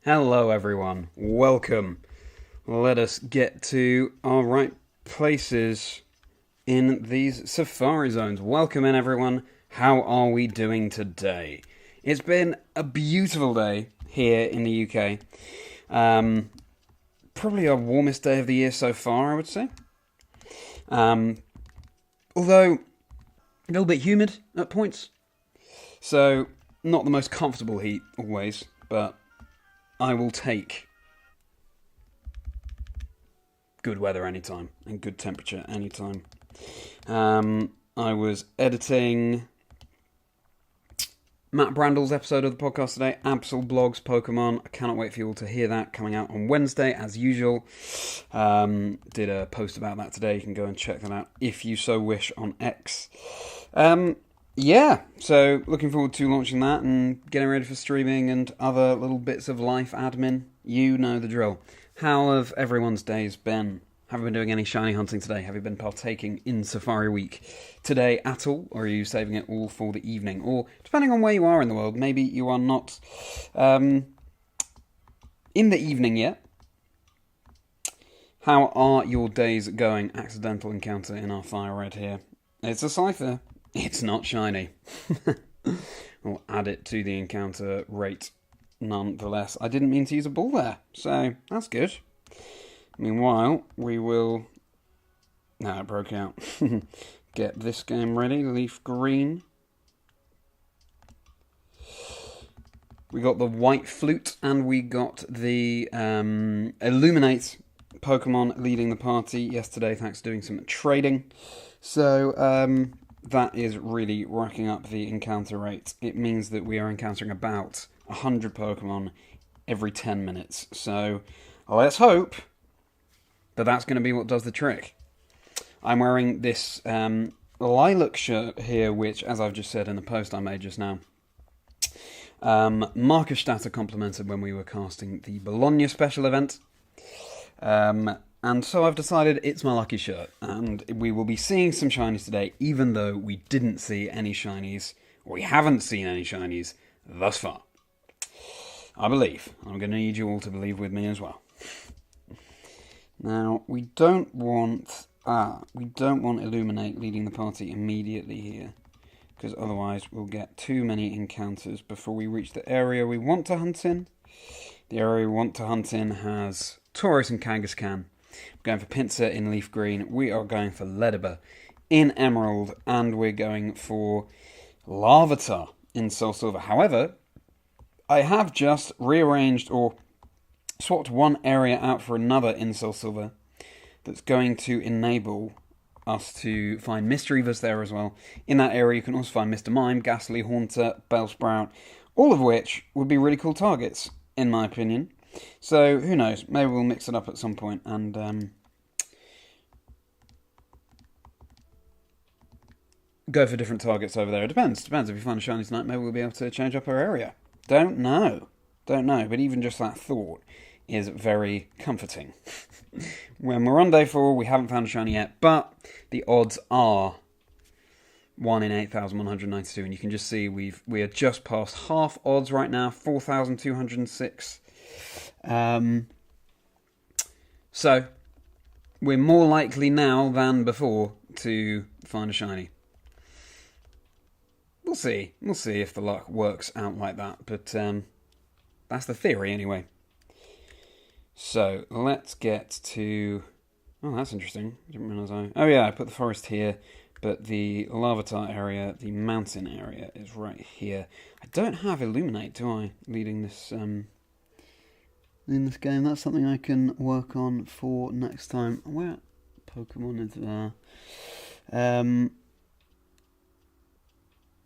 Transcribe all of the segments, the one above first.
Hello everyone, welcome. Let us get to our right places in these safari zones. Welcome in everyone, how are we doing today? It's been a beautiful day here in the UK. Probably our warmest day of the year so far, I would say. Although a little bit humid at points. So, not the most comfortable heat always, but I will take good weather anytime and good temperature anytime. I was editing Matt Brandle's episode of the podcast today, Absol Blogs Pokemon. I cannot wait for you all to hear that, coming out on Wednesday as usual. Did a post about that today. You can go and check that out if you so wish on X. Yeah, so looking forward to launching that and getting ready for streaming and other little bits of life admin. You know the drill. How have everyone's days been? Have you been doing any shiny hunting today? Have you been partaking in Safari Week today at all? Or are you saving it all for the evening? Or, depending on where you are in the world, maybe you are not in the evening yet. How are your days going? Accidental encounter in our fire red here. It's a cipher. It's not shiny. We'll add it to the encounter rate nonetheless. I didn't mean to use a ball there, so that's good. Meanwhile, we will... No, it broke out. Get this game ready. Leaf green. We got the white flute, and we got the Illuminate Pokemon leading the party yesterday, thanks to doing some trading. So, that is really racking up the encounter rate. It means that we are encountering about 100 Pokemon every 10 minutes. So, let's hope that that's going to be what does the trick. I'm wearing this lilac shirt here, which, as I've just said in the post I made just now, Marcus Statter complimented when we were casting the Bologna special event. And so I've decided it's my lucky shirt, and we will be seeing some shinies today, even though we didn't see any shinies, or we haven't seen any shinies thus far. I believe. I'm going to need you all to believe with me as well. Now, we don't want Illuminate leading the party immediately here, because otherwise we'll get too many encounters before we reach the area we want to hunt in. The area we want to hunt in has Tauros and Kangaskhan. We're going for Pinsir in Leaf Green. We are going for Ledibur in Emerald. And we're going for Larvitar in Soul Silver. However, I have just rearranged or swapped one area out for another in Soul Silver that's going to enable us to find Misdreavers there as well. In that area, you can also find Mr. Mime, Ghastly, Haunter, Bellsprout, all of which would be really cool targets, in my opinion. So, who knows? Maybe we'll mix it up at some point and go for different targets over there. It depends. If you find a shiny tonight, maybe we'll be able to change up our area. Don't know. But even just that thought is very comforting. When we're on day 4, we haven't found a shiny yet, but the odds are 1 in 8,192, and you can just see we are just past half odds right now, 4,206. So, we're more likely now than before to find a shiny. We'll see if the luck works out like that, but that's the theory anyway. So, let's get to... Oh, that's interesting. I didn't realise I put the forest here, but the Larvitar area, the mountain area, is right here. I don't have Illuminate, do I, leading this in this game? That's something I can work on for next time. Where Pokemon is there?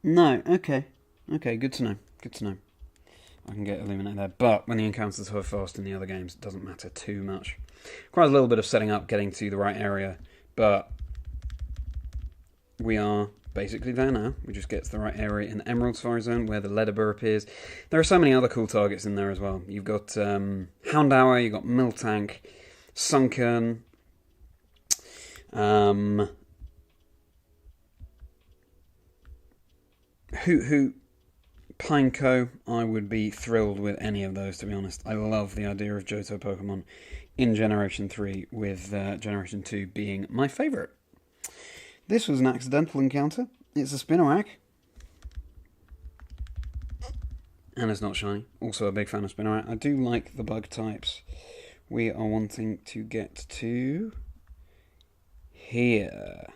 No, okay, good to know. I can get Illuminate there, but when the encounters are fast in the other games, it doesn't matter too much. Quite a little bit of setting up, getting to the right area, but we are basically there now. We just get to the right area in the Emerald Safari Zone where the Ledibur appears. There are so many other cool targets in there as well. You've got Houndour, you've got Miltank, Sunken, who Pineco, I would be thrilled with any of those, to be honest. I love the idea of Johto Pokemon in Generation 3, with Generation 2 being my favourite. This was an accidental encounter. It's a Spinarak. And it's not shiny. Also a big fan of Spinarak. I do like the bug types. We are wanting to get to here.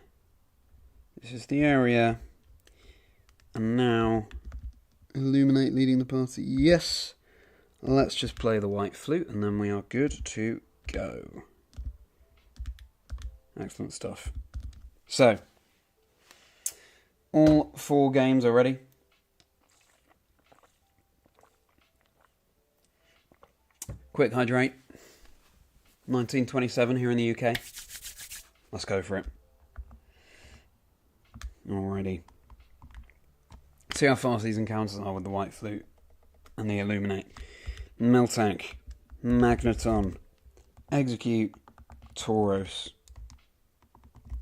This is the area. And now, Illuminate leading the party. Yes. Let's just play the white flute and then we are good to go. Excellent stuff. So, all 4 games are ready. Quick hydrate. 1927 here in the UK. Let's go for it. Alrighty. See how fast these encounters are with the white flute and the Illuminate. Miltank, Magneton, Execute, Tauros.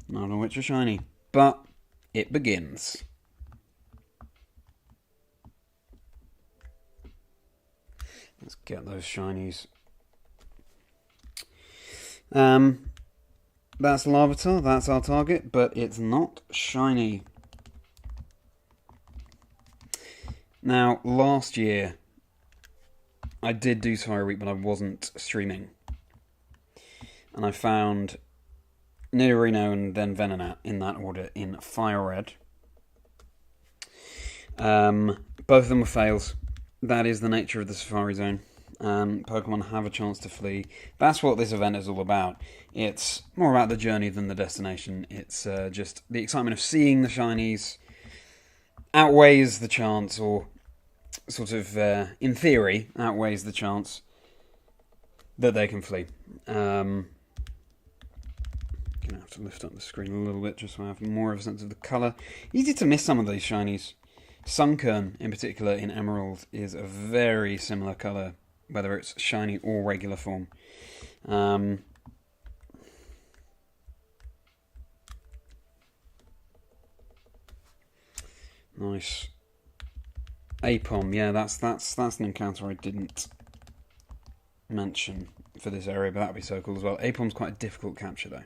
None of which are shiny, but it begins. Let's get those shinies. That's Larvitar, that's our target, but it's not shiny. Now, last year, I did do Safari Week, but I wasn't streaming. And I found Nidorino and then Venonat in that order in Fire Red. Both of them were fails. That is the nature of the Safari Zone. Pokemon have a chance to flee. That's what this event is all about. It's more about the journey than the destination. It's just the excitement of seeing the shinies outweighs the chance, or sort of, in theory, outweighs the chance that they can flee. Gonna have to lift up the screen a little bit just so I have more of a sense of the colour. Easy to miss some of these shinies. Sunkern, in particular, in Emerald, is a very similar colour, whether it's shiny or regular form. Nice. Apom, yeah, that's an encounter I didn't mention for this area, but that'd be so cool as well. Apom's quite a difficult capture though.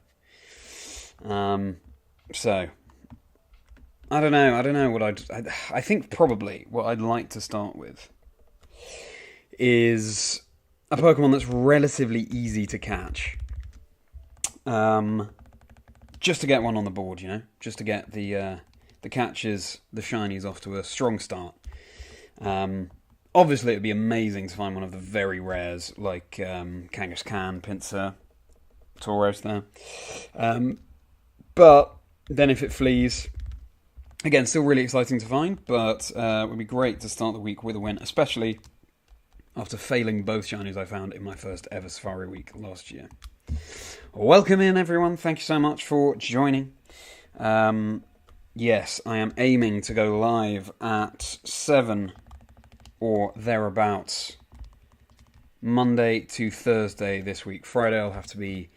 So I don't know what I think probably what I'd like to start with is a Pokemon that's relatively easy to catch. Just to get one on the board, you know, just to get the catches, the shinies off to a strong start. Obviously, it would be amazing to find one of the very rares like Kangaskhan, Pinsir, Tauros there. But then if it flees, again, still really exciting to find, but it would be great to start the week with a win, especially after failing both shinies I found in my first ever Safari Week last year. Welcome in, everyone. Thank you so much for joining. Yes, I am aiming to go live at 7 or thereabouts, Monday to Thursday this week. Friday I'll have to be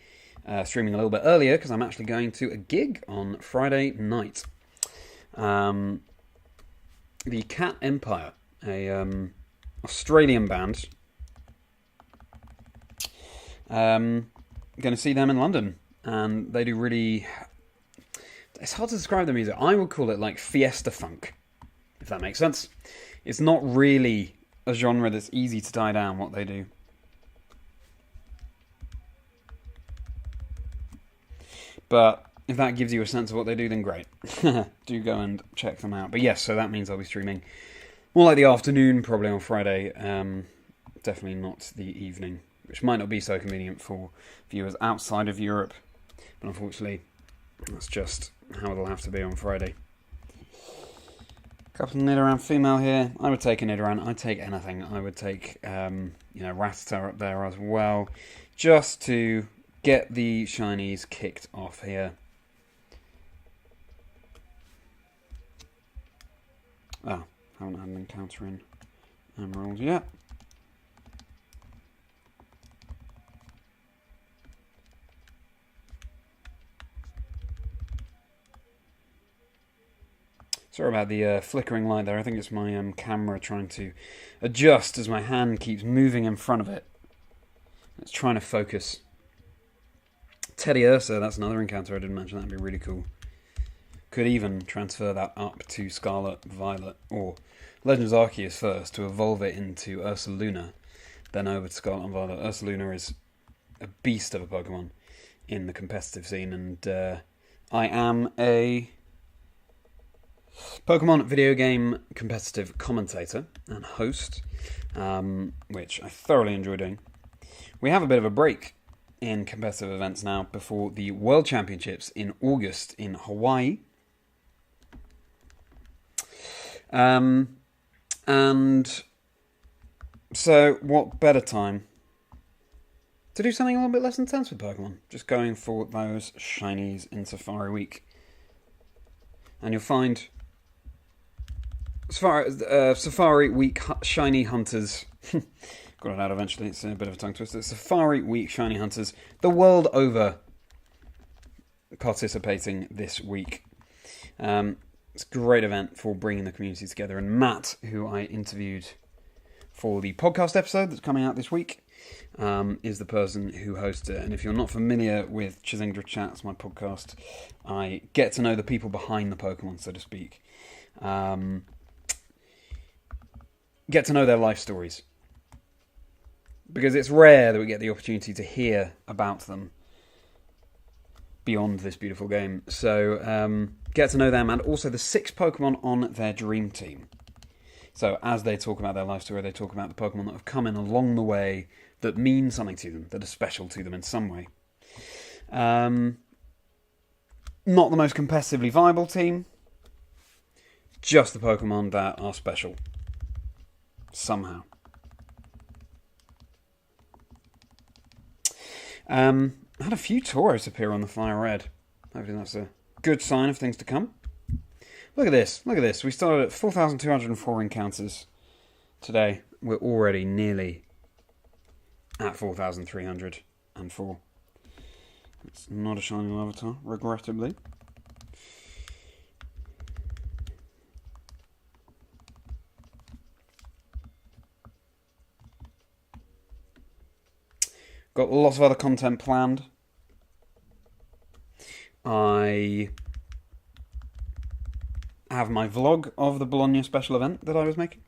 streaming a little bit earlier because I'm actually going to a gig on Friday night. The Cat Empire, a Australian band. Going to see them in London, and they do really... It's hard to describe the music. I would call it like fiesta funk, if that makes sense. It's not really a genre that's easy to tie down, what they do. But if that gives you a sense of what they do, then great. Do go and check them out. But yes, so that means I'll be streaming more like the afternoon, probably on Friday. Definitely not the evening, which might not be so convenient for viewers outside of Europe. But unfortunately, that's just how it'll have to be on Friday. Couple of Nidoran female here. I would take a Nidoran. I'd take anything. I would take, Rattata up there as well, just to get the shinies kicked off here. Ah, haven't had an encounter in Emerald yet. Sorry about the flickering light there. I think it's my camera trying to adjust as my hand keeps moving in front of it. It's trying to focus. Teddy Ursa, that's another encounter I didn't mention. That'd be really cool. Could even transfer that up to Scarlet Violet, or Legends Arceus first, to evolve it into Ursaluna, then over to Scarlet and Violet. Ursaluna is a beast of a Pokemon in the competitive scene, and I am a Pokemon video game competitive commentator and host, which I thoroughly enjoy doing. We have a bit of a break in competitive events now before the World Championships in August in Hawaii. And so what better time to do something a little bit less intense with Pokemon? Just going for those shinies in Safari Week. And you'll find Safari Week Shiny Hunters. Got it out eventually, it's a bit of a tongue twister. Safari Week Shiny Hunters, the world over, participating this week. It's a great event for bringing the community together. And Matt, who I interviewed for the podcast episode that's coming out this week, is the person who hosts it. And if you're not familiar with Chazingdra Chats, my podcast, I get to know the people behind the Pokemon, so to speak. Get to know their life stories. Because it's rare that we get the opportunity to hear about them beyond this beautiful game. So get to know them, and also the 6 Pokemon on their dream team. So as they talk about their life story, they talk about the Pokemon that have come in along the way that mean something to them, that are special to them in some way. Not the most competitively viable team, just the Pokemon that are special. Somehow. I had a few Tauros appear on the Fire Red. Hopefully that's a good sign of things to come. Look at this. Look at this. We started at 4,204 encounters today. We're already nearly at 4,304. It's not a shiny Larvitar, regrettably. Got lots of other content planned. I have my vlog of the Bologna special event that I was making.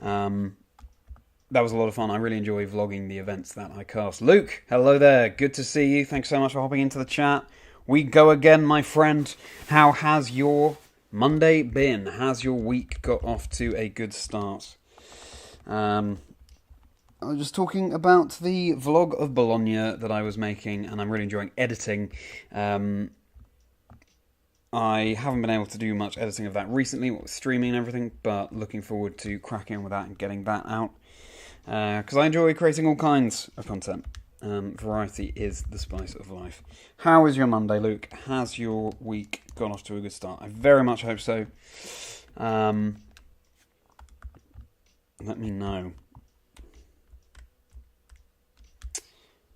That was a lot of fun. I really enjoy vlogging the events that I cast. Luke, hello there. Good to see you. Thanks so much for hopping into the chat. We go again, my friend. How has your Monday been? Has your week got off to a good start? I was just talking about the vlog of Bologna that I was making, and I'm really enjoying editing. I haven't been able to do much editing of that recently, with streaming and everything, but looking forward to cracking with that and getting that out. Because I enjoy creating all kinds of content. Variety is the spice of life. How is your Monday, Luke? Has your week gone off to a good start? I very much hope so. Let me know.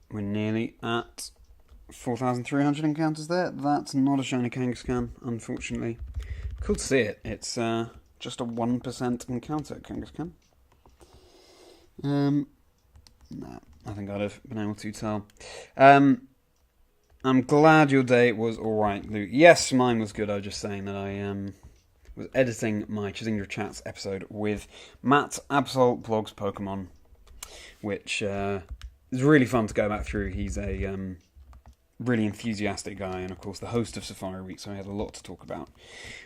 We're nearly at 4,300 encounters there. That's not a shiny Kangaskhan, unfortunately. Cool to see it. It's just a 1% encounter Kangaskhan. No, I think I'd have been able to tell. I'm glad your day was alright, Luke. Yes, mine was good. I was just saying that I was editing my Chazingdra Chats episode with Matt Absol Blogs Pokemon, which is really fun to go back through. He's a really enthusiastic guy, and of course the host of Safari Week, so he had a lot to talk about.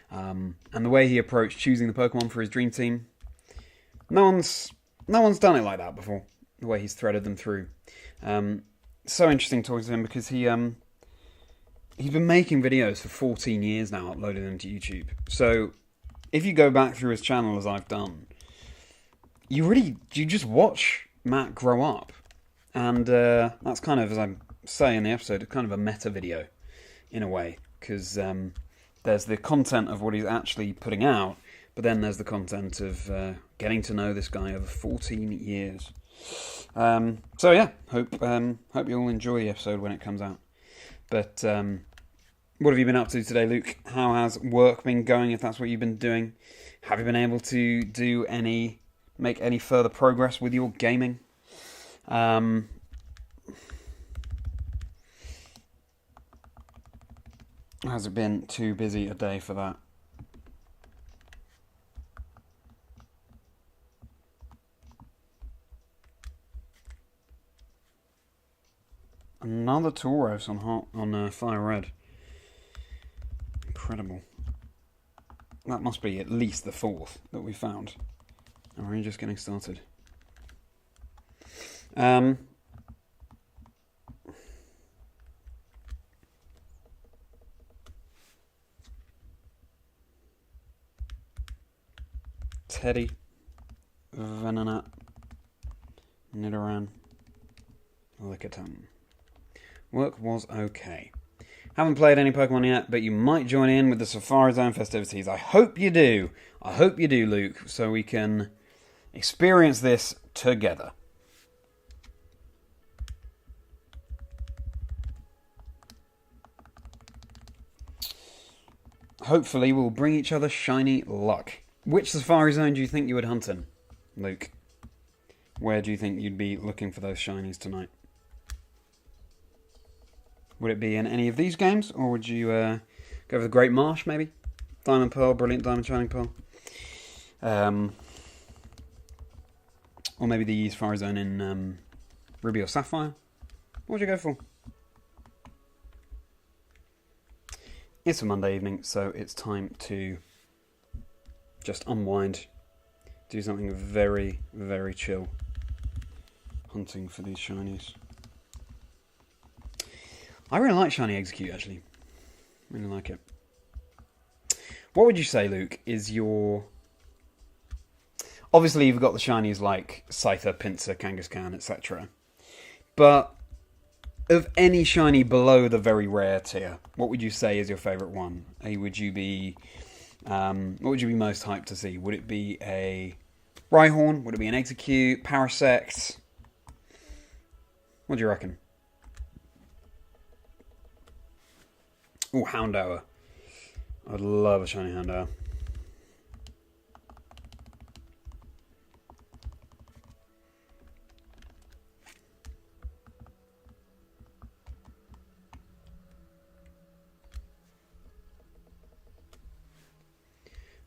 And the way he approached choosing the Pokemon for his dream team, no one's done it like that before. The way he's threaded them through, so interesting talking to him, because he's been making videos for 14 years now, uploading them to YouTube. So if you go back through his channel as I've done, you just watch Matt grow up. And that's kind of, as I say in the episode, kind of a meta video in a way, because there's the content of what he's actually putting out, but then there's the content of getting to know this guy over 14 years. So yeah, hope you all enjoy the episode when it comes out. But What have you been up to today, Luke? How has work been going, if that's what you've been doing? Have you been able to make any further progress with your gaming? Has it been too busy a day for that? Another Tauros on Fire Red. Incredible. That must be at least the fourth that we found. And we're just getting started. Teddy, Venonat, Nidoran, Lickitung. Work was okay. Haven't played any Pokemon yet, but you might join in with the Safari Zone festivities. I hope you do. I hope you do, Luke, so we can experience this together. Hopefully we'll bring each other shiny luck. Which Safari Zone do you think you would hunt in, Luke? Where do you think you'd be looking for those shinies tonight? Would it be in any of these games, or would you go for the Great Marsh, maybe? Diamond Pearl, Brilliant Diamond, Shining Pearl. Or maybe the Safari Zone in Ruby or Sapphire. What would you go for? It's a Monday evening, so it's time to just unwind. Do something very, very chill. Hunting for these shinies. I really like Shiny Execute, actually. Really like it. What would you say, Luke, is your... Obviously, you've got the shinies like Scyther, Pinsir, Kangaskhan, etc. But of any shiny below the very rare tier, what would you say is your favourite one? What would you be most hyped to see? Would it be a Rhyhorn? Would it be an Execute? Parasect? What do you reckon? Ooh, Houndour. I'd love a shiny Houndour.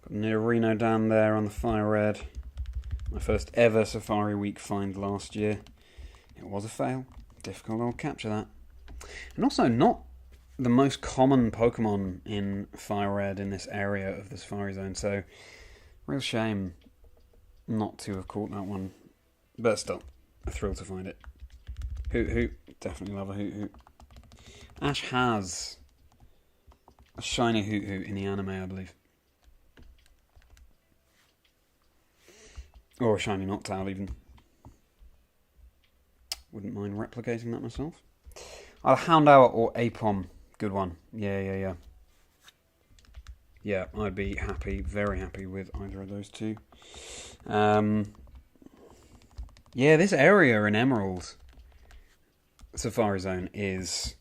Got Nidorino down there on the Fire Red. My first ever Safari Week find last year. It was a fail. Difficult to capture that. And also not the most common Pokemon in Fire Red in this area of the Safari Zone, so real shame not to have caught that one. But still, a thrill to find it. Hoot Hoot, definitely love a Hoot Hoot. Ash has a shiny Hoot Hoot in the anime, I believe. Or a shiny Noctowl even. Wouldn't mind replicating that myself. Either Houndour or Apom. Good one. Yeah. Yeah, I'd be happy, very happy with either of those two. Yeah, this area in Emerald Safari Zone is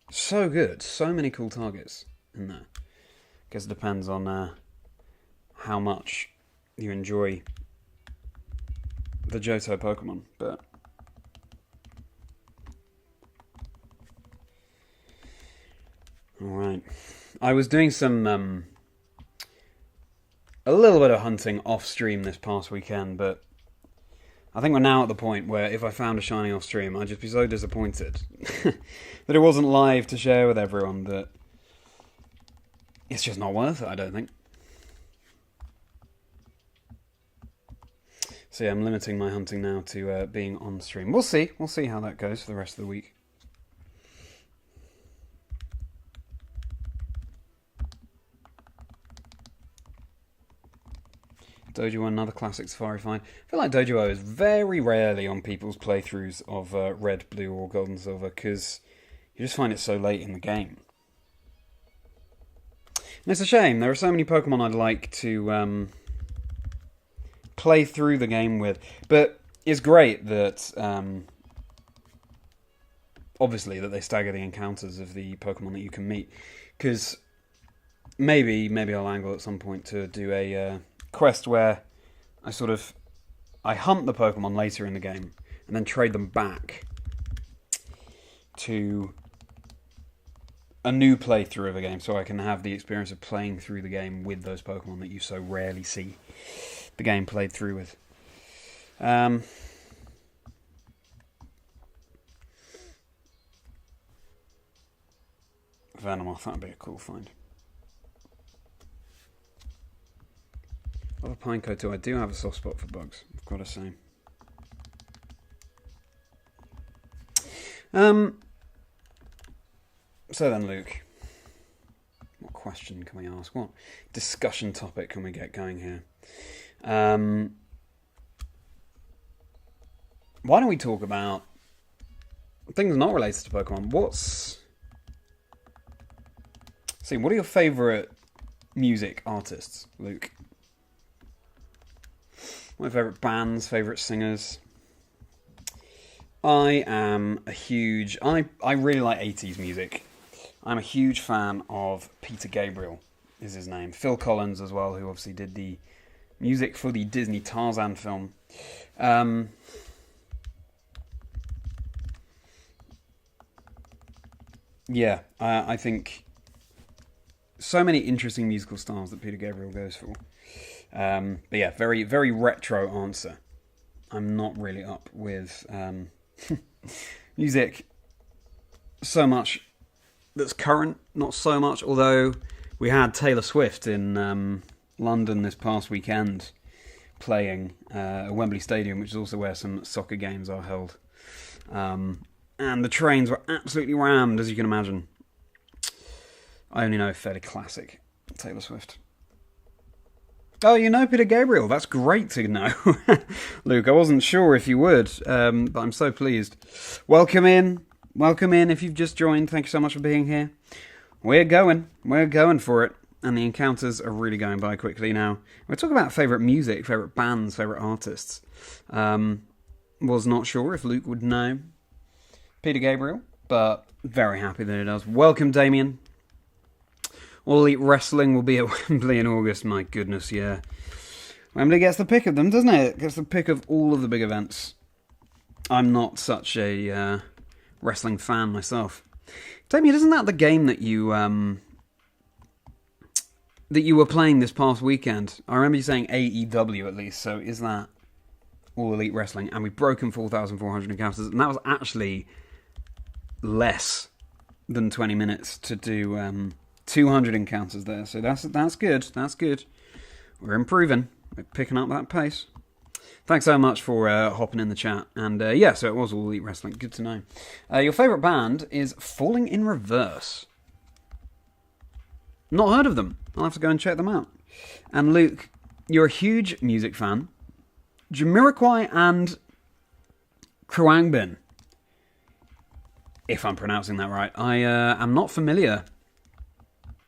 so good. So many cool targets in there. Guess it depends on how much you enjoy the Johto Pokemon, but... Alright. I was doing some, a little bit of hunting off stream this past weekend, but I think we're now at the point where if I found a shiny off stream, I'd just be so disappointed that it wasn't live to share with everyone that it's just not worth it, I don't think. So yeah, I'm limiting my hunting now to being on stream. We'll see how that goes for the rest of the week. Dojo, another classic Safari find. I feel like Dojo is very rarely on people's playthroughs of Red, Blue, or Gold and Silver because you just find it so late in the game. And it's a shame. There are so many Pokemon I'd like to play through the game with, but it's great that obviously that they stagger the encounters of the Pokemon that you can meet, because maybe I'll angle at some point to do a quest where I hunt the Pokemon later in the game and then trade them back to a new playthrough of a game, so I can have the experience of playing through the game with those Pokemon that you so rarely see the game played through with. Venomoth, that'd be a cool find. Love a Pineco too. I do have a soft spot for bugs, I've got to say. So then, Luke, what question can we ask? What discussion topic can we get going here? Why don't we talk about things not related to Pokemon? What are your favourite music artists, Luke? My favourite bands, favourite singers? I really like 80s music. I'm a huge fan of Peter Gabriel, is his name. Phil Collins as well, who obviously did the music for the Disney Tarzan film. I think so many interesting musical styles that Peter Gabriel goes for. But yeah, very, very retro answer. I'm not really up with music so much that's current, not so much, although we had Taylor Swift in London this past weekend playing at Wembley Stadium, which is also where some soccer games are held. And the trains were absolutely rammed, as you can imagine. I only know fairly classic Taylor Swift. Oh, you know Peter Gabriel. That's great to know. Luke, I wasn't sure if you would, but I'm so pleased. Welcome in if you've just joined. Thank you so much for being here. We're going for it. And the encounters are really going by quickly now. We're talking about favourite music, favourite bands, favourite artists. Was not sure if Luke would know Peter Gabriel, but very happy that he does. Welcome, Damien. All Elite Wrestling will be at Wembley in August. My goodness, yeah. Wembley gets the pick of them, doesn't it? Gets the pick of all of the big events. I'm not such a wrestling fan myself. Damien, isn't that the game that you were playing this past weekend? I remember you saying AEW at least, so is that All Elite Wrestling? And we've broken 4,400 encounters, and that was actually less than 20 minutes to do 200 encounters there, so that's good. That's good. We're improving. We're picking up that pace. Thanks so much for hopping in the chat. And so it was All Elite Wrestling. Good to know. Your favourite band is Falling in Reverse. Not heard of them. I'll have to go and check them out. And Luke, you're a huge music fan. Jamiroquai and Khruangbin, if I'm pronouncing that right. I am not familiar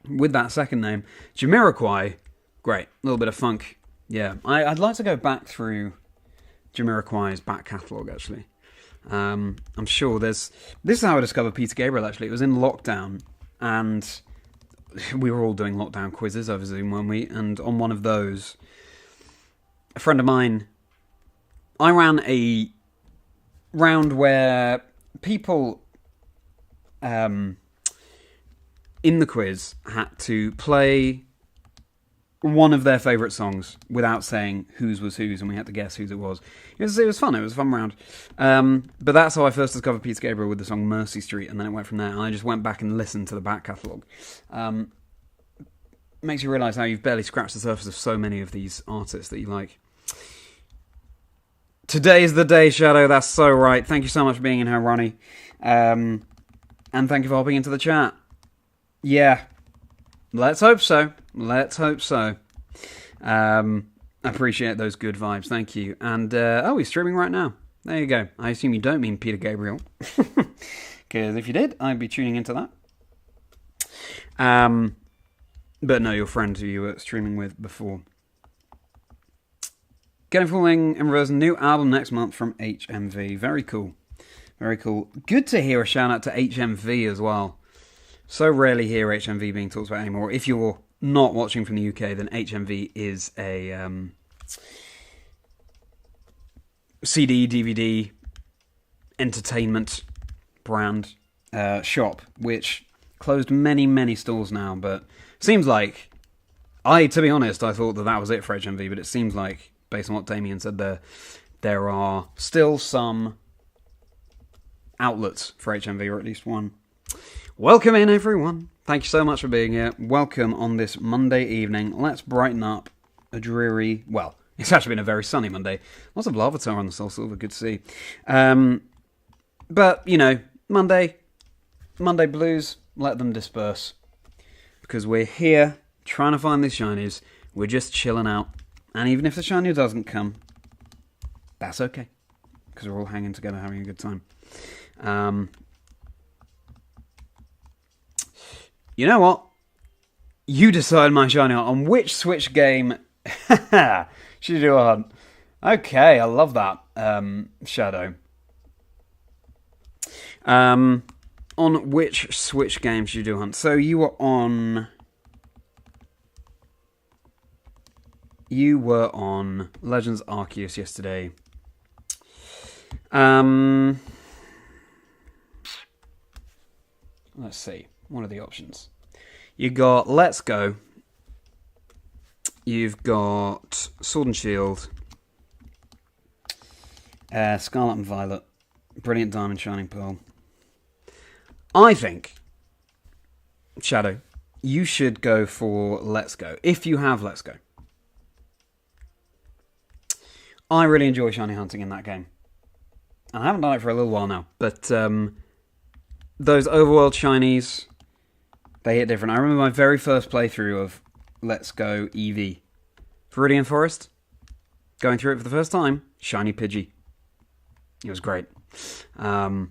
with that second name. Jamiroquai, great. A little bit of funk. Yeah, I'd like to go back through Jamiroquai's back catalogue, actually. I'm sure this is how I discovered Peter Gabriel, actually. It was in lockdown, and we were all doing lockdown quizzes over Zoom, weren't we? And on one of those, a friend of mine, I ran a round where people in the quiz had to play one of their favourite songs without saying whose was whose, and we had to guess whose it was. It was fun. It was a fun round. But that's how I first discovered Peter Gabriel, with the song Mercy Street, and then it went from there. And I just went back and listened to the back catalogue. Makes you realise how you've barely scratched the surface of so many of these artists that you like. Today's the day, Shadow. That's so right. Thank you so much for being in here, Ronnie. And thank you for hopping into the chat. Yeah. Let's hope so. I appreciate those good vibes. Thank you. And, he's streaming right now. There you go. I assume you don't mean Peter Gabriel. Because if you did, I'd be tuning into that. But no, your friend who you were streaming with before. Getting Falling in Reverse, new album next month from HMV. Very cool. Very cool. Good to hear a shout out to HMV as well. So rarely hear HMV being talked about anymore. If you're not watching from the UK, then HMV is a CD, DVD, entertainment brand shop, which closed many stores now, but seems like, to be honest, I thought that was it for HMV, but it seems like, based on what Damien said there are still some outlets for HMV, or at least one. Welcome in, everyone. Thank you so much for being here. Welcome on this Monday evening. Let's brighten up a dreary... Well, it's actually been a very sunny Monday. Lots of Larvitar on the Soul Silver. Good to see. But, you know, Monday blues, let them disperse. Because we're here trying to find these shinies. We're just chilling out. And even if the shiny doesn't come, that's okay. Because we're all hanging together, having a good time. You know what? You decide my shiny on which Switch game should you do a hunt. Okay, I love that, Shadow. On which Switch game should you do a hunt? So you were on Legends Arceus yesterday. Let's see. What are the options? You got Let's Go. You've got Sword and Shield. Scarlet and Violet. Brilliant Diamond, Shining Pearl. I think, Shadow, you should go for Let's Go. If you have Let's Go. I really enjoy shiny hunting in that game. And I haven't done it for a little while now. But those overworld shinies... They hit different. I remember my very first playthrough of Let's Go Eevee. Viridian Forest. Going through it for the first time. Shiny Pidgey. It was great. So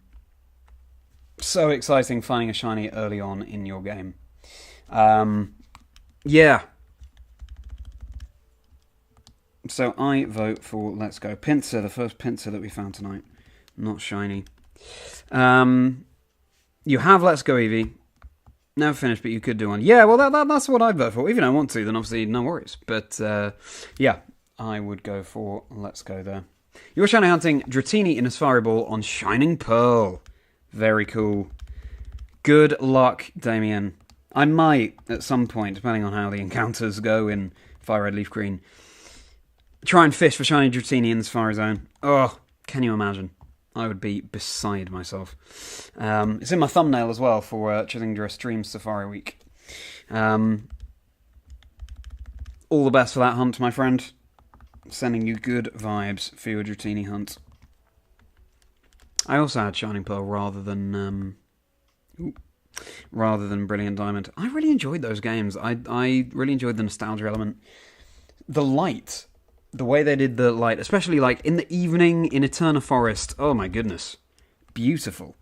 exciting finding a shiny early on in your game. Yeah. So I vote for Let's Go. Pinsir, the first Pinsir that we found tonight. Not shiny. You have Let's Go Eevee. Never finished, but you could do one. Yeah, well, that's what I'd vote for. If you don't want to, then obviously no worries. But, yeah, I would go for Let's Go there. You're shiny hunting Dratini in a Safari Ball on Shining Pearl. Very cool. Good luck, Damien. I might, at some point, depending on how the encounters go in Fire Red Leaf Green, try and fish for shiny Dratini in the Safari Zone. Oh, can you imagine? I would be beside myself. It's in my thumbnail as well for Chazingdra Streams Safari Week. All the best for that hunt, my friend. Sending you good vibes for your Dratini hunt. I also had Shining Pearl rather than Brilliant Diamond. I really enjoyed those games. I really enjoyed the nostalgia element. The light. The way they did the light, especially like in the evening in Eterna Forest. Oh my goodness. Beautiful.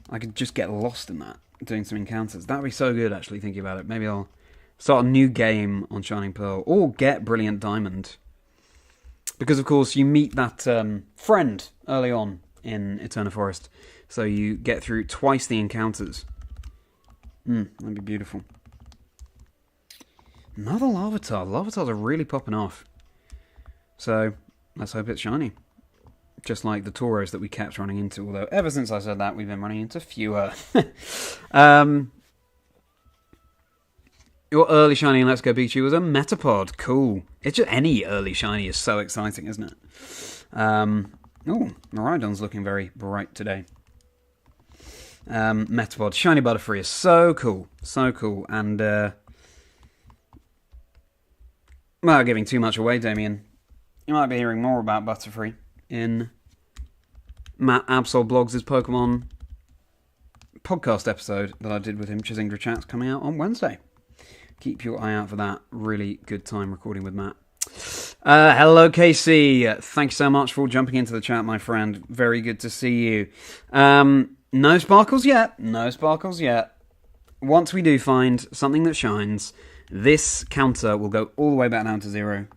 I could just get lost in that, doing some encounters. That'd be so good, actually, thinking about it. Maybe I'll start a new game on Shining Pearl, or get Brilliant Diamond. Because, of course, you meet that friend early on in Eterna Forest, so you get through twice the encounters. That'd be beautiful. Another Larvitar. Larvitars are really popping off. So, let's hope it's shiny. Just like the Tauros that we kept running into, although ever since I said that, we've been running into fewer. Your early shiny in Let's Go Pikachu was a Metapod. Cool. It's just any early shiny is so exciting, isn't it? Miraidon's looking very bright today. Metapod. Shiny Butterfree is so cool. So cool. And, without giving too much away, Damien, you might be hearing more about Butterfree in Matt Absol Blogs' Pokemon podcast episode that I did with him, Chazingdra Chats, coming out on Wednesday. Keep your eye out for that. Really good time recording with Matt. Hello, Casey. Thank you so much for jumping into the chat, my friend. Very good to see you. No sparkles yet. No sparkles yet. Once we do find something that shines, this counter will go all the way back down to 0.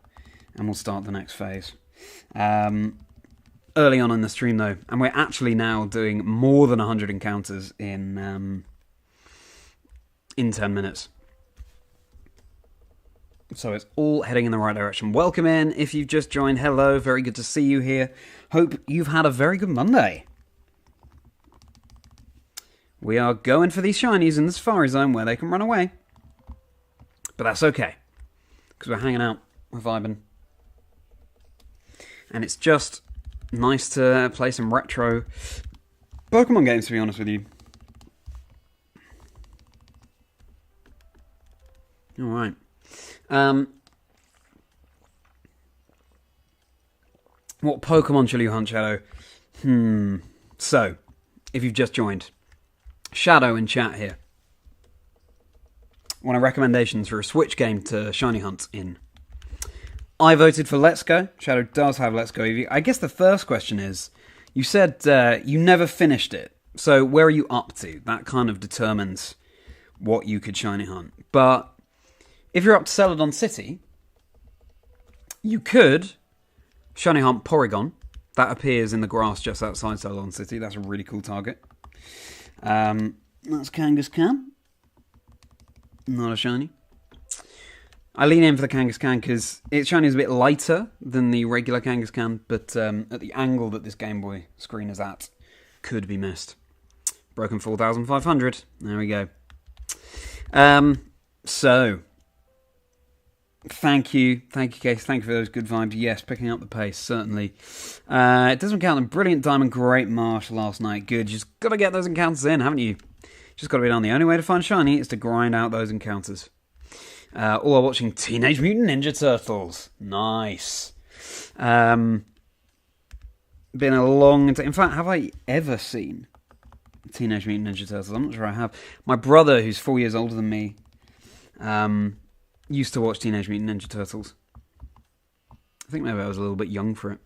And we'll start the next phase. early on in the stream, though, and we're actually now doing more than 100 encounters in 10 minutes. So it's all heading in the right direction. Welcome in. If you've just joined, hello. Very good to see you here. Hope you've had a very good Monday. We are going for these shinies in the Safari Zone where they can run away. But that's okay, because we're hanging out, we're vibing. And it's just nice to play some retro Pokemon games, to be honest with you. Alright. What Pokemon shall you hunt, Shadow? So, if you've just joined, Shadow in chat here. One of recommendations for a Switch game to shiny hunt in. I voted for Let's Go. Shadow does have Let's Go Eevee. I guess the first question is, you said you never finished it. So where are you up to? That kind of determines what you could shiny hunt. But if you're up to Celadon City, you could shiny hunt Porygon. That appears in the grass just outside Celadon City. That's a really cool target. That's Kangaskhan. Not a shiny. I lean in for the Kangaskhan because its shiny is a bit lighter than the regular Kangaskhan, but at the angle that this Game Boy screen is at, could be missed. Broken 4,500. There we go. So, thank you, Case. Thank you for those good vibes. Yes, picking up the pace, certainly. It doesn't count the brilliant Diamond Great Marsh last night. Good, you just got to get those encounters in, haven't you? Just got to be done. The only way to find shiny is to grind out those encounters. All while watching Teenage Mutant Ninja Turtles. Nice. Been a long time. In fact, have I ever seen Teenage Mutant Ninja Turtles? I'm not sure I have. My brother, who's 4 years older than me, used to watch Teenage Mutant Ninja Turtles. I think maybe I was a little bit young for it.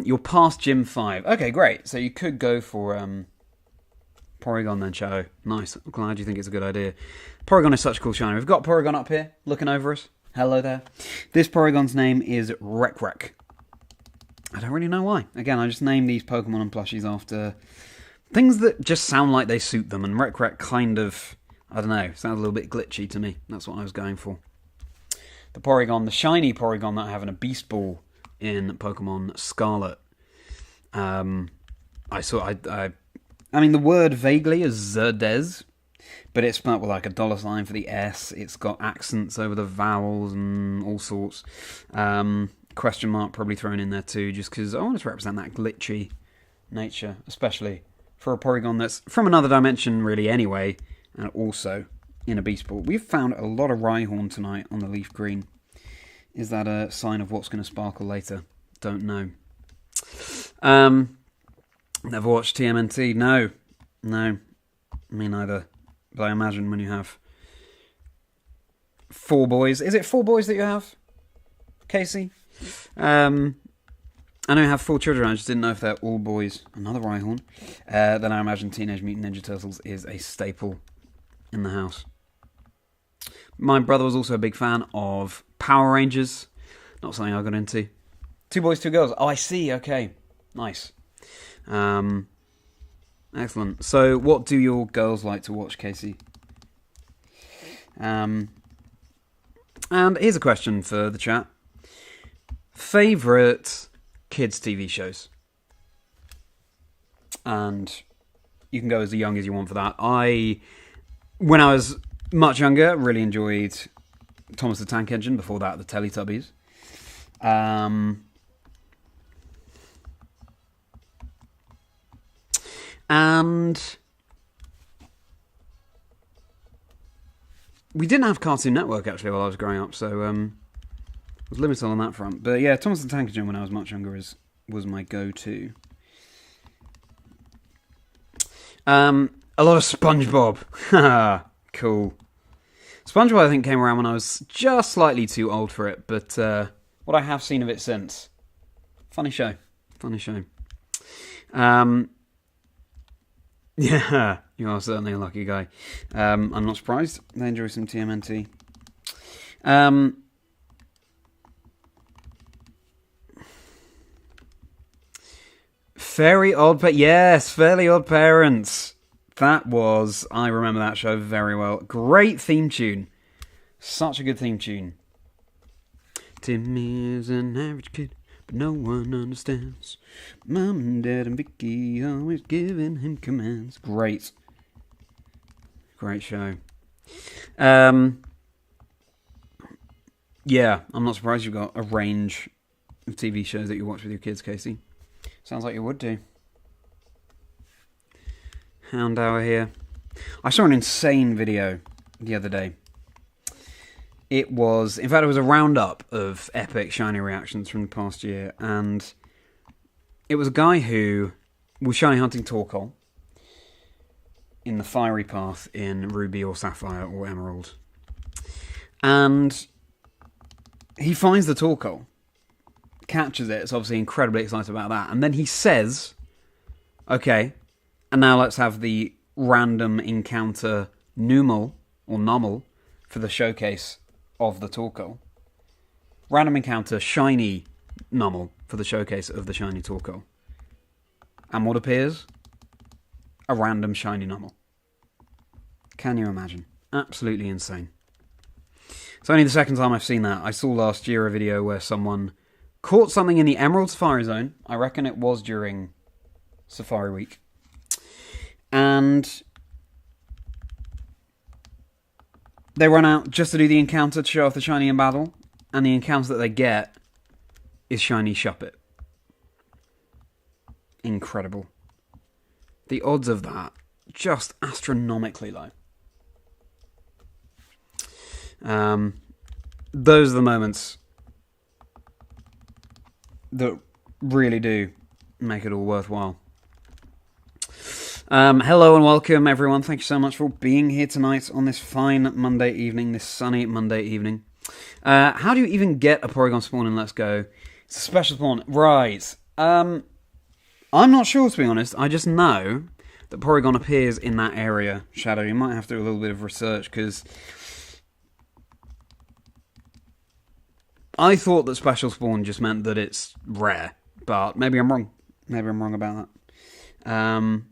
You're past Gym 5. Okay, great. So you could go for Porygon then, Shadow. Nice. I'm glad you think it's a good idea. Porygon is such a cool shiny. We've got Porygon up here, looking over us. Hello there. This Porygon's name is Rek. I don't really know why. Again, I just named these Pokemon and plushies after things that just sound like they suit them, and Rek kind of, I don't know, sounds a little bit glitchy to me. That's what I was going for. The Porygon, the shiny Porygon that I have in a Beast Ball in Pokemon Scarlet. I mean, the word vaguely is Zerdez, but it's spelled with like a $sign for the S. It's got accents over the vowels and all sorts. Question mark probably thrown in there too, just because I want to represent that glitchy nature, especially for a Porygon that's from another dimension, really, anyway, and also in a Beast Ball. We've found a lot of Rhyhorn tonight on the leaf green. Is that a sign of what's going to sparkle later? Don't know. Never watched TMNT. No, me neither. But I imagine when you have 4 boys, is it 4 boys that you have, Casey? I know you have 4 children. I just didn't know if they're all boys. Another Rhyhorn. Then I imagine Teenage Mutant Ninja Turtles is a staple in the house. My brother was also a big fan of Power Rangers. Not something I got into. 2 boys, 2 girls. Oh, I see. Okay, nice. Excellent. So, what do your girls like to watch, Casey? And here's a question for the chat. Favourite kids' TV shows? And you can go as young as you want for that. When I was much younger, really enjoyed Thomas the Tank Engine. Before that, the Teletubbies. And we didn't have Cartoon Network, actually, while I was growing up, so I was limited on that front. But yeah, Thomas the Tank Engine, when I was much younger, was my go-to. A lot of SpongeBob. Cool. SpongeBob, I think, came around when I was just slightly too old for it, but what I have seen of it since. Funny show. Yeah, you are certainly a lucky guy. I'm not surprised. They enjoy some TMNT. Yes, Fairly Odd Parents. I remember that show very well. Great theme tune. Such a good theme tune. Tim is an average kid, but no one understands. Mum and Dad and Vicky always giving him commands. Great show. Yeah, I'm not surprised you've got a range of TV shows that you watch with your kids, Casey. Sounds like you would do. Hound Hour here. I saw an insane video the other day. It was a roundup of epic shiny reactions from the past year, and it was a guy who was shiny hunting Torkoal in the fiery path in Ruby or Sapphire or Emerald. And he finds the Torkoal, captures it, is obviously incredibly excited about that, and then he says, okay, and now let's have the random encounter Numel, or Numel, for the showcase of the Torkoal. Random encounter shiny Numel for the showcase of the shiny Torkoal. And what appears? A random shiny Numel. Can you imagine? Absolutely insane. It's only the second time I've seen that. I saw last year a video where someone caught something in the Emerald Safari Zone. I reckon it was during Safari Week. And they run out just to do the encounter to show off the shiny in battle. And the encounter that they get is shiny Shuppet. Incredible. The odds of that, just astronomically low. Those are the moments that really do make it all worthwhile. Hello and welcome, everyone. Thank you so much for being here tonight on this fine Monday evening, this sunny Monday evening. How do you even get a Porygon spawn in Let's Go? It's a special spawn. Right. I'm not sure, to be honest. I just know that Porygon appears in that area. Shadow, you might have to do a little bit of research, because I thought that special spawn just meant that it's rare, but maybe I'm wrong. Maybe I'm wrong about that.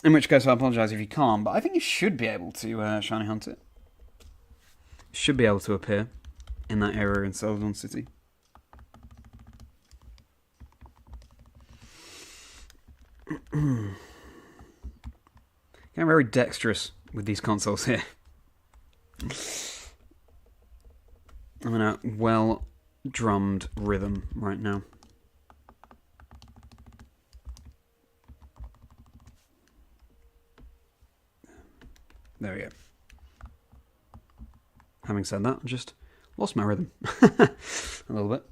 In which case, I apologise if you can't, but I think you should be able to shiny hunt it. Should be able to appear in that area in Celadon City. Getting very dexterous with these consoles here. I'm in a well-drummed rhythm right now. There we go. Having said that, I just lost my rhythm. A little bit.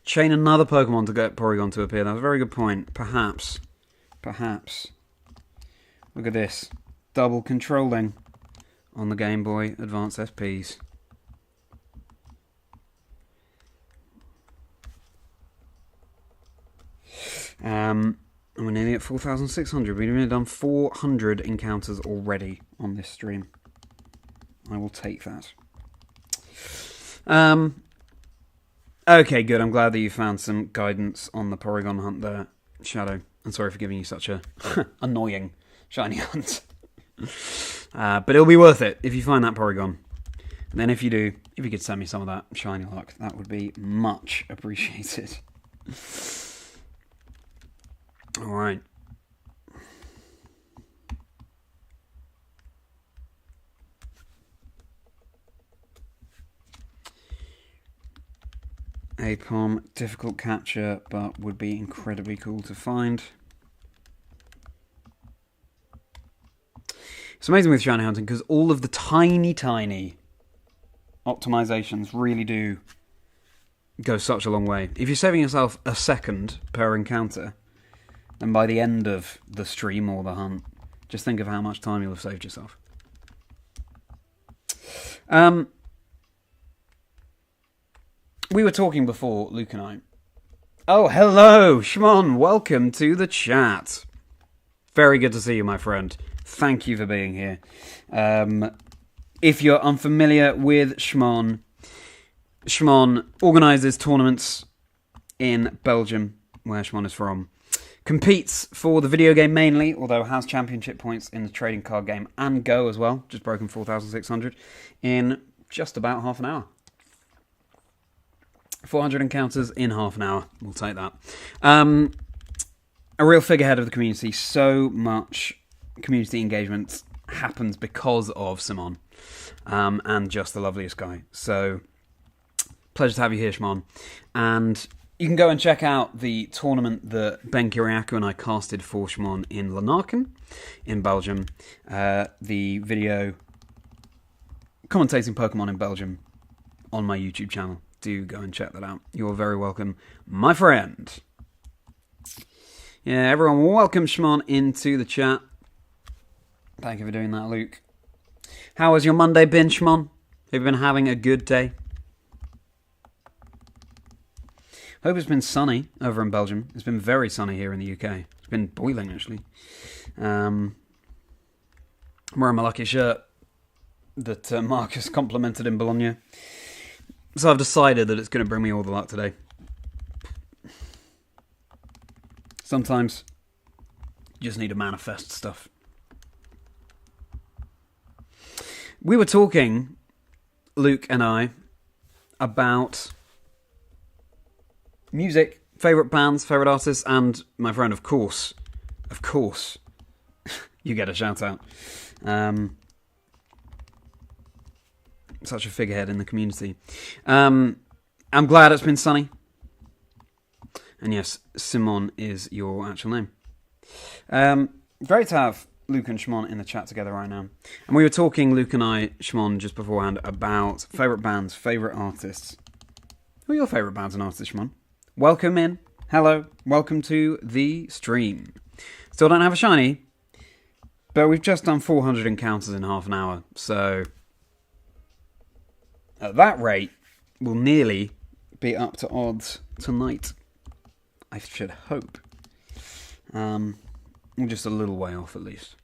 Chain another Pokemon to get Porygon to appear. That's a very good point. Perhaps. Look at this. Double controlling on the Game Boy Advance SPs. And we're nearly at 4,600. We've only done 400 encounters already on this stream. I will take that. Okay, good. I'm glad that you found some guidance on the Porygon hunt there, Shadow. And sorry for giving you such a annoying shiny hunt. But it'll be worth it if you find that Porygon. And then if you do, if you could send me some of that shiny luck, that would be much appreciated. Alright. Apom, difficult capture, but would be incredibly cool to find. It's amazing with shiny hunting because all of the tiny optimizations really do go such a long way. If you're saving yourself a second per encounter, then by the end of the stream or the hunt, just think of how much time you'll have saved yourself. We were talking before, Luke and I. Oh, hello, Shmon. Welcome to the chat. Very good to see you, my friend. Thank you for being here. If you're unfamiliar with Shmon, Shmon organises tournaments in Belgium where Shimon is from. Competes for the video game mainly, although has championship points in the trading card game and Go as well. Just broken 4,600 in just about half an hour. 400 encounters in half an hour. We'll take that. A real figurehead of the community. So much community engagement happens because of Simon. And just the loveliest guy. So, pleasure to have you here, Shimon. And you can go and check out the tournament that Ben Kiriakou and I casted for Shimon in Lanaken, in Belgium. The video commentating Pokemon in Belgium on my YouTube channel. Do go and check that out. You're very welcome, my friend. Yeah, everyone, welcome Shimon into the chat. Thank you for doing that, Luke. How has your Monday been, Shimon? Have you been having a good day? Hope it's been sunny over in Belgium. It's been very sunny here in the UK. It's been boiling, actually. I'm wearing my lucky shirt that Marcus complimented in Bologna. So I've decided that it's going to bring me all the luck today. Sometimes you just need to manifest stuff. We were talking, Luke and I, about music, favourite bands, favourite artists, and my friend, of course, you get a shout out. Such a figurehead in the community. I'm glad it's been sunny. And yes, Simon is your actual name. Great to have Luke and Shimon in the chat together right now. And we were talking, Luke and I, Shimon, just beforehand, about favourite bands, favourite artists. Who are your favourite bands and artists, Shimon? Welcome in. Hello. Welcome to the stream. Still don't have a shiny, but we've just done 400 encounters in half an hour. So, at that rate, we'll nearly be up to odds tonight. I should hope. We're just a little way off, at least.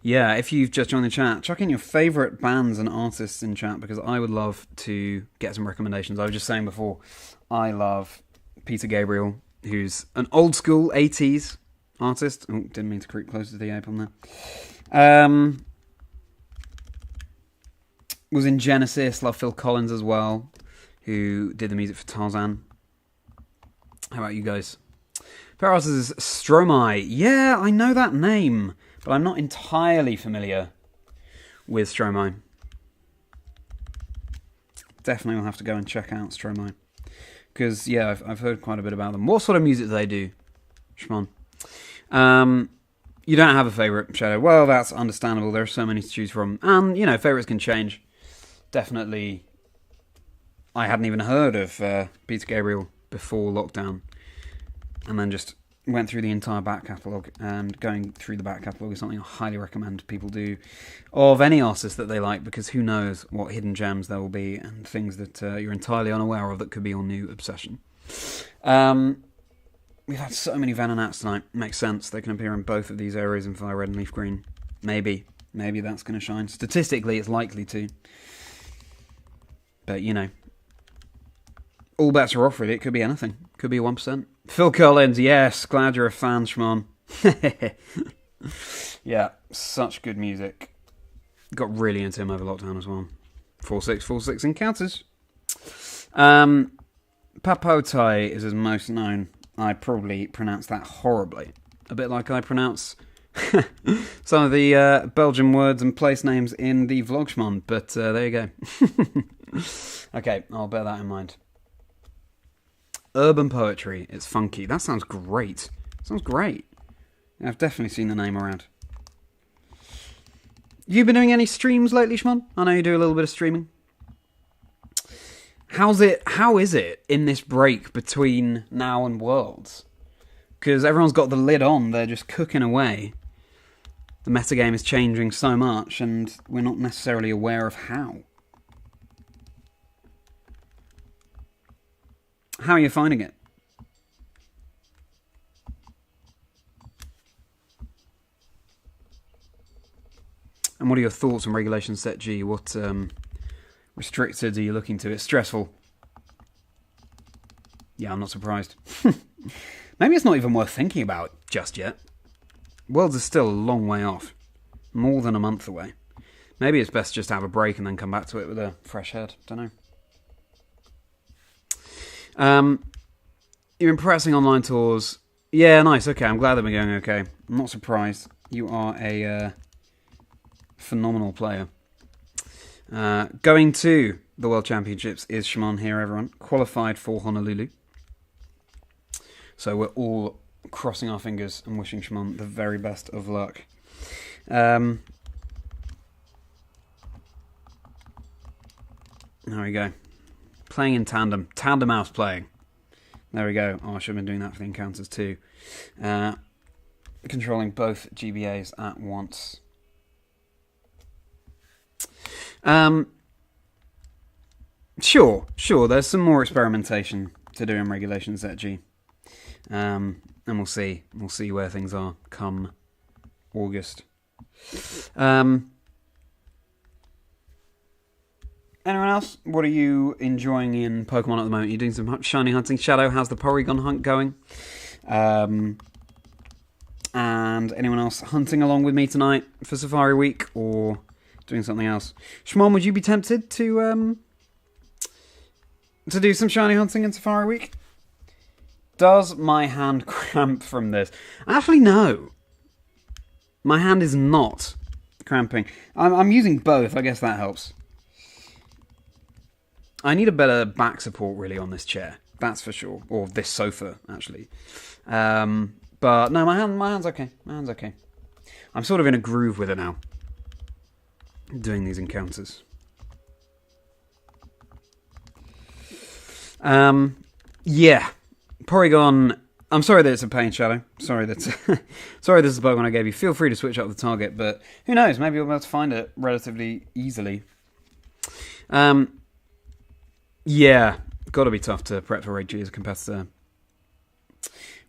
Yeah, if you've just joined the chat, chuck in your favourite bands and artists in chat, because I would love to get some recommendations. I was just saying before, I love Peter Gabriel, who's an old school 80s artist. Oh, didn't mean to creep closer to the ape on there. Was in Genesis. Love Phil Collins as well, who did the music for Tarzan. How about you guys? Favorite artist is Stromae. Yeah, I know that name, but I'm not entirely familiar with Stromae. Definitely will have to go and check out Stromae. Because, yeah, I've heard quite a bit about them. What sort of music do they do, Shimon? You don't have a favourite, Shadow. Well, that's understandable. There are so many to choose from. And, you know, favourites can change. Definitely, I hadn't even heard of Peter Gabriel before lockdown. And then just went through the entire back catalogue, and going through the back catalogue is something I highly recommend people do of any artist that they like, because who knows what hidden gems there will be and things that you're entirely unaware of that could be your new obsession. We've had so many Venonats tonight. Makes sense. They can appear in both of these areas in Fire Red and Leaf Green. Maybe that's going to shine. Statistically, it's likely to. But, you know, all bets are off, really. It could be anything. Could be 1%. Phil Collins, yes. Glad you're a fan, Shimon. Yeah, such good music. Got really into him over lockdown as well. 4646 encounters. Papotai is his most known. I probably pronounce that horribly. A bit like I pronounce some of the Belgian words and place names in the vlog, Shimon. But there you go. Okay, I'll bear that in mind. Urban poetry. It's funky. That sounds great. Sounds great. Yeah, I've definitely seen the name around. You been doing any streams lately, Shimon? I know you do a little bit of streaming. How is it in this break between now and Worlds? Because everyone's got the lid on. They're just cooking away. The metagame is changing so much, and we're not necessarily aware of how. How are you finding it? And what are your thoughts on Regulation Set G? What restricted are you looking to? It's stressful. Yeah, I'm not surprised. Maybe it's not even worth thinking about just yet. Worlds is still a long way off. More than a month away. Maybe it's best just to have a break and then come back to it with a fresh head. Don't know. You're impressing online tours. Yeah, nice. Okay, I'm glad they've been going okay. I'm not surprised. You are a phenomenal player. Going to the World Championships is Shimon here, everyone. Qualified for Honolulu. So we're all crossing our fingers and wishing Shimon the very best of luck. There we go. Playing in tandem. Tandem mouse playing. There we go. Oh, I should have been doing that for the encounters too. Controlling both GBAs at once. Sure. There's some more experimentation to do in Regulation Set G. And we'll see. We'll see where things are come August. Anyone else? What are you enjoying in Pokemon at the moment? You're doing some shiny hunting. Shadow, how's the Porygon hunt going? And anyone else hunting along with me tonight for Safari Week or doing something else? Shimon, would you be tempted to do some shiny hunting in Safari Week? Does my hand cramp from this? Actually, no. My hand is not cramping. I'm using both. I guess that helps. I need a better back support, really, on this chair. That's for sure. Or this sofa, actually. But no, my hand's okay. My hand's okay. I'm sort of in a groove with it now. Doing these encounters. Yeah. Porygon. I'm sorry that it's a pain, Shadow. Sorry that sorry this is the Pokemon I gave you. Feel free to switch up the target, but who knows? Maybe you'll be able to find it relatively easily. Yeah, gotta be tough to prep for Raid G as a competitor.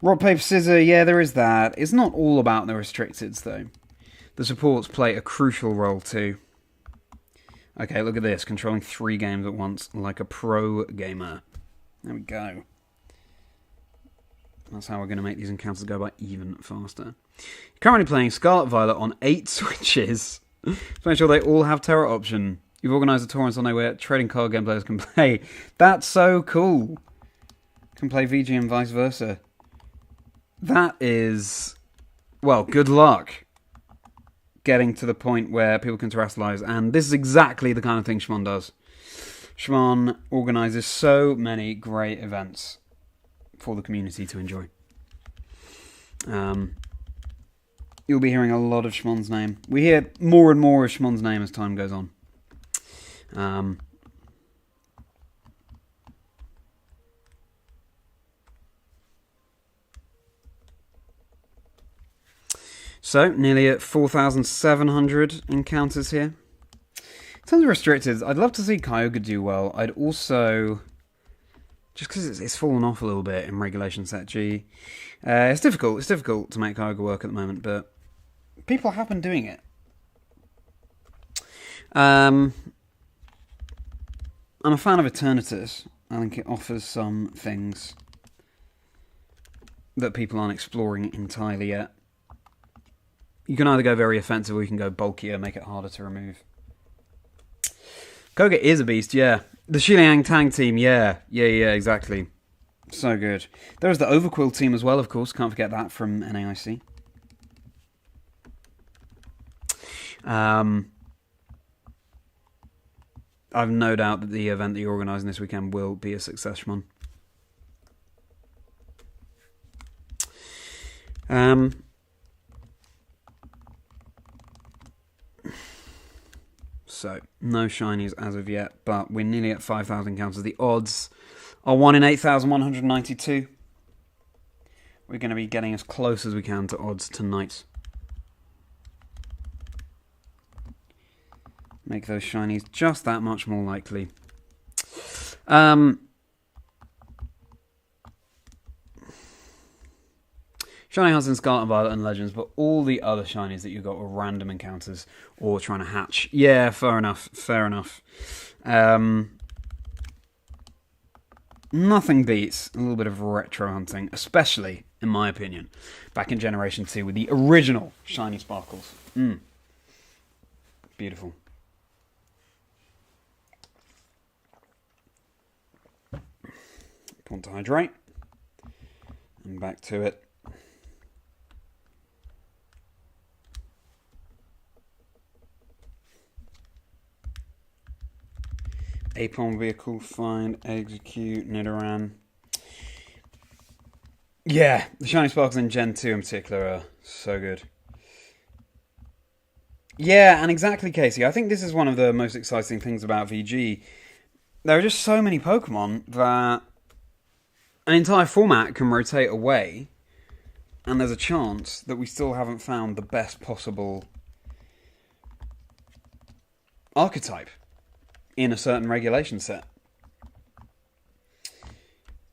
Rock, paper, scissors, yeah, there is that. It's not all about the restricteds, though. The supports play a crucial role, too. Okay, look at this. Controlling 3 games at once, like a pro gamer. There we go. That's how we're going to make these encounters go by even faster. Currently playing Scarlet Violet on 8 switches. To make sure they all have Terra option. You've organised a tournament on where trading card game players can play. That's so cool. Can play VG and vice versa. That is... Well, good luck getting to the point where people can terrestrialise. And this is exactly the kind of thing Shimon does. Shimon organises so many great events for the community to enjoy. You'll be hearing a lot of Shimon's name. We hear more and more of Shimon's name as time goes on. So, nearly at 4,700 encounters here. In terms of restricted, I'd love to see Kyogre do well. I'd also... Just because it's fallen off a little bit in Regulation Set G. It's difficult. It's difficult to make Kyogre work at the moment, but people have been doing it. I'm a fan of Eternatus. I think it offers some things that people aren't exploring entirely yet. You can either go very offensive or you can go bulkier, make it harder to remove. Koga is a beast, yeah. The Xiliang Tang team, yeah, exactly. So good. There's the Overquill team as well, of course. Can't forget that from NAIC. I've no doubt that the event that you're organising this weekend will be a success, Shimon. So, no shinies as of yet, but we're nearly at 5,000 counters. The odds are 1 in 8,192. We're going to be getting as close as we can to odds tonight. Make those shinies just that much more likely. Shiny Hearts in Scarlet and Violet and Legends, but all the other shinies that you got were random encounters or trying to hatch. Yeah, fair enough. nothing beats a little bit of retro hunting, especially, in my opinion, back in Generation 2 with the original shiny sparkles. Beautiful. Want to hydrate. And back to it. Apon would be a cool find. Execute, Nidoran. Yeah, the shiny sparkles in Gen 2 in particular are so good. Yeah, and exactly, Casey. I think this is one of the most exciting things about VG. There are just so many Pokemon that an entire format can rotate away, and there's a chance that we still haven't found the best possible archetype in a certain regulation set.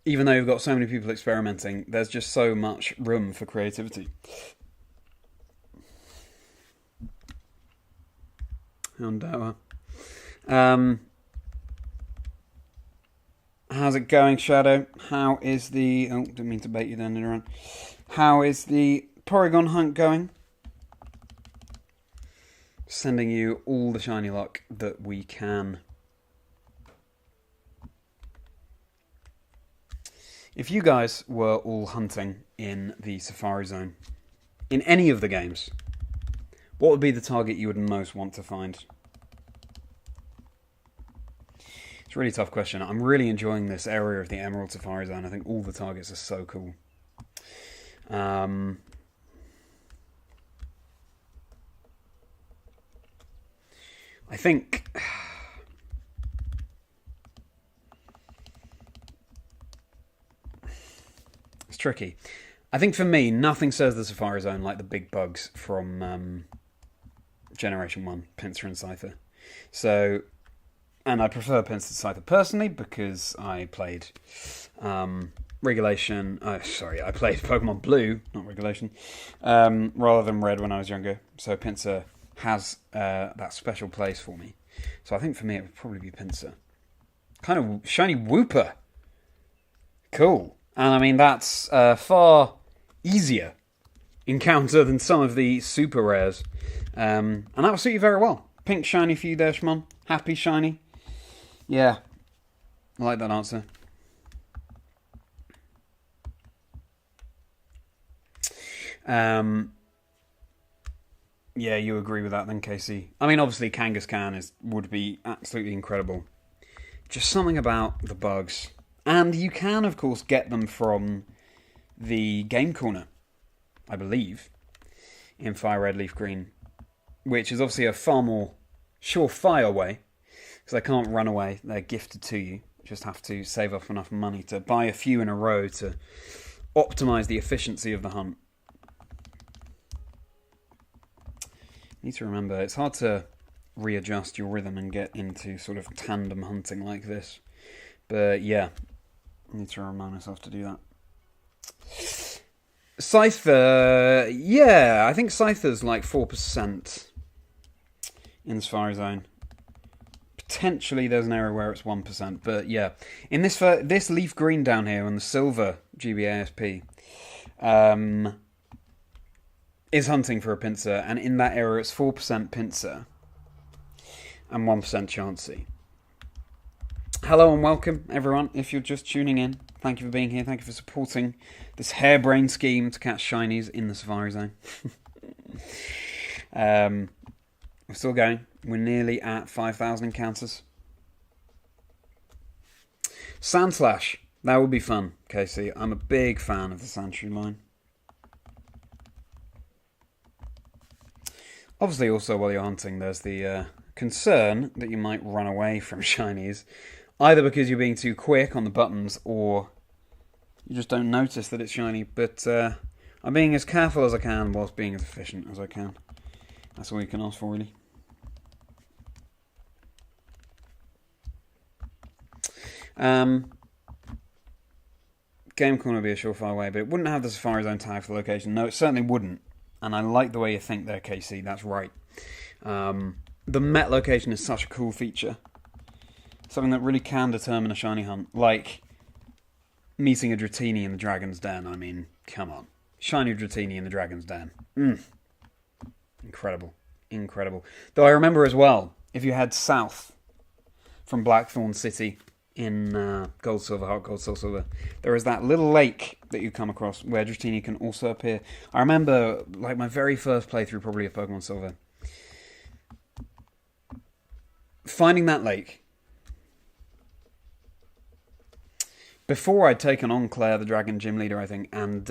Even though you've got so many people experimenting, there's just so much room for creativity. Houndour. How's it going, Shadow? How is the... Oh, didn't mean to bait you then, Nidoran. How is the Porygon hunt going? Sending you all the shiny luck that we can. If you guys were all hunting in the Safari Zone, in any of the games, what would be the target you would most want to find? It's a really tough question. I'm really enjoying this area of the Emerald Safari Zone. I think all the targets are so cool. I think... It's tricky. I think for me, nothing serves the Safari Zone like the big bugs from Generation 1, Pinsir and Scyther. So... And I prefer Pinsir to Scyther personally because I played Regulation... I played Pokemon Blue, not Regulation, rather than Red when I was younger. So Pinsir has that special place for me. So I think for me it would probably be Pinsir. Kind of shiny Wooper. Cool. And I mean, that's far easier encounter than some of the super rares. And that will suit you very well. Pink shiny for you there, Shmon. Happy shiny. Yeah, I like that answer. Yeah, you agree with that then, Casey. I mean, obviously, Kangaskhan would be absolutely incredible. Just something about the bugs. And you can, of course, get them from the Game Corner, I believe, in Fire Red, Leaf Green, which is obviously a far more surefire way. Because they can't run away, they're gifted to you. You just have to save up enough money to buy a few in a row to optimise the efficiency of the hunt. You need to remember, it's hard to readjust your rhythm and get into sort of tandem hunting like this. But yeah, I need to remind myself to do that. Scyther, yeah, I think Scyther's like 4% in the Safari Zone. Potentially there's an area where it's 1%, but yeah. In this leaf green down here on the silver GBASP is hunting for a Pinsir, and in that area it's 4% Pinsir and 1% Chansey. Hello and welcome, everyone, if you're just tuning in. Thank you for being here. Thank you for supporting this harebrained scheme to catch shinies in the Safari Zone. We're still going. We're nearly at 5,000 encounters. Sandslash. That would be fun, Casey. I'm a big fan of the Sandshrew line. Obviously, also, while you're hunting, there's the concern that you might run away from shinies, either because you're being too quick on the buttons, or you just don't notice that it's shiny. But I'm being as careful as I can whilst being as efficient as I can. That's all you can ask for, really. Game Corner would be a surefire way, but it wouldn't have the Safari Zone tag for the location. No, it certainly wouldn't. And I like the way you think there, Casey. That's right. The Met location is such a cool feature. Something that really can determine a shiny hunt. Like, meeting a Dratini in the Dragon's Den. I mean, come on. Shiny Dratini in the Dragon's Den. Incredible. Incredible. Though I remember as well, if you head south from Blackthorn City in Gold, Silver, Heart Gold, Soul Silver, there is that little lake that you come across where Dratini can also appear. I remember, like, my very first playthrough probably of Pokemon Silver, finding that lake before I'd taken on Claire, the Dragon Gym Leader, I think, and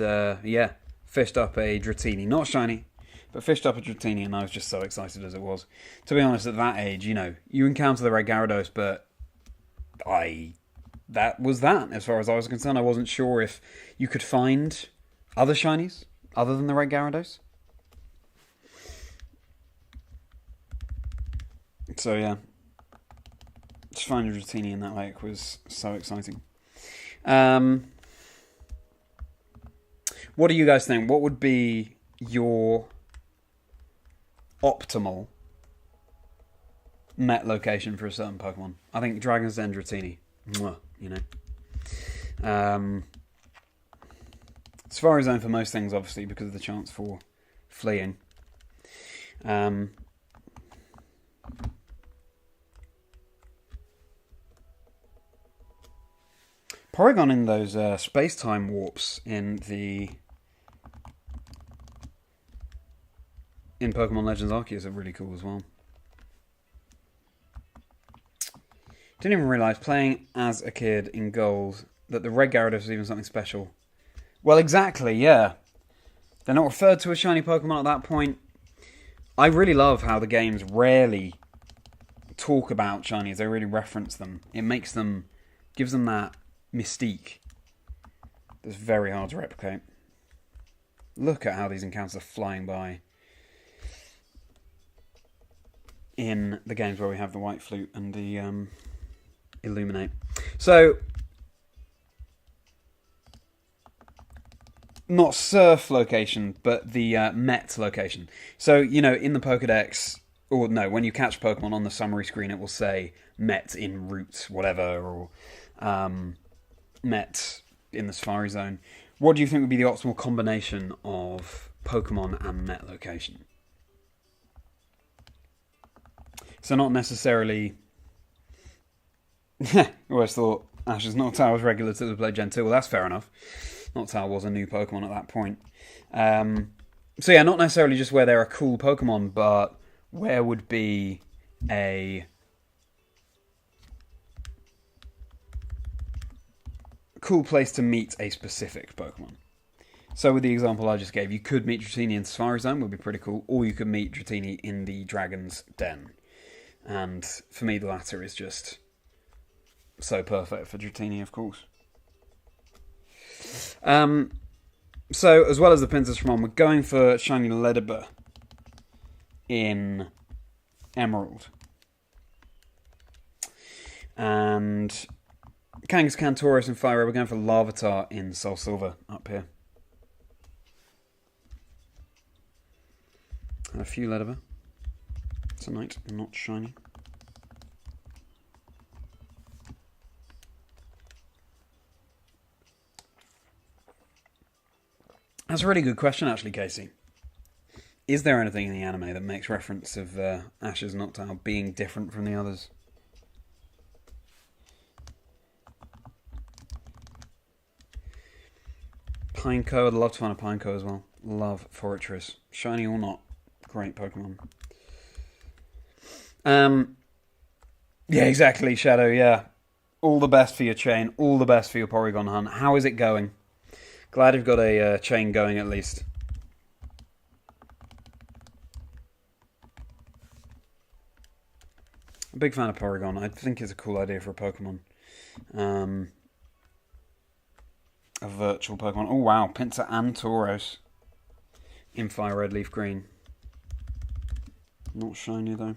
fished up a Dratini. Not shiny, but fished up a Dratini, and I was just so excited as it was. To be honest, at that age, you encounter the Red Gyarados, but that was that, as far as I was concerned. I wasn't sure if you could find other shinies other than the Red Gyarados. So yeah, just finding a Dratini in that lake was so exciting. What do you guys think? What would be your optimal met location for a certain Pokemon? I think Dragon's Den Dratini. Safari Zone for most things, obviously, because of the chance for fleeing. Porygon in those space-time warps in Pokemon Legends Arceus are really cool as well. Didn't even realise, playing as a kid in Gold, that the Red Gyarados was even something special. Well, exactly, yeah. They're not referred to as shiny Pokemon at that point. I really love how the games rarely talk about shinies. They really reference them. It gives them that mystique that's very hard to replicate. Look at how these encounters are flying by in the games where we have the White Flute and the Illuminate. So, not Surf location, but the Met location. So, in the Pokedex, or no, when you catch Pokemon on the summary screen, it will say Met in route, whatever, or Met in the Safari Zone. What do you think would be the optimal combination of Pokemon and Met location? So not necessarily... I always thought Ash's Noctowl was regular to the play Gen 2. Well, that's fair enough. Noctowl was a new Pokemon at that point. So yeah, not necessarily just where they're a cool Pokemon, but where would be a cool place to meet a specific Pokemon. So with the example I just gave, you could meet Dratini in Safari Zone, would be pretty cool, or you could meet Dratini in the Dragon's Den. And for me, the latter is just so perfect for Dratini, of course. So, as well as the Pincers from On, we're going for Shiny Ledibur in Emerald. And Kangaskhan, Tauros in Fire Red. We're going for Larvitar in Soul Silver up here. And a few Ledibur tonight, not shiny. That's a really good question, actually, Casey. Is there anything in the anime that makes reference of Ash's Noctowl being different from the others? Pineco, I'd love to find a Pineco as well. Love Forretress. Shiny or not, great Pokemon. Yeah, exactly, Shadow, yeah. All the best for your chain, all the best for your Porygon hunt. How is it going? Glad you've got a chain going at least. I'm a big fan of Porygon. I think it's a cool idea for a Pokemon. A virtual Pokemon. Oh wow, Pinsir and Tauros in Fire Red, Leaf Green. Not shiny though.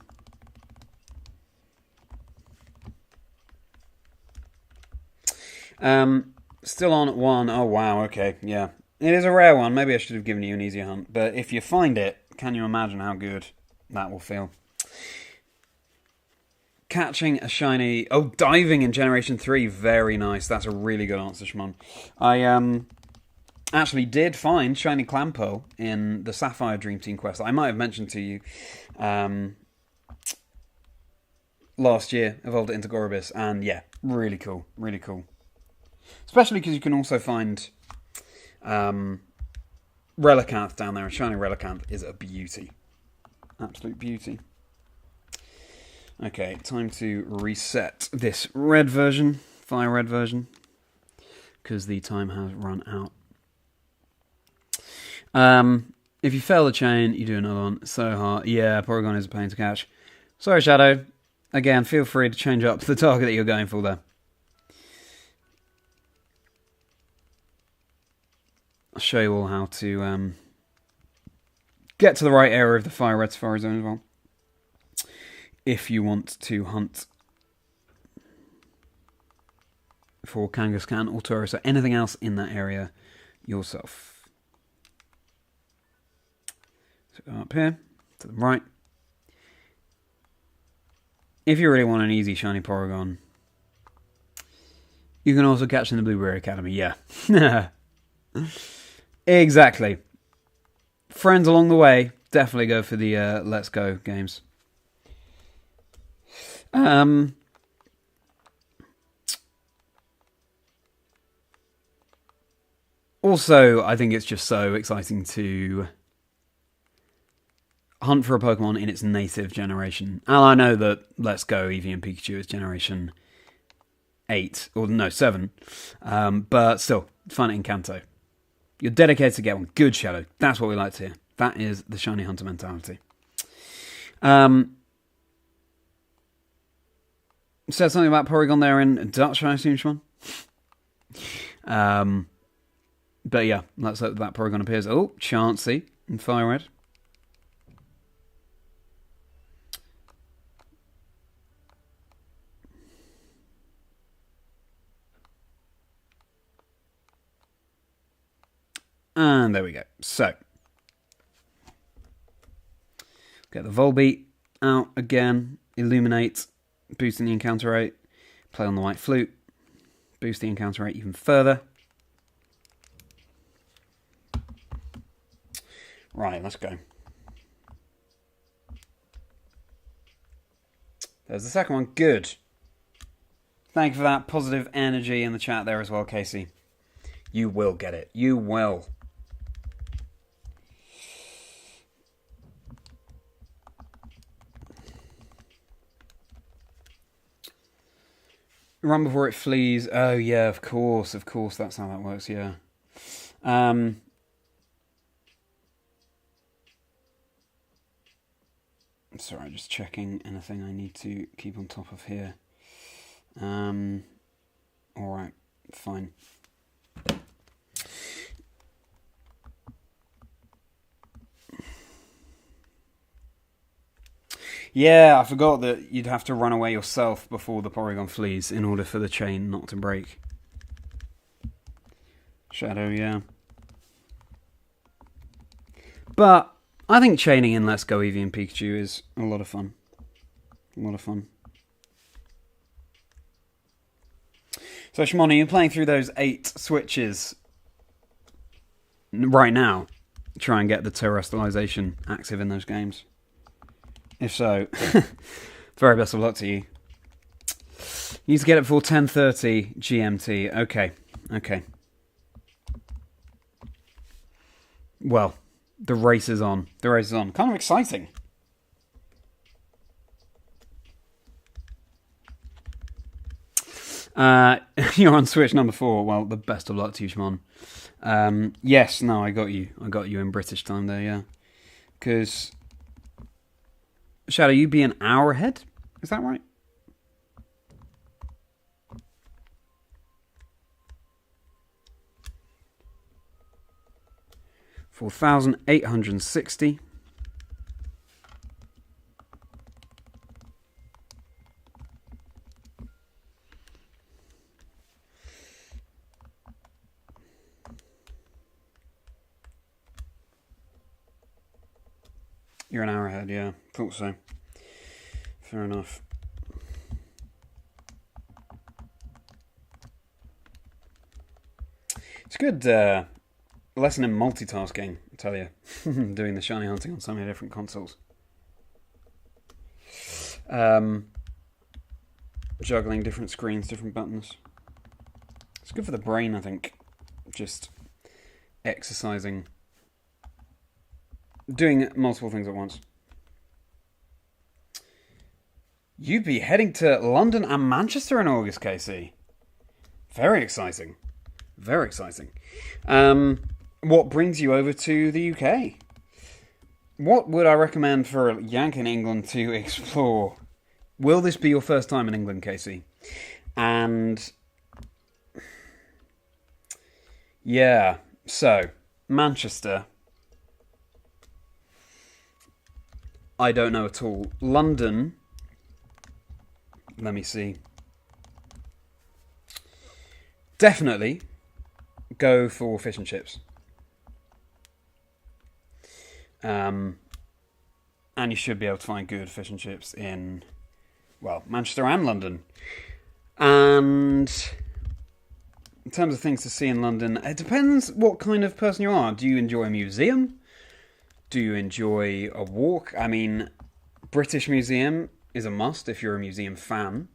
Still on at 1. Oh wow, okay, yeah. It is a rare one. Maybe I should have given you an easier hunt. But if you find it, can you imagine how good that will feel? Catching a shiny... Oh, diving in Generation 3. Very nice. That's a really good answer, Shimon. I actually did find shiny Clampearl in the Sapphire Dream Team quest that I might have mentioned to you last year. Evolved it into Gorobis. And yeah, really cool. Really cool. Especially because you can also find Relicanth down there. And shiny Relicanth is a beauty. Absolute beauty. Okay, time to reset this red version, fire red version, because the time has run out. If you fail the chain, you do another one. So hard. Yeah, Porygon is a pain to catch. Sorry, Shadow. Again, feel free to change up the target that you're going for there. I'll show you all how to get to the right area of the fire red Safari Zone as well, if you want to hunt for Kangaskhan or Tauros or anything else in that area yourself. So go up here, to the right. If you really want an easy shiny Porygon, you can also catch in the Blueberry Academy, yeah. Exactly. Friends along the way, definitely go for the Let's Go games. Also, I think it's just so exciting to hunt for a Pokemon in its native generation. And I know that Let's Go Eevee and Pikachu is generation 8, or no, 7. But still, fun in Kanto. You're dedicated to get one. Good, Shadow. That's what we like to hear. That is the shiny hunter mentality. Said something about Porygon there in Dutch, I assume, Shimon. But yeah, let's hope that Porygon appears. Oh, Chansey in Fire Red. And there we go. So, get the Volbeat out again. Illuminate, boosting the encounter rate. Play on the white flute, boost the encounter rate even further. Right, let's go. There's the second one. Good. Thank you for that positive energy in the chat there as well, Casey. You will get it. You will. Run before it flees. Oh, yeah, of course. Of course, that's how that works, yeah. Sorry, just checking anything I need to keep on top of here. Alright, fine. Yeah, I forgot that you'd have to run away yourself before the Porygon flees in order for the chain not to break. Shadow, yeah. But I think chaining in Let's Go Eevee and Pikachu is a lot of fun. A lot of fun. So, Shimon, you're playing through those 8 switches right now. Try and get the terrestrialization active in those games. If so, very best of luck to you. You need to get it before 10:30 GMT. Okay, okay. Well, the race is on. The race is on. Kind of exciting. You're on Switch number 4. Well, the best of luck to you, Shimon. Yes, no, I got you. I got you in British time there, yeah. Because... Shadow, you'd be an hour ahead? Is that right? $4,860. You're an hour ahead, yeah. Thought so. Fair enough. It's good lesson in multitasking, I tell you. Doing the shiny hunting on so many different consoles. Juggling different screens, different buttons. It's good for the brain, I think. Just exercising. Doing multiple things at once. You'd be heading to London and Manchester in August, Casey. Very exciting. Very exciting. What brings you over to the UK? What would I recommend for Yank in England to explore? Will this be your first time in England, Casey? And yeah, so Manchester, I don't know at all. London, let me see. Definitely go for fish and chips. And you should be able to find good fish and chips in, well, Manchester and London. And in terms of things to see in London, it depends what kind of person you are. Do you enjoy a museum? Do you enjoy a walk? I mean, British Museum is a must if you're a museum fan.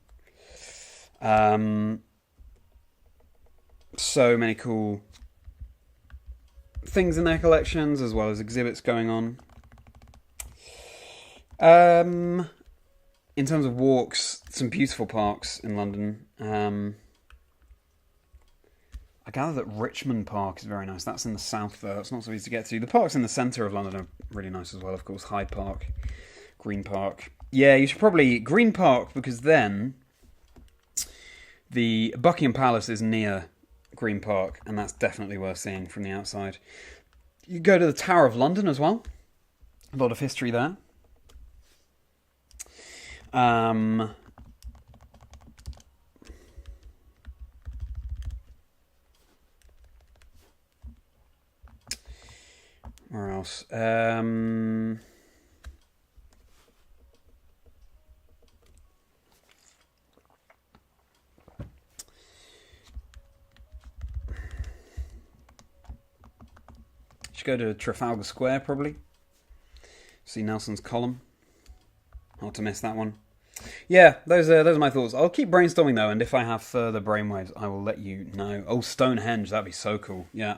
So many cool things in their collections, as well as exhibits going on. In terms of walks, some beautiful parks in London. I gather that Richmond Park is very nice. That's in the south, though. It's not so easy to get to. The parks in the centre of London are really nice as well, of course. Hyde Park, Green Park. Yeah, you should probably... Green Park, because then the Buckingham Palace is near Green Park, and that's definitely worth seeing from the outside. You go to the Tower of London as well. A lot of history there. Where else? Should go to Trafalgar Square, probably. See Nelson's column. Hard to miss that one. Yeah, those are my thoughts. I'll keep brainstorming, though, and if I have further brainwaves, I will let you know. Oh, Stonehenge, that'd be so cool. Yeah.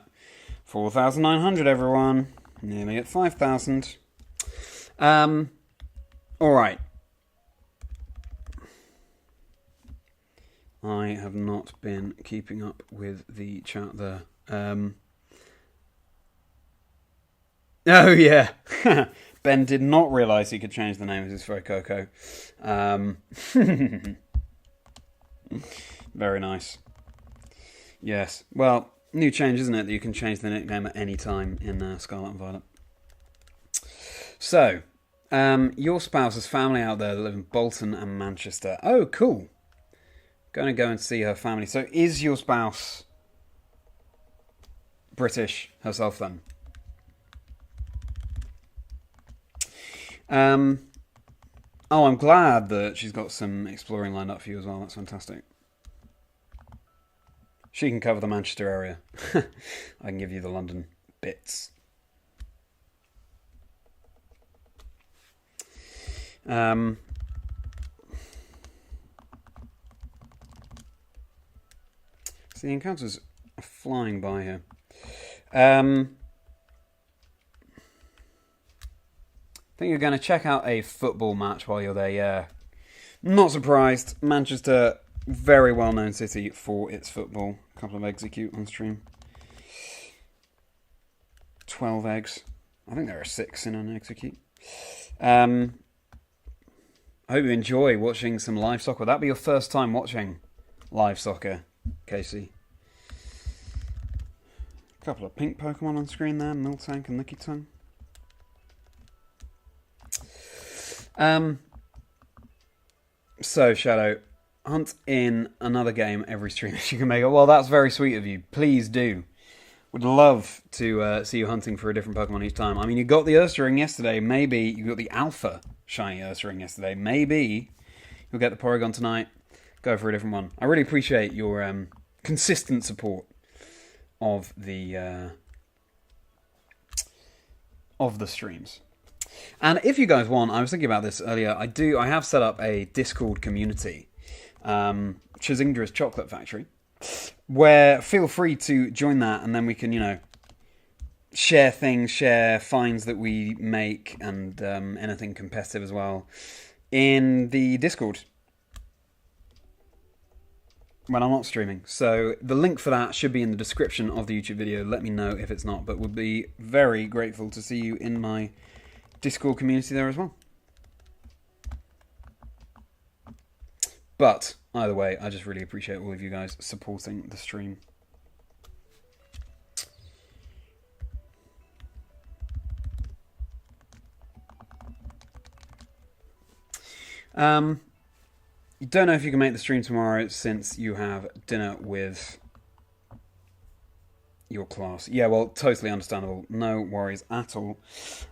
4,900, everyone. Nearly at 5,000. Alright. I have not been keeping up with the chat there. Oh, yeah. Ben did not realise he could change the name of his Coco. Very nice. Yes. Well, new change, isn't it? That you can change the nickname at any time in Scarlet and Violet. So, your spouse has family out there that live in Bolton and Manchester. Oh, cool. Going to go and see her family. So, is your spouse British herself then? Oh, I'm glad that she's got some exploring lined up for you as well. That's fantastic. She can cover the Manchester area. I can give you the London bits. So the encounters are flying by here. I think you're going to check out a football match while you're there, yeah. Not surprised. Manchester, very well-known city for its football. A couple of execute on stream. 12 eggs. I think there are 6 in an execute. I hope you enjoy watching some live soccer. Would that be your first time watching live soccer, Casey? A couple of pink Pokemon on screen there. Miltank and Lickitung. So, Shadow, hunt in another game every stream if you can make it. Well, that's very sweet of you. Please do. Would love to see you hunting for a different Pokemon each time. I mean, you got the Ursaring yesterday. Maybe you got the Alpha Shiny Ursaring yesterday. Maybe you'll get the Porygon tonight. Go for a different one. I really appreciate your consistent support of the streams. And if you guys want, I was thinking about this earlier. I have set up a Discord community, Chazingdra's Chocolate Factory, where feel free to join that, and then we can, share things, share finds that we make, and anything competitive as well in the Discord when I'm not streaming. So the link for that should be in the description of the YouTube video. Let me know if it's not, but would be very grateful to see you in my Discord community there as well. But either way, I just really appreciate all of you guys supporting the stream. You don't know if you can make the stream tomorrow since you have dinner with your class. Yeah, well, totally understandable. No worries at all.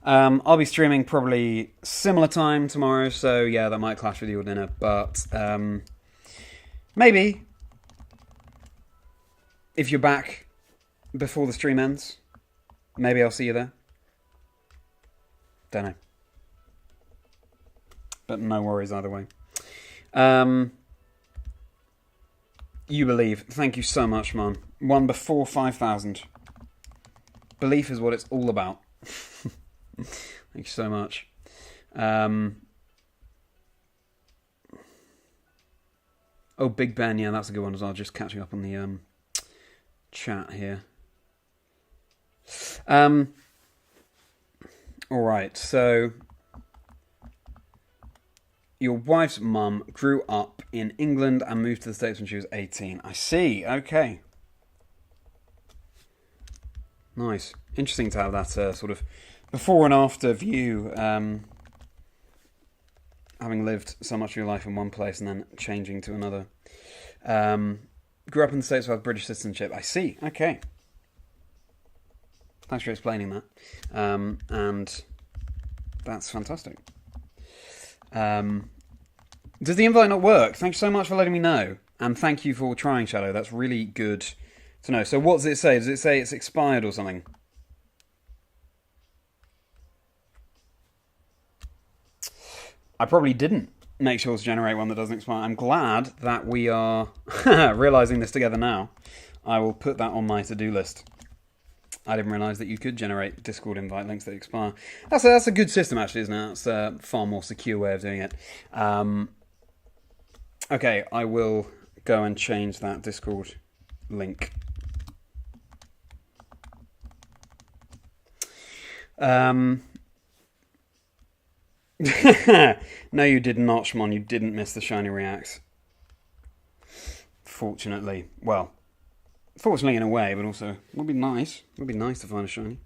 I'll be streaming probably similar time tomorrow, so yeah, that might clash with your dinner, but maybe if you're back before the stream ends, maybe I'll see you there. Don't know. But no worries either way. You believe. Thank you so much, Mum. One before 5,000. Belief is what it's all about. Thank you so much. Oh, Big Ben. Yeah, that's a good one as well. Just catching up on the chat here. Alright, so your wife's mum grew up in England and moved to the States when she was 18. I see, okay. Nice. Interesting to have that sort of before and after view, having lived so much of your life in one place and then changing to another. Grew up in the States with British citizenship. I see, okay. Thanks for explaining that. And that's fantastic. Does the invite not work? Thanks so much for letting me know. And thank you for trying, Shadow. That's really good to know. So what does it say? Does it say it's expired or something? I probably didn't make sure to generate one that doesn't expire. I'm glad that we are realising this together now. I will put that on my to-do list. I didn't realise that you could generate Discord invite links that expire. That's a good system, actually, isn't it? That's a far more secure way of doing it. Okay, I will go and change that Discord link. No, you did not, Shmon. You didn't miss the shiny reacts. Fortunately. Well, fortunately in a way, but also it would be nice. It would be nice to find a shiny.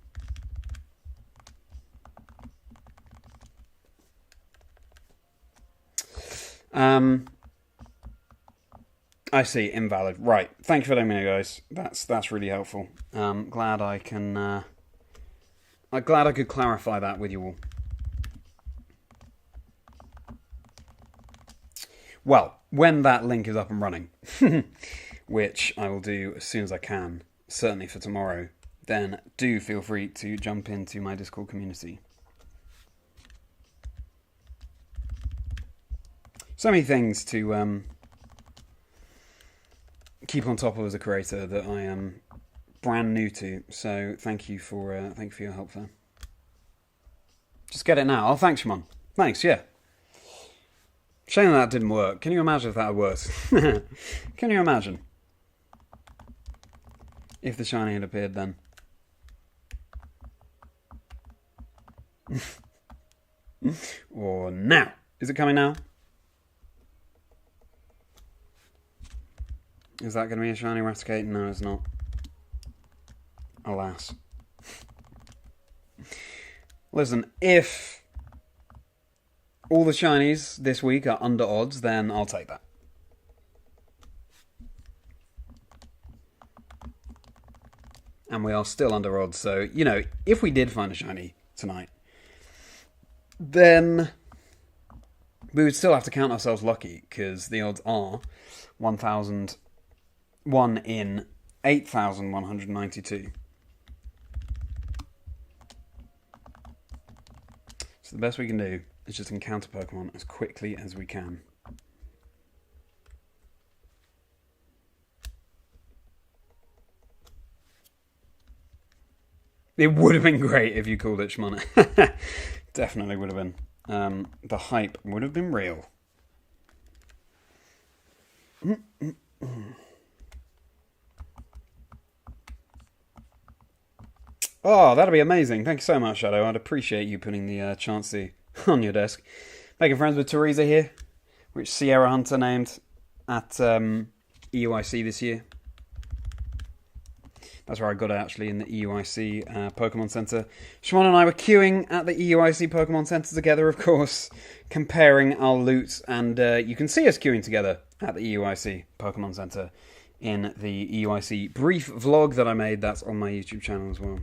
I see, invalid. Right. Thank you for letting me know, guys. That's really helpful. Glad I can. I'm glad I could clarify that with you all. Well, when that link is up and running, which I will do as soon as I can, certainly for tomorrow, then do feel free to jump into my Discord community. So many things to keep on top of as a creator that I am brand new to. So thank you for your help there. Just get it now. Oh, thanks, Shimon. Thanks. Yeah. Shame that didn't work. Can you imagine if that had worked? Can you imagine if the shiny had appeared then? Or now? Is it coming now? Is that going to be a shiny Raticate? No, it's not. Alas. Listen, if all the shinies this week are under odds, then I'll take that. And we are still under odds, so, you know, if we did find a shiny tonight, then we would still have to count ourselves lucky, because the odds are 1,001 in 8,192. So the best we can do is just encounter Pokemon as quickly as we can. It would have been great if you called it Shmona. Definitely would have been. The hype would have been real. Oh, that'd be amazing. Thank you so much, Shadow. I'd appreciate you putting the Chansey on your desk. Making friends with Teresa here, which Sierra Hunter named at EUIC this year. That's where I got it, actually, in the EUIC Pokemon Center. Shimon and I were queuing at the EUIC Pokemon Center together, of course, comparing our loot, and you can see us queuing together at the EUIC Pokemon Center in the EUIC brief vlog that I made. That's on my YouTube channel as well.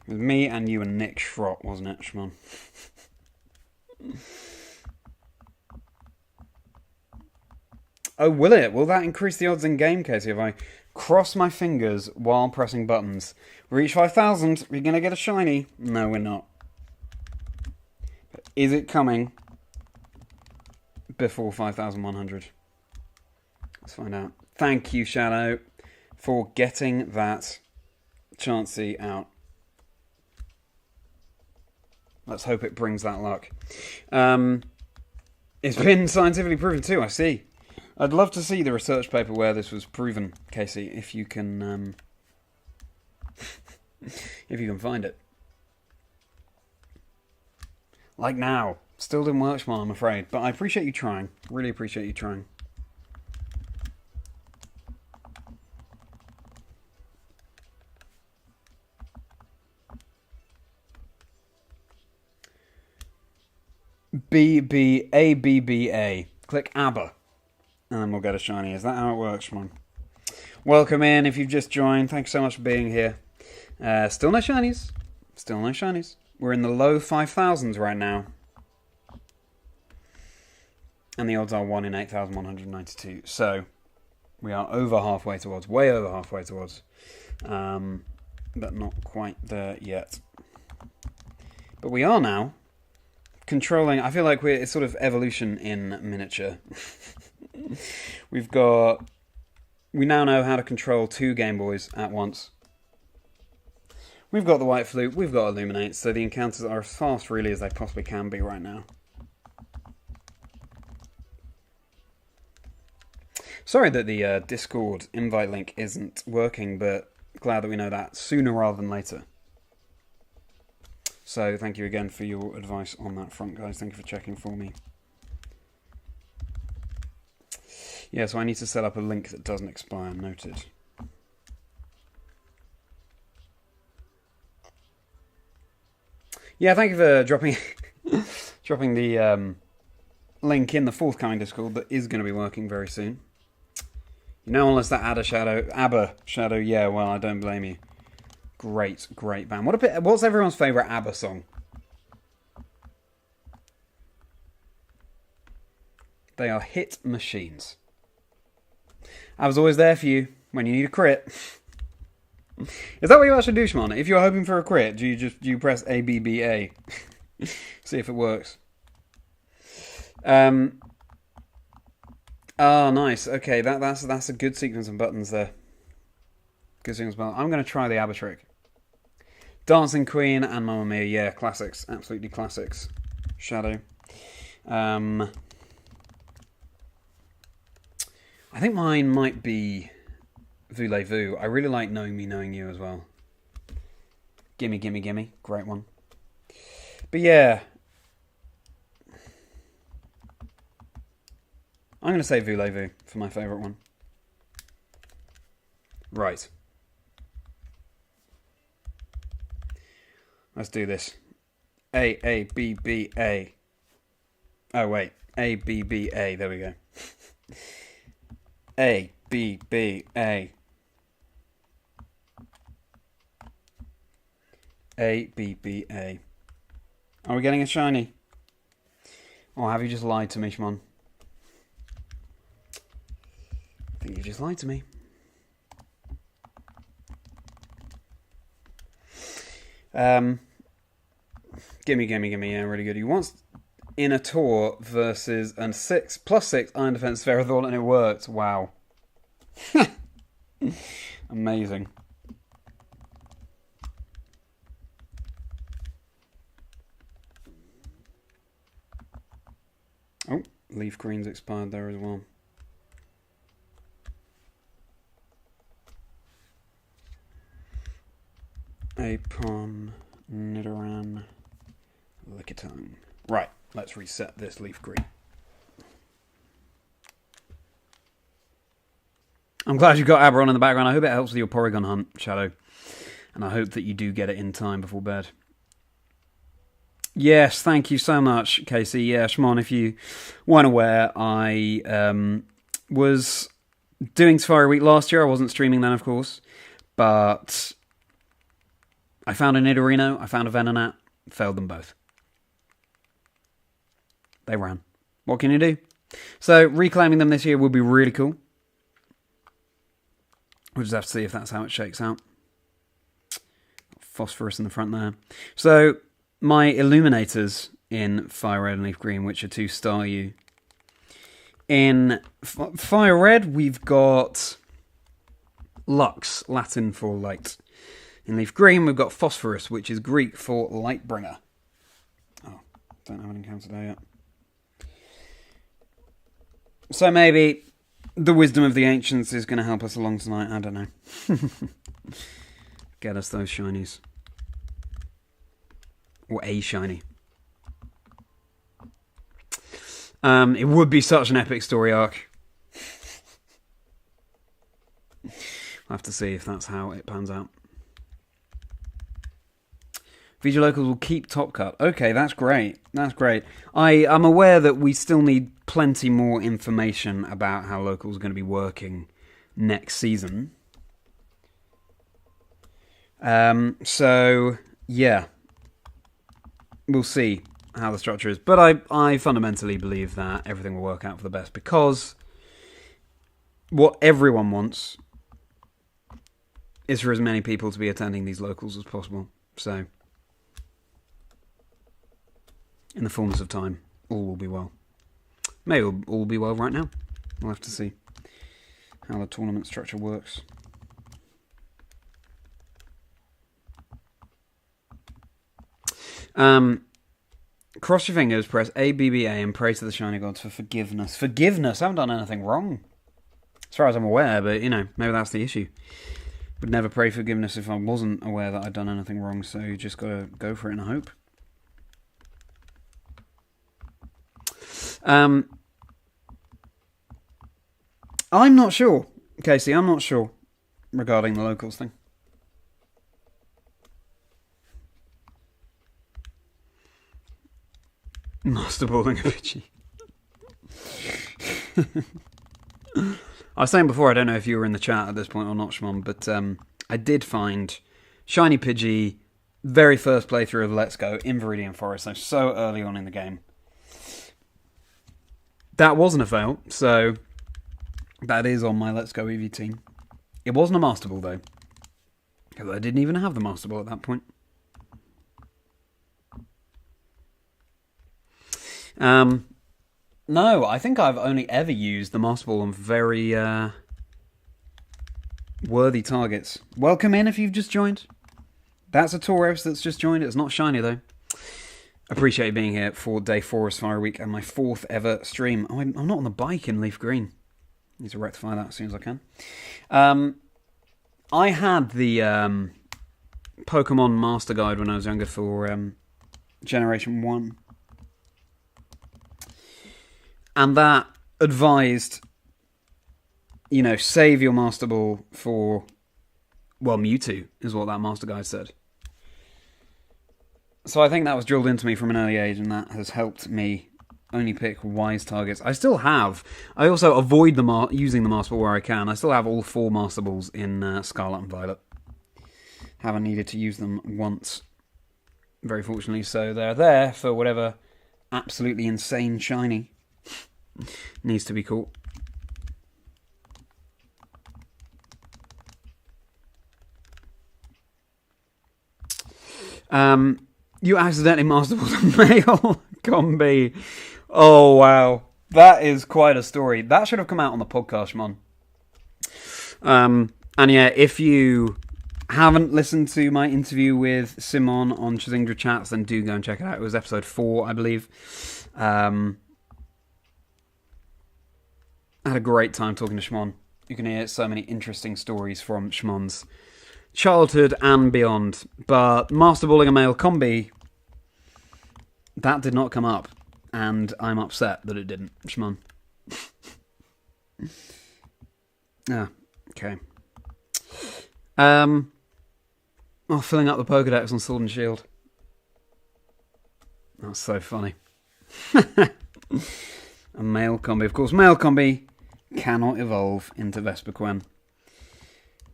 It was me and you and Nick Schrott, wasn't it, Shimon? Oh, will it? Will that increase the odds in game, Casey, if I cross my fingers while pressing buttons? Reach 5,000, we're going to get a shiny. No, we're not. But is it coming before 5,100? Let's find out. Thank you, Shadow, for getting that Chansey out. Let's hope it brings that luck. It's been scientifically proven too, I see. I'd love to see the research paper where this was proven, Casey, if you can if you can find it. Like now. Still didn't work, Shmon, I'm afraid. But I appreciate you trying. Really appreciate you trying. BBA. Click ABBA. And then we'll get a shiny. Is that how it works, Shmon? Welcome in if you've just joined. Thanks so much for being here. Still no shinies. Still no shinies. We're in the low 5,000s right now. And the odds are 1 in 8,192. So, we are over halfway towards. Way over halfway towards. But not quite there yet. But we are now controlling. I feel like it's sort of evolution in miniature. We now know how to control 2 Game Boys at once. We've got the White Flute, we've got Illuminate, so the encounters are as fast really as they possibly can be right now. Sorry that the Discord invite link isn't working, but glad that we know that sooner rather than later. So thank you again for your advice on that front, guys. Thank you for checking for me. Yeah, so I need to set up a link that doesn't expire. Noted. Yeah, thank you for dropping dropping the link in the forthcoming Discord that is going to be working very soon. You know, unless that ABBA shadow. Yeah, well, I don't blame you. Great band. What's everyone's favourite ABBA song? They are hit machines. I was always there for you when you need a crit. Is that what you actually do, Shmon? If you're hoping for a crit, do you press ABBA? See if it works. Oh, nice. Okay, that's a good sequence of buttons there. Good sequence of buttons. I'm going to try the ABBA trick. Dancing Queen and Mamma Mia. Yeah, classics. Absolutely classics. Shadow. I think mine might be Voulez-Vous. I really like Knowing Me, Knowing You as well. Gimme, Gimme, Gimme. Great one. But yeah. I'm going to say Voulez-Vous for my favourite one. Right. Let's do this. A-A-B-B-A. Oh, wait. A-B-B-A. There we go. A-B-B-A. A-B-B-A. Are we getting a shiny? Or have you just lied to me, Shmon? I think you just lied to me. Gimme, yeah, really good. He wants in a tour versus an 6+6 iron defense Ferrothorn, and it worked. Wow. Amazing. Oh, leaf green's expired there as well. Apon, Nidoran, Lickitung. Right, let's reset this leaf green. I'm glad you got Aberon in the background. I hope it helps with your Porygon hunt, Shadow. And I hope that you do get it in time before bed. Yes, thank you so much, Casey. Yeah, Shimon, if you weren't aware, I was doing Safari Week last year. I wasn't streaming then, of course. But I found a Nidorino, I found a Venonat, failed them both. They ran. What can you do? So, reclaiming them this year would be really cool. We'll just have to see if that's how it shakes out. Phosphorus in the front there. So, my Illuminators in Fire Red and Leaf Green, which are 2 Staryu. In Fire Red, we've got Lux, Latin for light. In Leaf Green, we've got Phosphorus, which is Greek for Lightbringer. Oh, don't have an encounter there yet. So maybe the wisdom of the ancients is going to help us along tonight. I don't know. Get us those shinies. Or a shiny. It would be such an epic story arc. I'll have to see if that's how it pans out. VG Locals will keep Top Cut. Okay, that's great. That's great. I'm aware that we still need plenty more information about how Locals are going to be working next season. So, yeah. We'll see how the structure is. But I fundamentally believe that everything will work out for the best, because what everyone wants is for as many people to be attending these Locals as possible. So, in the fullness of time, all will be well. Maybe all will be well right now. We'll have to see how the tournament structure works. Cross your fingers, press ABBA, and pray to the shiny gods for forgiveness. Forgiveness? I haven't done anything wrong, as far as I'm aware, but, you know, maybe that's the issue. Would never pray forgiveness if I wasn't aware that I'd done anything wrong, so you just gotta go for it and hope. I'm not sure, Casey, I'm not sure regarding the Locals thing. Master Balling a Pidgey. I was saying before, I don't know if you were in the chat at this point or not, Shmon, but I did find Shiny Pidgey, very first playthrough of Let's Go, in Viridian Forest, so early on in the game. That wasn't a fail, so that is on my Let's Go EV team. It wasn't a Master Ball, though, because I didn't even have the Master Ball at that point. No, I think I've only ever used the Master Ball on very worthy targets. Welcome in if you've just joined. That's a Tauros that's just joined. It's not shiny, though. Appreciate being here for day 4 of Safari Week and my 4th ever stream. Oh, I'm not on the bike in Leaf Green. Need to rectify that as soon as I can. I had the Pokemon Master Guide when I was younger for Generation 1. And that advised, you know, save your Master Ball for, well, Mewtwo, is what that Master Guide said. So I think that was drilled into me from an early age, and that has helped me only pick wise targets. I still have. I also avoid using the Master Ball where I can. I still have all 4 Master Balls in Scarlet and Violet. Haven't needed to use them once, very fortunately. So they're there for whatever absolutely insane shiny needs to be caught. You accidentally masterballed a male combi. Oh, wow. That is quite a story. That should have come out on the podcast, Shimon. And yeah, if you haven't listened to my interview with Simon on Chazingdra Chats, then do go and check it out. It was episode 4, I believe. I had a great time talking to Shimon. You can hear so many interesting stories from Shimon's childhood and beyond. But masterballing a male combi, that did not come up. And I'm upset that it didn't, Shimon. Okay. Filling up the Pokedex on Sword and Shield. That's so funny. A male combi. Of course, male combi cannot evolve into Vespiquen.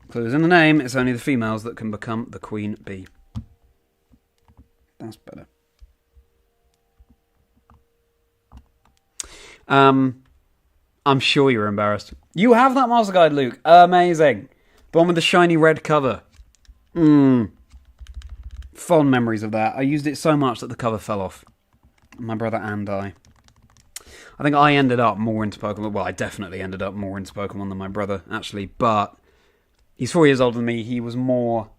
Clues in the name, it's only the females that can become the queen bee. That's better. I'm sure you're embarrassed. You have that Master Guide, Luke. Amazing. The one with the shiny red cover. Fond memories of that. I used it so much that the cover fell off. My brother and I think I ended up more into Pokemon. Well, I definitely ended up more into Pokemon than my brother, actually. But he's 4 years older than me. He was more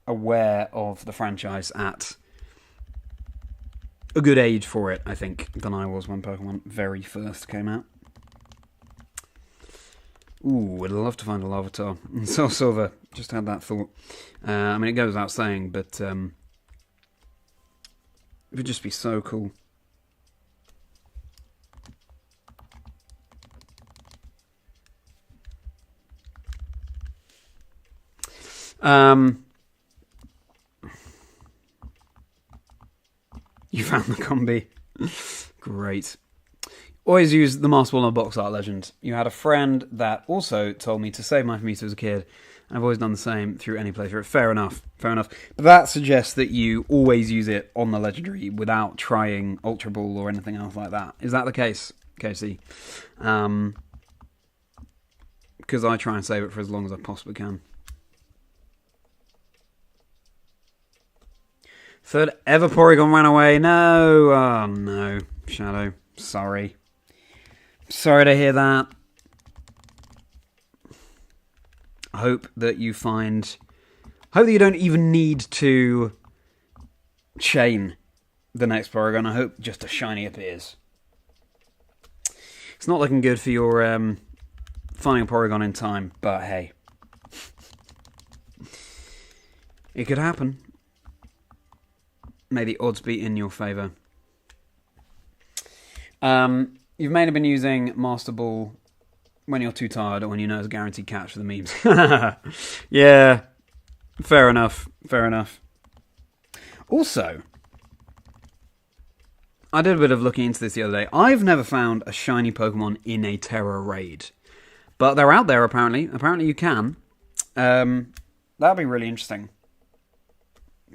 aware of the franchise at a good age for it, I think, than I was when Pokemon very first came out. Ooh, I'd love to find a Larvitar. So Silver, just had that thought. I mean, it goes without saying, but it would just be so cool. You found the combi. Great. Always use the Master Ball on Box Art Legend. You had a friend that also told me to save my Mewtwo as a kid, and I've always done the same through any playthrough. Fair enough. But that suggests that you always use it on the Legendary without trying Ultra Ball or anything else like that. Is that the case, Casey? Because I try and save it for as long as I possibly can. Third ever Porygon ran away. No. Oh, no. Shadow. Sorry. Sorry to hear that. I hope that you find... I hope that you don't even need to chain the next Porygon. I hope just a shiny appears. It's not looking good for your finding a Porygon in time, but hey. It could happen. May the odds be in your favour. You've mainly been using Master Ball when you're too tired or when you know it's a guaranteed catch for the memes. Yeah, fair enough. Also, I did a bit of looking into this the other day. I've never found a shiny Pokemon in a Terra raid. But they're out there, apparently. Apparently you can. That'd be really interesting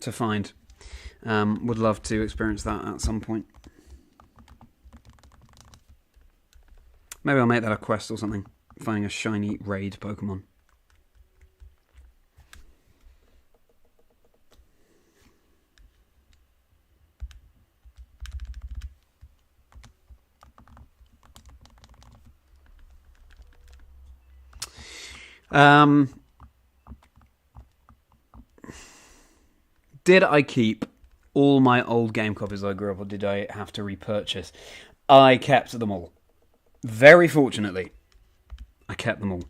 to find. Would love to experience that at some point. Maybe I'll make that a quest or something. Finding a shiny raid Pokemon. Did I keep all my old game copies I grew up, or did I have to repurchase? I kept them all. Very fortunately, I kept them all.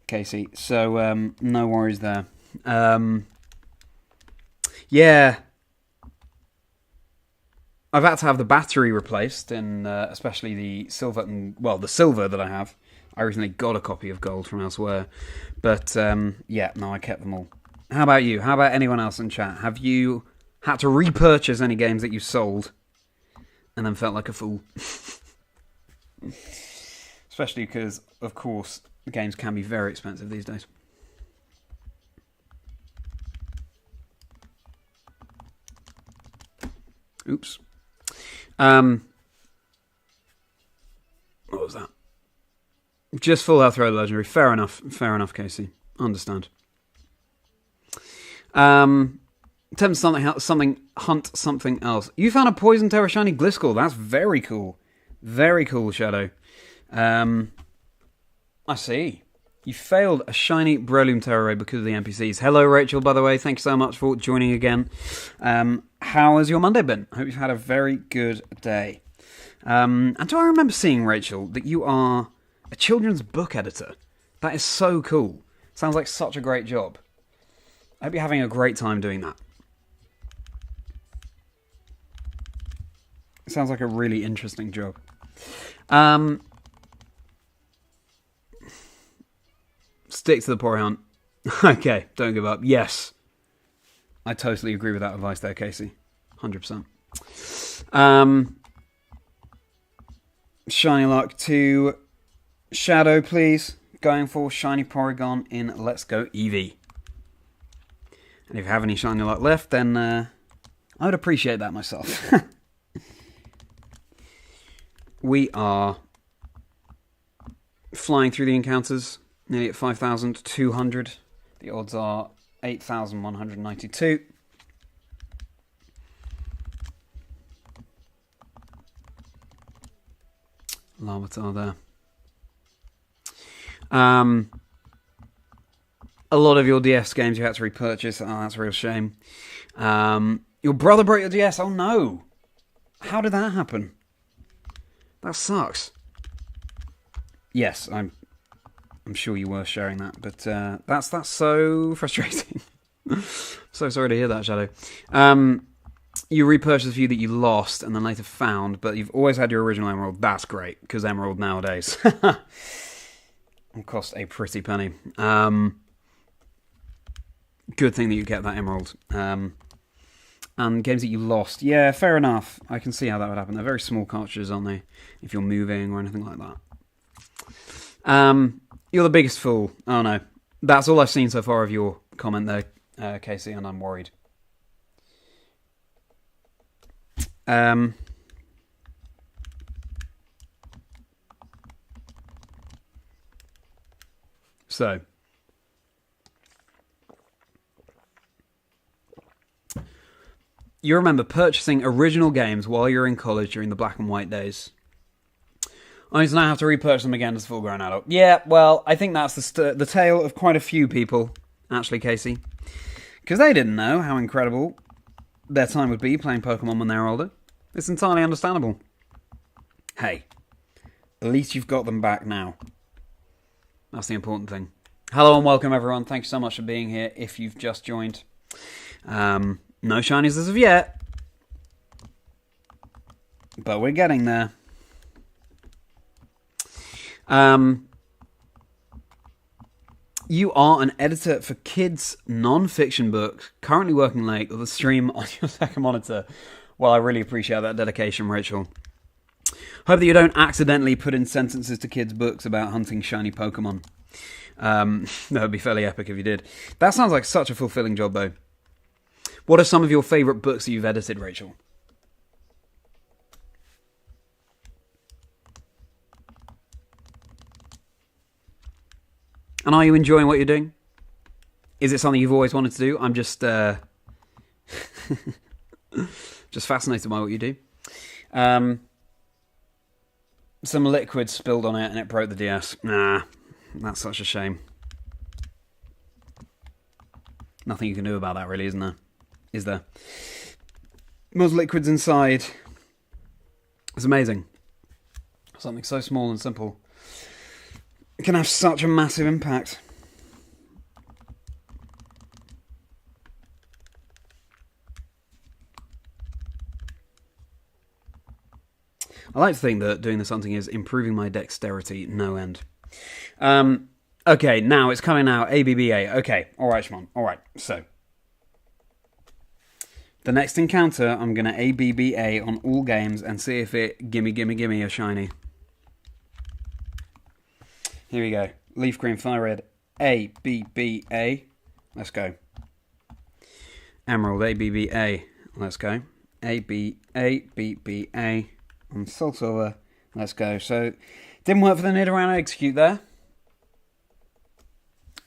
Casey, so no worries there. Yeah. I've had to have the battery replaced, and especially the silver, the silver that I have. I originally got a copy of gold from elsewhere. But, yeah, no, I kept them all. How about you? How about anyone else in chat? Have you had to repurchase any games that you sold and then felt like a fool? Especially because, of course, the games can be very expensive these days. Oops. What was that? Just full health road legendary. Fair enough, Casey. Understand. Attempt hunt something else. You found a Poison Terror Shiny Gliscor. That's very cool. Very cool, Shadow. I see. You failed a shiny Breloom Terror Raid because of the NPCs. Hello, Rachel, by the way. Thank you so much for joining again. How has your Monday been? I hope you've had a very good day. And do I remember seeing, Rachel, that you are a children's book editor? That is so cool. Sounds like such a great job. I hope you're having a great time doing that. It sounds like a really interesting job. Stick to the Pori Hunt. Okay, don't give up. Yes. I totally agree with that advice there, Casey. 100%. Shiny Luck to Shadow, please. Going for Shiny Porygon in Let's Go Eevee. And if you have any Shiny Luck left, then I would appreciate that myself. We are flying through the encounters. Nearly at 5,200. The odds are 8,192. Larvitar there. A lot of your DS games you had to repurchase. Oh, that's a real shame. Your brother broke your DS. Oh no. How did that happen? That sucks. Yes, I'm sure you were sharing that, but that's so frustrating. So sorry to hear that, Shadow. You repurchased a few that you lost and then later found, but you've always had your original Emerald. That's great, because Emerald nowadays will cost a pretty penny. Good thing that you get that Emerald. And games that you lost. Yeah, fair enough. I can see how that would happen. They're very small cartridges, aren't they? If you're moving or anything like that. You're the biggest fool. Oh no. That's all I've seen so far of your comment there, Casey, and I'm worried. So. You remember purchasing original games while you're in college during the black and white days. Only to now have to repurchase them again as a full-grown adult. Yeah, well, I think that's the tale of quite a few people, actually, Casey. Because they didn't know how incredible their time would be playing Pokemon when they were older. It's entirely understandable. Hey, at least you've got them back now. That's the important thing. Hello and welcome, everyone. Thank you so much for being here if you've just joined. No shinies as of yet. But we're getting there. You are an editor for kids' non-fiction books, currently working late with a stream on your second monitor. Well, I really appreciate that dedication, Rachel. Hope that you don't accidentally put in sentences to kids' books about hunting shiny Pokemon. That would be fairly epic if you did. That sounds like such a fulfilling job, though. What are some of your favourite books that you've edited, Rachel? And are you enjoying what you're doing? Is it something you've always wanted to do? I'm just just fascinated by what you do. Some liquid spilled on it and it broke the DS. Nah, that's such a shame. Nothing you can do about that, really, isn't there? Is there? Those liquids inside. It's amazing. Something so small and simple. It can have such a massive impact. I like to think that doing this hunting is improving my dexterity no end. Okay, now it's coming out. ABBA. Okay, alright, Shimon. Alright, so. The next encounter, I'm going to ABBA on all games and see if it gimme a shiny. Here we go. Leaf Green, Fire Red, ABBA. Let's go. Emerald, ABBA. Let's go. ABBA. And Soul Silver. Let's go. So, didn't work for the Nidoran Execute there.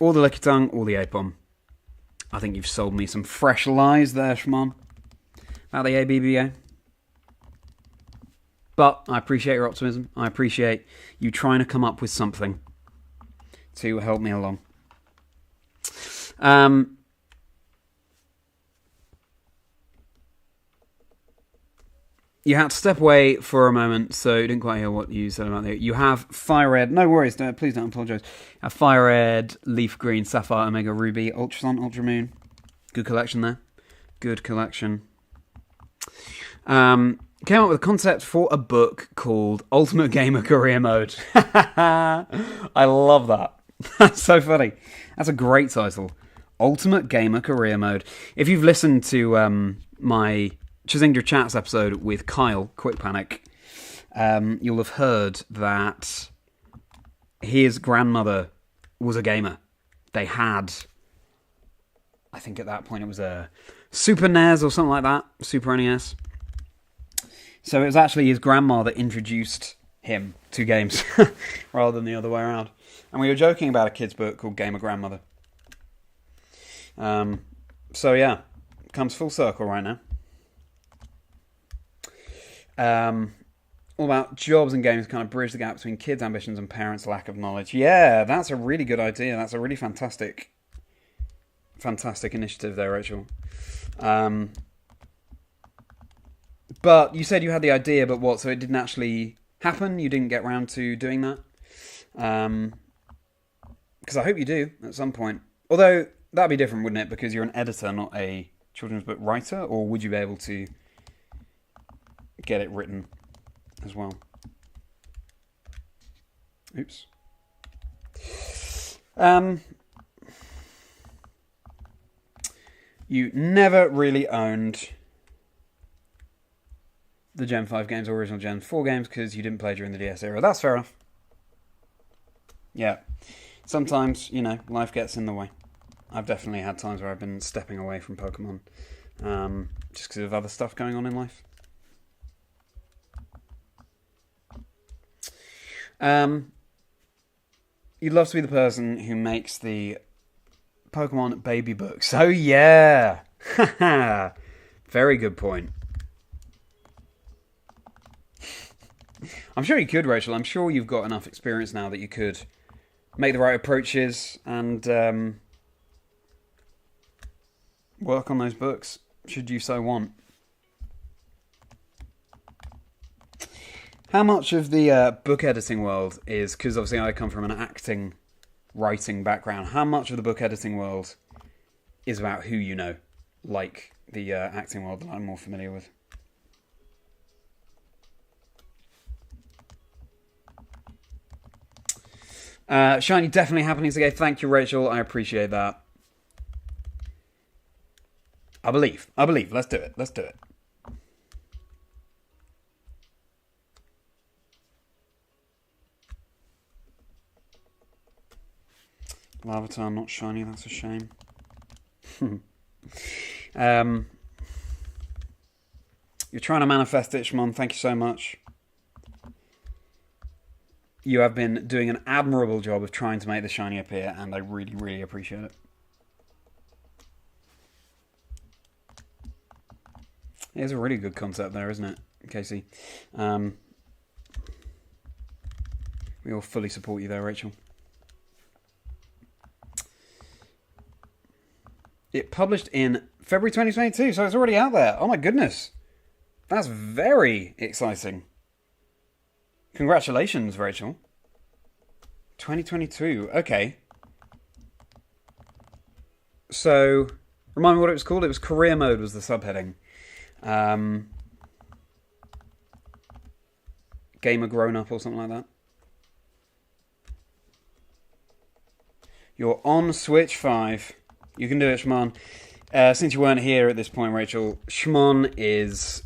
Or the Lickitung, or the Apom. I think you've sold me some fresh lies there, Shimon, about the ABBA. But I appreciate your optimism. I appreciate you trying to come up with something to help me along. You had to step away for a moment, so you didn't quite hear what you said about it. You have Fire Red. No worries, please don't apologise. Fire Red, Leaf Green, Sapphire, Omega Ruby, Ultra Sun, Ultra Moon. Good collection there. Good collection. Came up with a concept for a book called Ultimate Gamer Career Mode. I love that. That's so funny. That's a great title. Ultimate Gamer Career Mode. If you've listened to my Chazingdra Chats episode with Kyle, Quick Panic, you'll have heard that his grandmother was a gamer. They had, I think at that point it was a Super NES or something like that, Super NES. So it was actually his grandma that introduced him to games, rather than the other way around. And we were joking about a kid's book called Gamer Grandmother. So yeah, comes full circle right now. All about jobs and games, kind of bridge the gap between kids' ambitions and parents' lack of knowledge. Yeah, that's a really good idea. That's a really fantastic initiative there, Rachel. But you said you had the idea, but what? So it didn't actually happen? You didn't get round to doing that? Because I hope you do at some point. Although that'd be different, wouldn't it? Because you're an editor, not a children's book writer. Or would you be able to get it written as well? Oops. You never really owned the Gen 5 games or original Gen 4 games because you didn't play during the DS era. That's fair enough. Yeah. Sometimes, life gets in the way. I've definitely had times where I've been stepping away from Pokemon just because of other stuff going on in life. You'd love to be the person who makes the Pokemon baby books. Oh, yeah. Very good point. I'm sure you could, Rachel. I'm sure you've got enough experience now that you could make the right approaches and work on those books, should you so want. How much of the book editing world is, because obviously I come from an acting, writing background, how much of the book editing world is about who you know, like the acting world that I'm more familiar with? Shiny definitely happening today. Thank you, Rachel. I appreciate that. I believe. Let's do it. Larvitar, not shiny. That's a shame. You're trying to manifest it, Shimon. Thank you so much. You have been doing an admirable job of trying to make the shiny appear, and I really, really appreciate it. It's a really good concept there, isn't it, Casey? We all fully support you there, Rachel. It published in February 2022, so it's already out there. Oh my goodness. That's very exciting. Congratulations, Rachel. 2022. Okay. So, remind me what it was called. It was Career Mode was the subheading. Gamer Grown Up or something like that. You're on Switch 5. You can do it, Shimon. Since you weren't here at this point, Rachel, Shimon is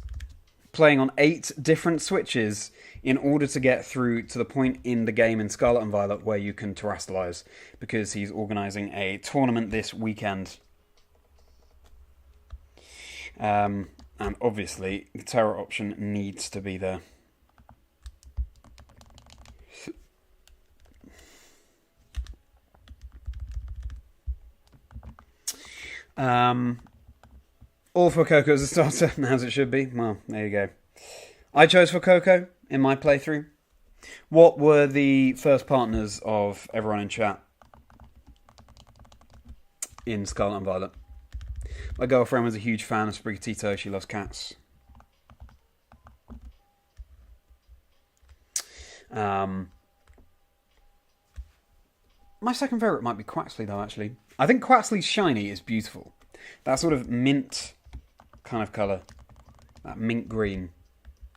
playing on 8 different Switches in order to get through to the point in the game in Scarlet and Violet where you can terrestrialize, because he's organising a tournament this weekend. And obviously, the Terra option needs to be there. All for Coco as a starter, as it should be. Well, there you go. I chose for Coco in my playthrough. What were the first partners of everyone in chat in Scarlet and Violet? My girlfriend was a huge fan of Sprigatito. She loves cats. My second favourite might be Quaxley, though, actually. I think Quaxley's shiny is beautiful. That sort of mint kind of colour. That mint green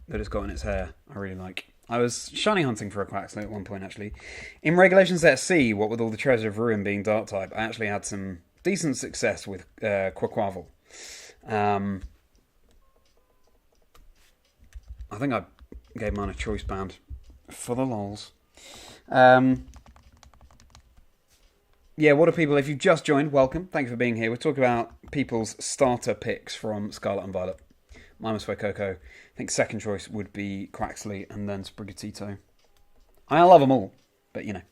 that it's got in its hair, I really like. I was shiny hunting for a Quaxley at one point, actually. In Regulation Set C, what with all the Treasure of Ruin being Dark type, I actually had some decent success with Quaquaval. I think I gave mine a choice band for the lols. Yeah, what are people... If you've just joined, welcome. Thank you for being here. We're talking about people's starter picks from Scarlet and Violet. Mine was Fuecoco. I think second choice would be Quaxley and then Sprigatito. I love them all, but you know.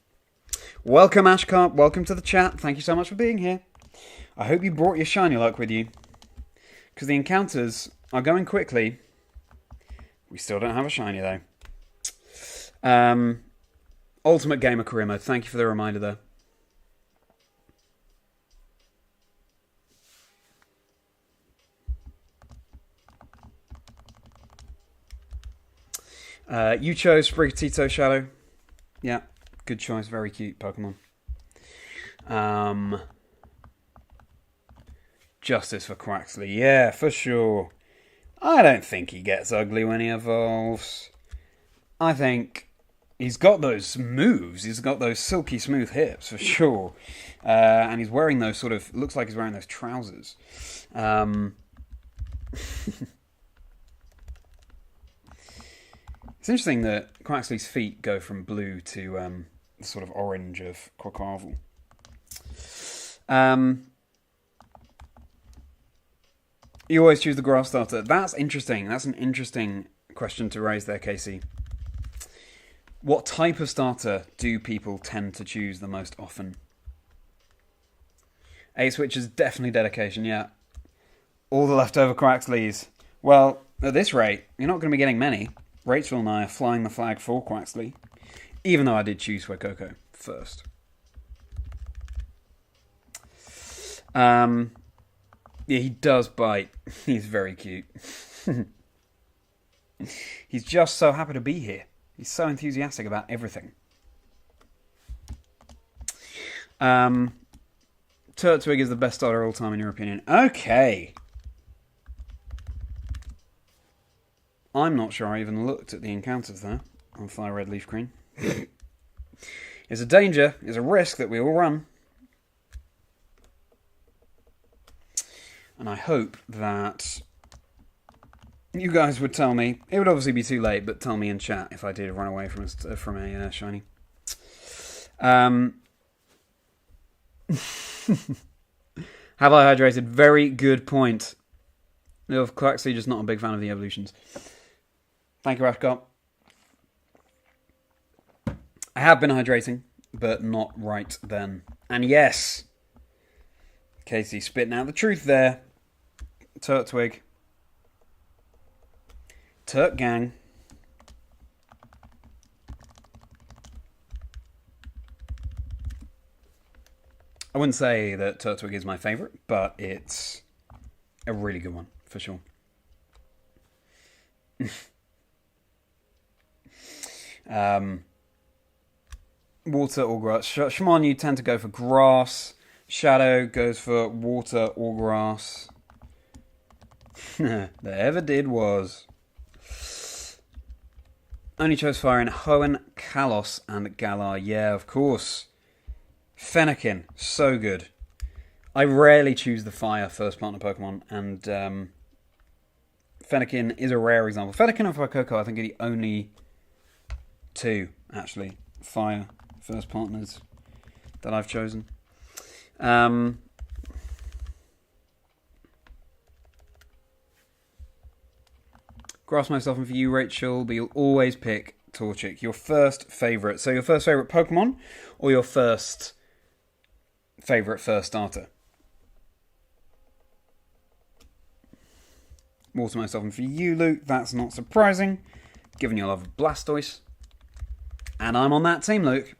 Welcome, Ashcarp. Welcome to the chat. Thank you so much for being here. I hope you brought your shiny luck with you, because the encounters are going quickly. We still don't have a shiny, though. Ultimate Gamer Career Mode. Thank you for the reminder there. You chose Sprigatito Shadow. Yeah, good choice. Very cute Pokemon. Justice for Quaxley. Yeah, for sure. I don't think he gets ugly when he evolves. I think he's got those moves. He's got those silky smooth hips, for sure. And he's wearing those sort of... Looks like he's wearing those trousers. It's interesting that Quaxley's feet go from blue to the sort of orange of Quaquaval. You always choose the grass starter. That's interesting. That's an interesting question to raise there, Casey. What type of starter do people tend to choose the most often? A-Switch is definitely dedication, yeah. All the leftover Quaxleys. Well, at this rate, you're not going to be getting many. Rachel and I are flying the flag for Quaxley, even though I did choose Fuecoco first. Yeah, he does bite. He's very cute. He's just so happy to be here. He's so enthusiastic about everything. Turtwig is the best starter of all time in your opinion. Okay. I'm not sure I even looked at the encounters there on Fire Red Leaf Green. It's a danger, it's a risk that we all run. And I hope that you guys would tell me. It would obviously be too late, but tell me in chat if I did run away from a shiny. Have I hydrated? Very good point. No, Quaxley just not a big fan of the evolutions. Thank you, Ashcott. I have been hydrating, but not right then. And yes, Casey spitting out the truth there. Turtwig. Turk Gang. I wouldn't say that Turtwig is my favourite, but it's a really good one, for sure. Water or grass. Shimon, you tend to go for grass. Shadow goes for water or grass. There ever did was. Only chose fire in Hoenn, Kalos, and Galar. Yeah, of course. Fennekin, so good. I rarely choose the fire first partner Pokemon, and Fennekin is a rare example. Fennekin and Fuecoco, I think, are the only two, actually, fire first partners that I've chosen. Grass myself and for you, Rachel, but you'll always pick Torchic. Your first favourite. So your first favourite Pokemon, or your first favourite first starter? water myself. And for you, Luke, that's not surprising, given your love of Blastoise. And I'm on that team, Luke.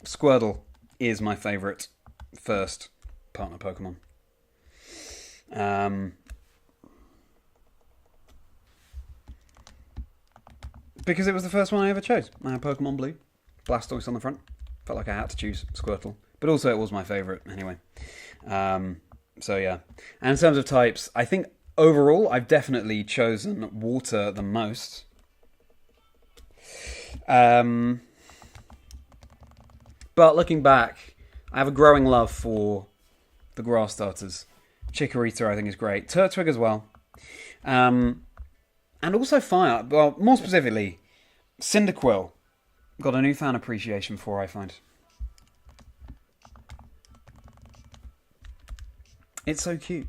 Squirtle is my favourite first partner Pokemon. Because it was the first one I ever chose. I had Pokemon Blue, Blastoise on the front. Felt like I had to choose Squirtle. But also it was my favourite, anyway. So yeah. And in terms of types, I think overall I've definitely chosen water the most. But looking back, I have a growing love for the grass starters. Chikorita I think is great. Turtwig as well. And also fire. Well, more specifically, Cyndaquil. Got a newfound appreciation for, I find. It's so cute.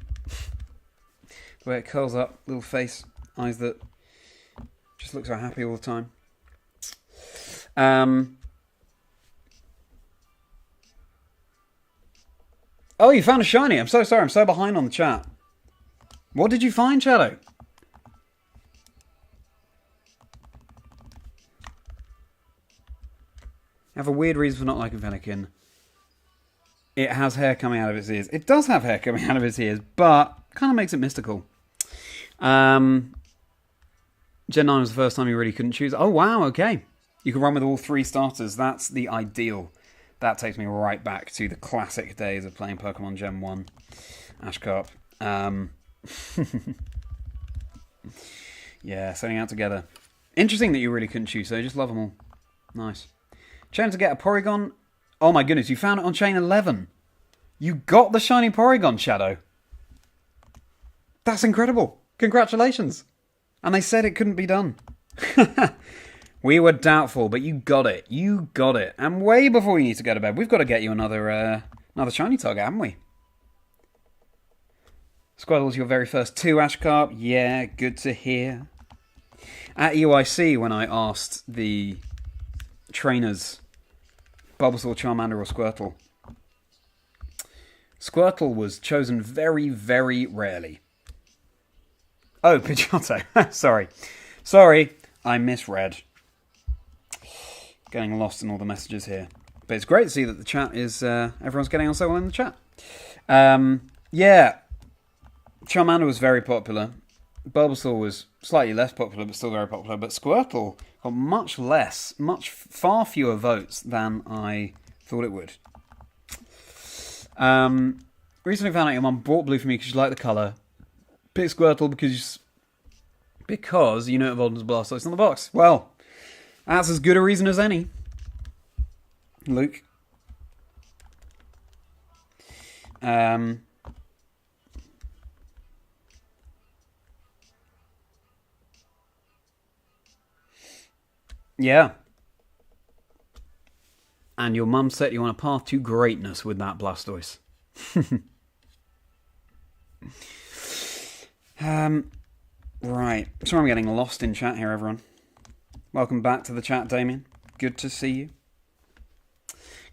The way it curls up, little face, eyes that just look so happy all the time. Oh, you found a shiny. I'm so sorry. I'm so behind on the chat. What did you find, Shadow? I have a weird reason for not liking Fennekin. It has hair coming out of its ears. It does have hair coming out of its ears, but kind of makes it mystical. Gen 9 was the first time you really couldn't choose. Oh, wow, okay. You can run with all three starters. That's the ideal. That takes me right back to the classic days of playing Pokemon Gen 1. Ashcarp. Yeah, setting out together. Interesting that you really couldn't choose, so you just love them all. Nice. Chain to get a Porygon. Oh my goodness, you found it on chain 11. You got the shiny Porygon, Shadow. That's incredible. Congratulations. And they said it couldn't be done. We were doubtful, but you got it. You got it. And way before you need to go to bed, we've got to get you another shiny target, haven't we? Squirtle's your very first 2, Ashcarp. Yeah, good to hear. At UIC, when I asked the trainers, Bulbasaur, Charmander or Squirtle, Squirtle was chosen very, very rarely. Oh, Pidgeotto. Sorry, I misread. Getting lost in all the messages here. But it's great to see that the chat is... everyone's getting on so well in the chat. Yeah. Charmander was very popular. Bulbasaur was slightly less popular, but still very popular. But Squirtle got far fewer votes than I thought it would. Recently found out your mum bought blue for me because she liked the colour. Pick Squirtle because you know it evolved as Blastoise on the box. Well, that's as good a reason as any. Luke. Yeah. And your mum set you on a path to greatness with that Blastoise. Right. Sorry I'm getting lost in chat here, everyone. Welcome back to the chat, Damien. Good to see you.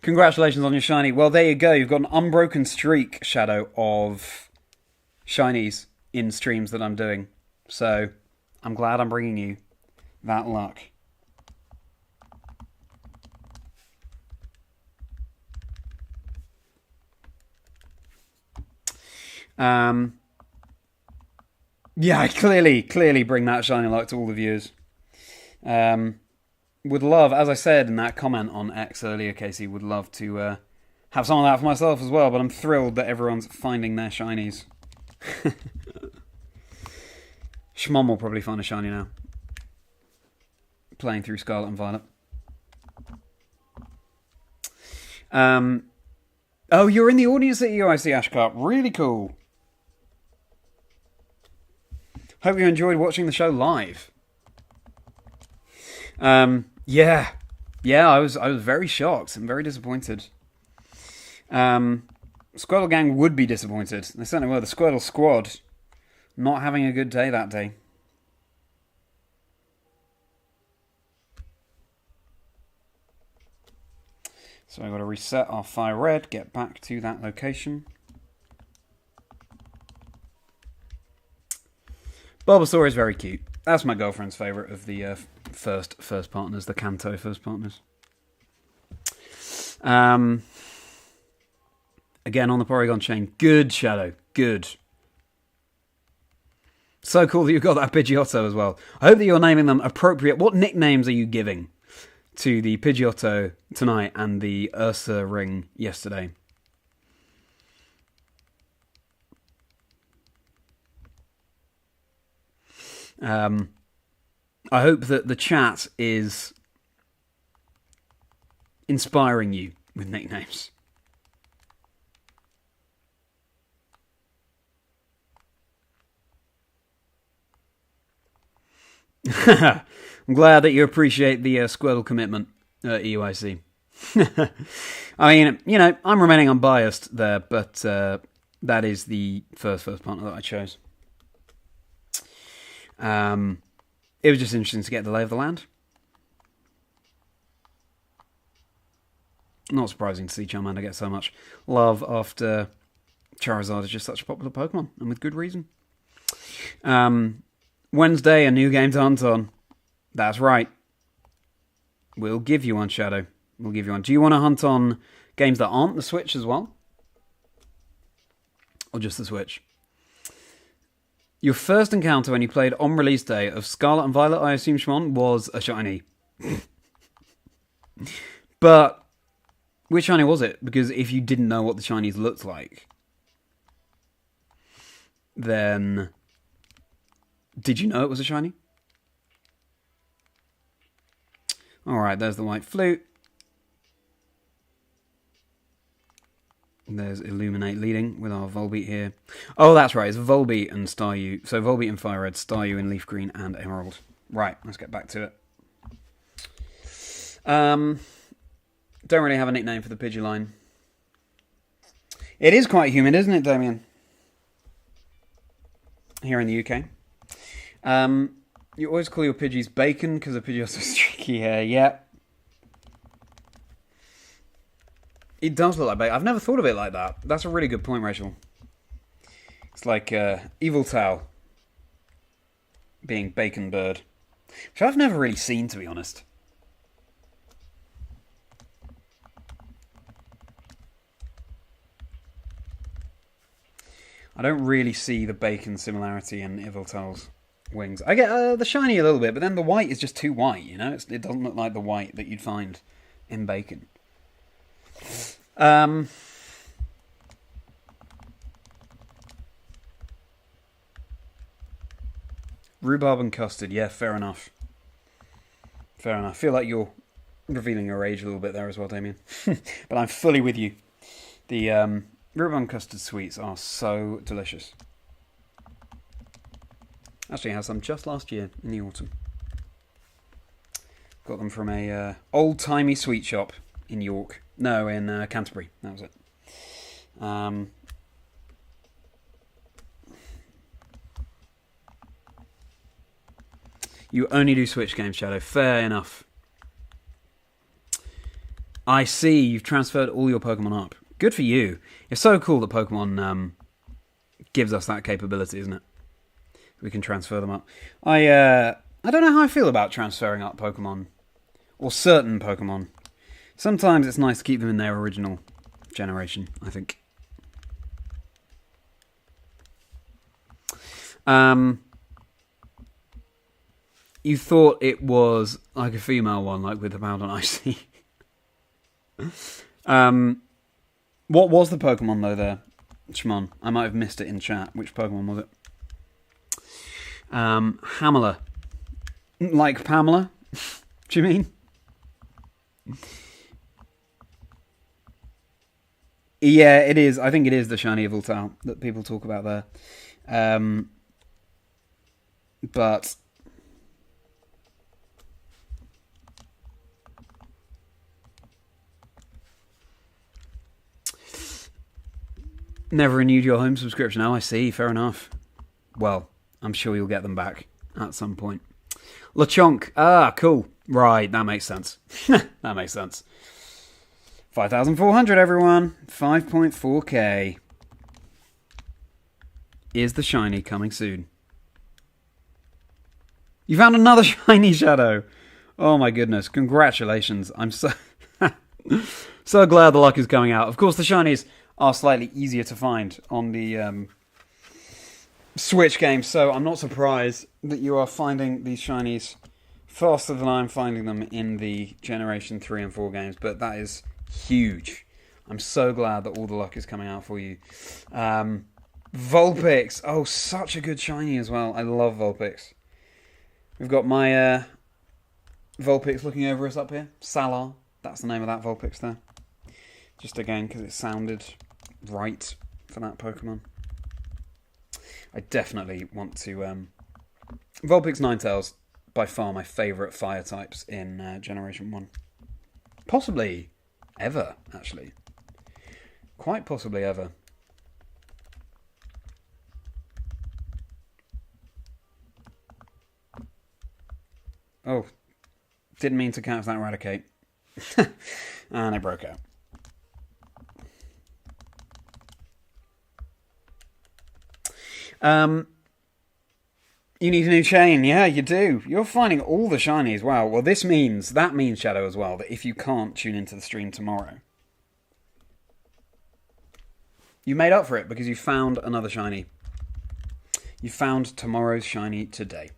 Congratulations on your shiny. Well, there you go. You've got an unbroken streak, Shadow, of shinies in streams that I'm doing. So, I'm glad I'm bringing you that luck. Yeah, I clearly bring that shiny luck to all the viewers. Would love, as I said in that comment on X earlier, Casey, would love to have some of that for myself as well, but I'm thrilled that everyone's finding their shinies. Shmom will probably find a shiny now. Playing through Scarlet and Violet. Oh, you're in the audience at UIC, Ashcarp. Really cool. Hope you enjoyed watching the show live. Yeah, I was very shocked and very disappointed. Squirtle Gang would be disappointed. They certainly were. The Squirtle Squad not having a good day that day. So I've got to reset our fire red, get back to that location. Bulbasaur is very cute. That's my girlfriend's favourite of the first partners, the Kanto first partners. Again, on the Porygon chain. Good, Shadow. Good. So cool that you've got that Pidgeotto as well. I hope that you're naming them appropriate. What nicknames are you giving to the Pidgeotto tonight and the Ursa ring yesterday? I hope that the chat is inspiring you with nicknames. I'm glad that you appreciate the Squirtle commitment, EUIC. I mean, you know, I'm remaining unbiased there, but that is the first partner that I chose. It was just interesting to get the lay of the land. Not surprising to see Charmander get so much love after Charizard is just such a popular Pokemon, and with good reason. Wednesday, a new game to hunt on. That's right. We'll give you one, Shadow. We'll give you one. Do you want to hunt on games that aren't the Switch as well? Or just the Switch? Your first encounter when you played on release day of Scarlet and Violet, I assume, Shimon, was a shiny. But which shiny was it? Because if you didn't know what the shinies looked like, then did you know it was a shiny? Alright, there's the white flute. There's Illuminate leading with our Volbeat here. Oh, that's right, it's Volbeat and Staryu. So Volbeat in Fire Red, Staryu in Leaf Green and Emerald. Right, let's get back to it. Don't really have a nickname for the Pidgeline. It is quite humid, isn't it, Damien? Here in the UK. You always call your Pidgeys bacon because the Pidgeot's so streaky hair. Yeah. It does look like bacon. I've never thought of it like that. That's a really good point, Rachel. It's like Evil Tao being Bacon Bird. Which I've never really seen, to be honest. I don't really see the bacon similarity in Evil Tao's wings. I get the shiny a little bit, but then the white is just too white, you know? It doesn't look like the white that you'd find in bacon. Rhubarb and custard, yeah, fair enough. Fair enough. I feel like you're revealing your age a little bit there as well, Damien. But I'm fully with you. The rhubarb and custard sweets are so delicious. Actually, I had some just last year in the autumn. Got them from a old-timey sweet shop in York. No, in Canterbury. That was it. You only do Switch games, Shadow. Fair enough. I see. You've transferred all your Pokemon up. Good for you. It's so cool that Pokemon gives us that capability, isn't it? We can transfer them up. I don't know how I feel about transferring up Pokemon. Or certain Pokemon. Sometimes it's nice to keep them in their original generation, I think. You thought it was like a female one, like with the Bound on Icy. What was the Pokemon, though, there, Shimon? I might have missed it in chat. Which Pokemon was it? Hamala. Like Pamela? Do you mean? Yeah, it is. I think it is the shiny Evil Tao that people talk about there. But never renewed your home subscription. Oh, I see. Fair enough. Well, I'm sure you'll get them back at some point. Lechonk. Ah, cool. Right, that makes sense. That makes sense. 5,400, everyone. 5.4k. Is the shiny coming soon? You found another shiny Shadow. Oh my goodness. Congratulations. I'm so so glad the luck is coming out. Of course, the shinies are slightly easier to find on the Switch game, so I'm not surprised that you are finding these shinies faster than I'm finding them in the Generation 3 and 4 games, but that is huge. I'm so glad that all the luck is coming out for you. Vulpix. Oh, such a good shiny as well. I love Vulpix. We've got my Vulpix looking over us up here. Salar. That's the name of that Vulpix there. Just again, because it sounded right for that Pokemon. I definitely want to... Vulpix Ninetales, by far my favourite fire types in Generation 1. Possibly ever, actually. Quite possibly ever. Oh, didn't mean to cast that Eradicate. And it broke out. You need a new chain. Yeah, you do. You're finding all the shinies. Wow. Well, that means, Shadow, as well, that if you can't tune into the stream tomorrow, you made up for it because you found another shiny. You found tomorrow's shiny today.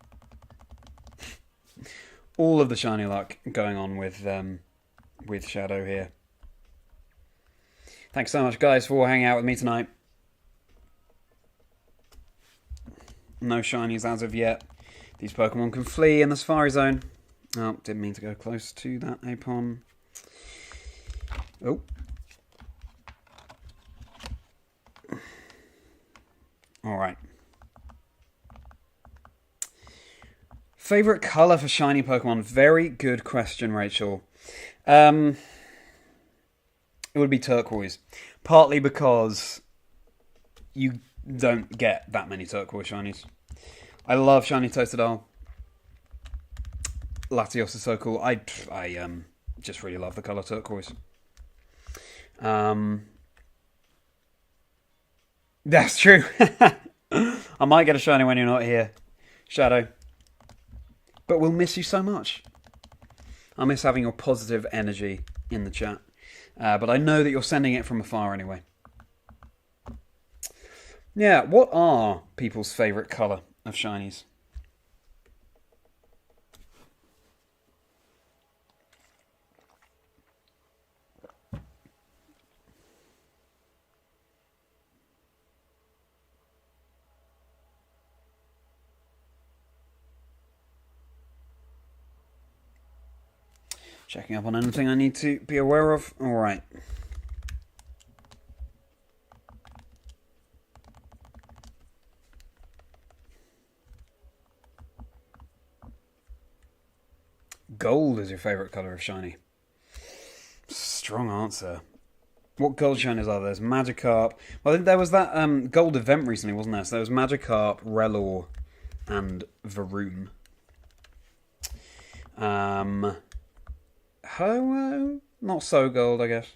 All of the shiny luck going on with Shadow here. Thanks so much, guys, for hanging out with me tonight. No shinies as of yet. These Pokemon can flee in the Safari Zone. Oh, didn't mean to go close to that Apom. Oh. Alright. Favourite colour for shiny Pokemon? Very good question, Rachel. It would be turquoise. Partly because you don't get that many turquoise shinies. I love shiny Totodile. Latios is so cool. I just really love the colour turquoise. That's true. I might get a shiny when you're not here, Shadow. But we'll miss you so much. I miss having your positive energy in the chat. But I know that you're sending it from afar anyway. Yeah, what are people's favourite colour of shinies? Checking up on anything I need to be aware of. Alright. Gold is your favourite colour of shiny. Strong answer. What gold shinies are there? There's Magikarp. Well, there was that gold event recently, wasn't there? So there was Magikarp, Rellor, and Varoom. Ho-Oh? Not so gold, I guess.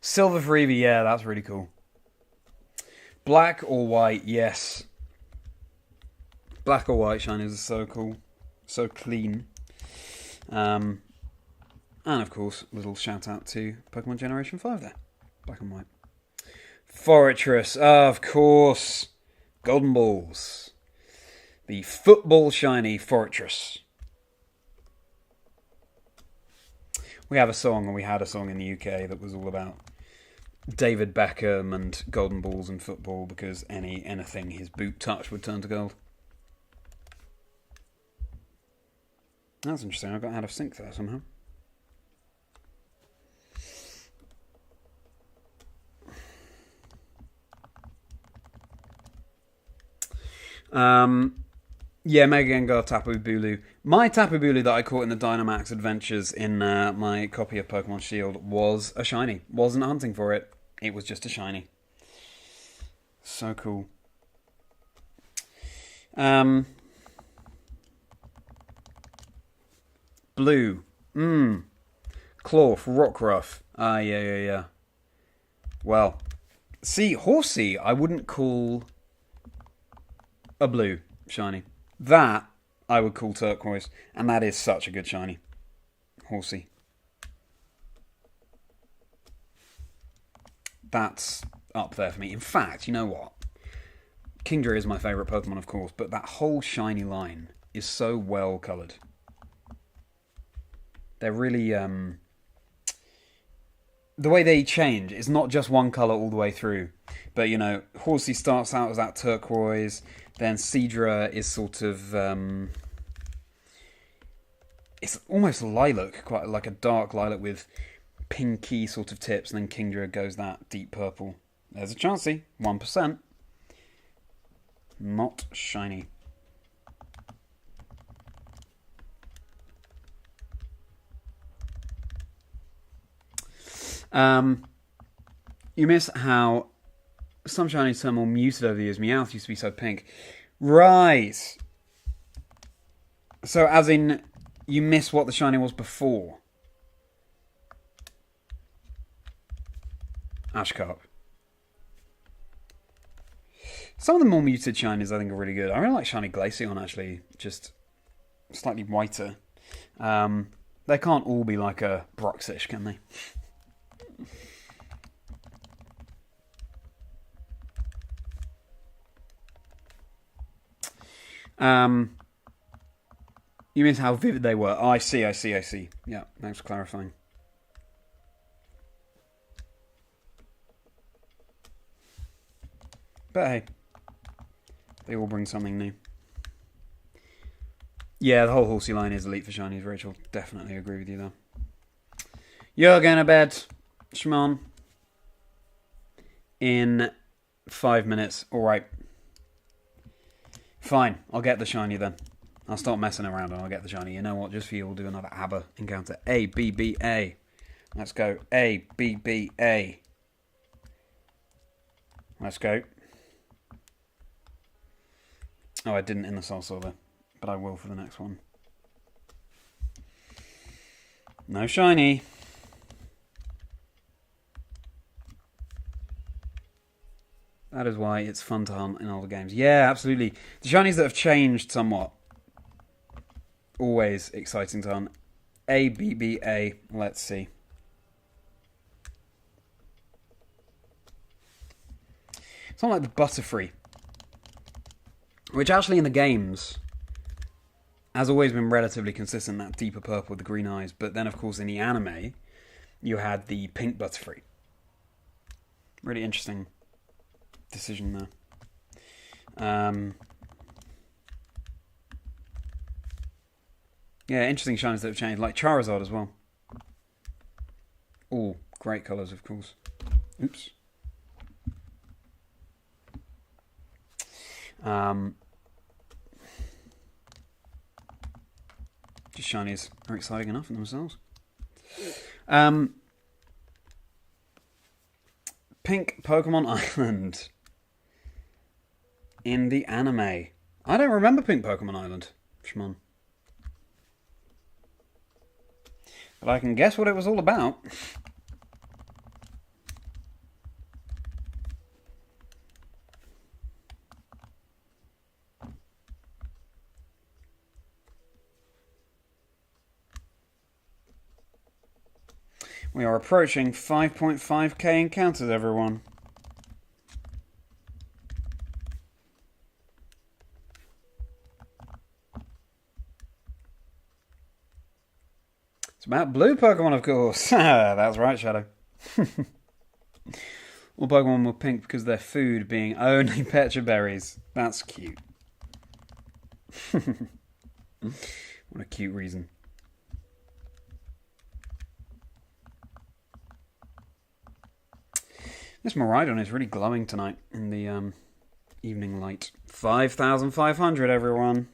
Silver for Eevee, yeah, that's really cool. Black or white, yes. Black or white shinies are so cool. So clean. And of course, little shout out to Pokemon Generation 5 there. Black and white. Fortress, of course. Golden Balls. The football shiny Fortress. We have a song, and we had a song in the UK that was all about David Beckham and golden balls and football, because anything his boot touched would turn to gold. That's interesting. I got out of sync there somehow. Yeah, Mega Gengar, Tapu Bulu. My Tapu Bulu that I caught in the Dynamax Adventures in my copy of Pokemon Shield was a shiny. Wasn't hunting for it. It was just a shiny. So cool. Blue. Clorf, Rockruff. Yeah. Well, see, Horsey, I wouldn't call a blue shiny. That I would call turquoise, and that is such a good shiny. Horsey. That's up there for me. In fact, you know what? Kingdra is my favourite Pokemon, of course, but that whole shiny line is so well coloured. They're really... the way they change, it's not just one colour all the way through. But, you know, Horsey starts out as that turquoise, then Seadra is sort of... it's almost lilac, quite like a dark lilac with pinky sort of tips, and then Kingdra goes that deep purple. There's a Chansey, 1%. Not shiny. You miss how some shinies turn more muted over the years. Meowth used to be so pink. Right. So as in, you miss what the shiny was before. Ashcarp. Some of the more muted shinies I think are really good. I really like shiny Glaceon actually, just slightly whiter. They can't all be like a Bruxish, can they? You miss how vivid they were. Oh, I see. Yeah, thanks for clarifying. But hey, they all bring something new. Yeah, the whole Horsey line is elite for shinies, Rachel. Definitely agree with you there. You're going to bed, Shimon. In 5 minutes. Alright. Fine, I'll get the shiny then. I'll start messing around and I'll get the shiny. You know what? Just for you, we'll do another ABBA encounter. A, B, B, A. Let's go. A, B, B, A. Let's go. Oh, I didn't in the Soul Silver, but I will for the next one. No shiny. That is why it's fun to hunt in all the games. Yeah, absolutely. The shinies that have changed somewhat. Always exciting to hunt. A, B, B, A. Let's see. It's not like the Butterfree, which actually in the games has always been relatively consistent, that deeper purple with the green eyes. But then, of course, in the anime, you had the pink Butterfree. Really interesting decision there. Yeah, interesting shinies that have changed, like Charizard as well. All great colours, of course. Oops. Just shinies are exciting enough in themselves. Pink Pokemon Island in the anime. I don't remember Pink Pokemon Island. Shimon. But I can guess what it was all about. We are approaching 5.5k encounters, everyone. It's about blue Pokemon, of course. That's right, Shadow. All Pokemon were pink because their food being only Petra berries. That's cute. What a cute reason. This Miraidon is really glowing tonight in the evening light. 5,500, everyone.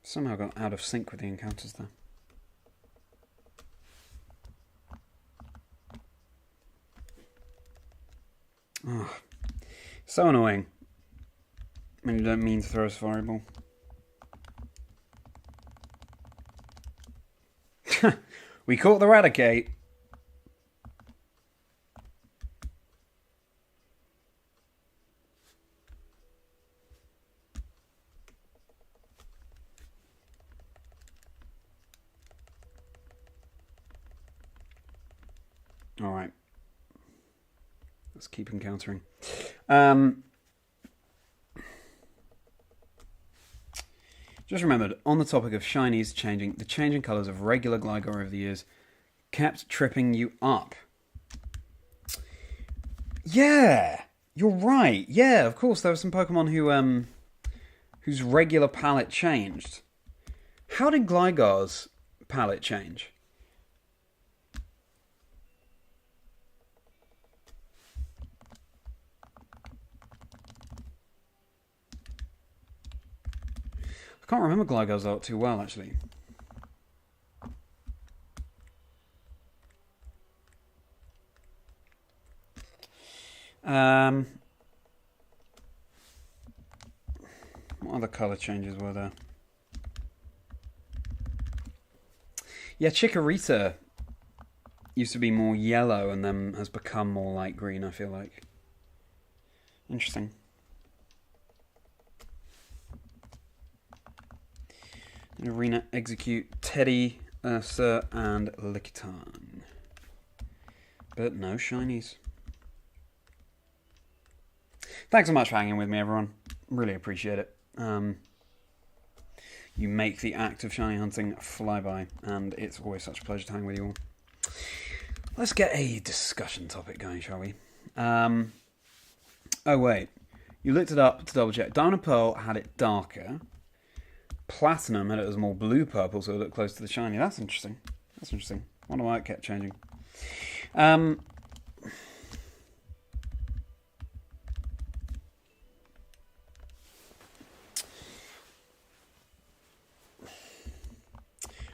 Somehow got out of sync with the encounters there. Oh, so annoying when you don't mean to throw a Safari Ball. We caught the Raticate. Alright. Let's keep encountering. Just remembered, on the topic of shinies changing, the changing colours of regular Gligar over the years kept tripping you up. Yeah! You're right. Yeah, of course, there were some Pokemon who, whose regular palette changed. How did Gligar's palette change? I can't remember Gligar's art too well, actually. What other colour changes were there? Yeah, Chikorita used to be more yellow and then has become more light green, I feel like. Interesting. In Arena, execute Teddy, Ursa, and Lickitung. But no shinies. Thanks so much for hanging with me, everyone. Really appreciate it. You make the act of shiny hunting fly by, and it's always such a pleasure to hang with you all. Let's get a discussion topic going, shall we? Oh, wait. You looked it up to double check. Diamond and Pearl had it darker. Platinum had it as more blue-purple, so it looked close to the shiny. That's interesting. That's interesting. Wonder why it kept changing.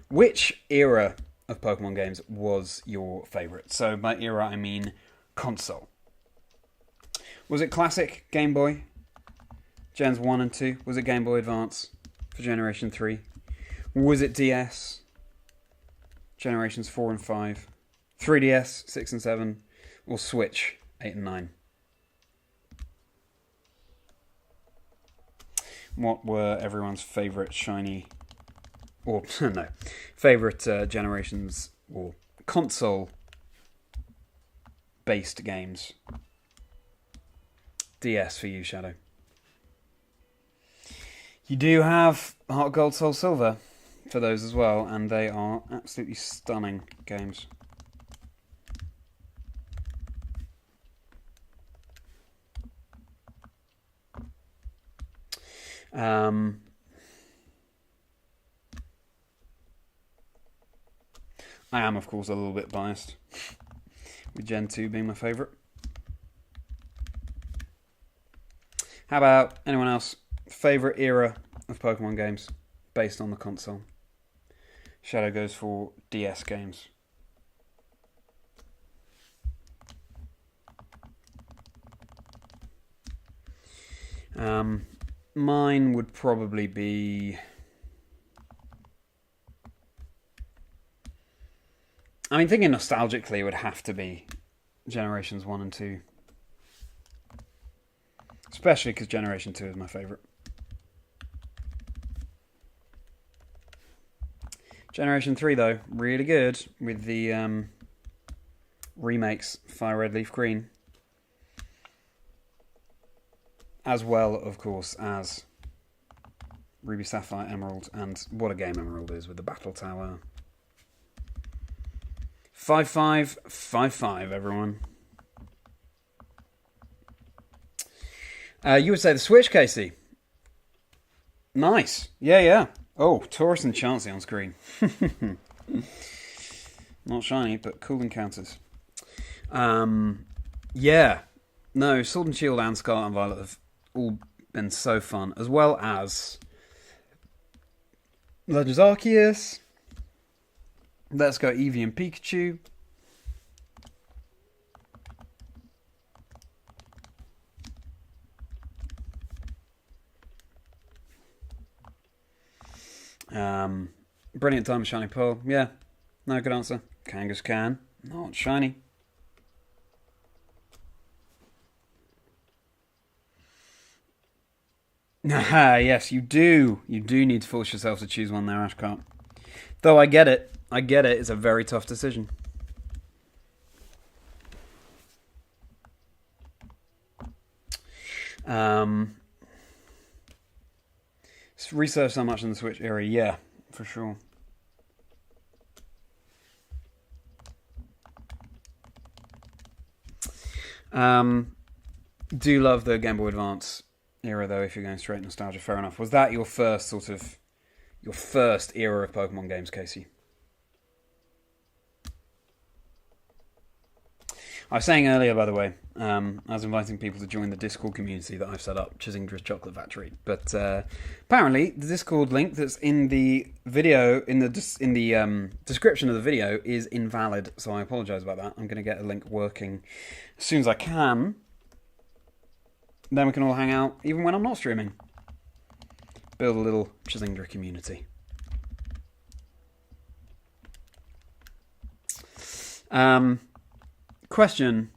Which era of Pokemon games was your favourite? So by era, I mean console. Was it Classic Game Boy? Gens 1 and 2? Was it Game Boy Advance for Generation 3? Was it DS? Generations 4 and 5? 3DS, 6 and 7? Or Switch, 8 and 9? What were everyone's favourite shiny... Or, no, favourite generations or console-based games? DS for you, Shadow. You do have Heart Gold, Soul Silver for those as well, and they are absolutely stunning games. I am, of course, a little bit biased, with Gen 2 being my favourite. How about anyone else? Favourite era of Pokemon games based on the console? Shadow goes for DS games. Mine would probably be... I mean, thinking nostalgically, it would have to be Generations 1 and 2. Especially because Generation 2 is my favourite. Generation 3, though, really good with the remakes, Fire Red, Leaf Green. As well, of course, as Ruby, Sapphire, Emerald, and what a game Emerald is with the Battle Tower. 5-5, 5-5, everyone. You would say the Switch, Casey. Nice. Yeah. Oh, Taurus and Chansey on screen. Not shiny, but cool encounters. Yeah. No, Sword and Shield and Scarlet and Violet have all been so fun. As well as Legends Arceus. Let's go Eevee and Pikachu. Brilliant Diamond Shiny Pearl. Yeah. No, good answer. Kangaskhan. Not shiny. Yes, you do. You do need to force yourself to choose one there, Ashcart. Though I get it. It's a very tough decision. Research so much in the Switch era, yeah, for sure. Do love the Game Boy Advance era though, if you're going straight nostalgia, fair enough. Was that your first era of Pokemon games, Casey? I was saying earlier, by the way, I was inviting people to join the Discord community that I've set up, Chazingdra's Chocolate Factory. But apparently, the Discord link that's in the video, in the description of the video, is invalid. So I apologise about that. I'm going to get a link working as soon as I can. Then we can all hang out, even when I'm not streaming. Build a little Chazingdra community. Question.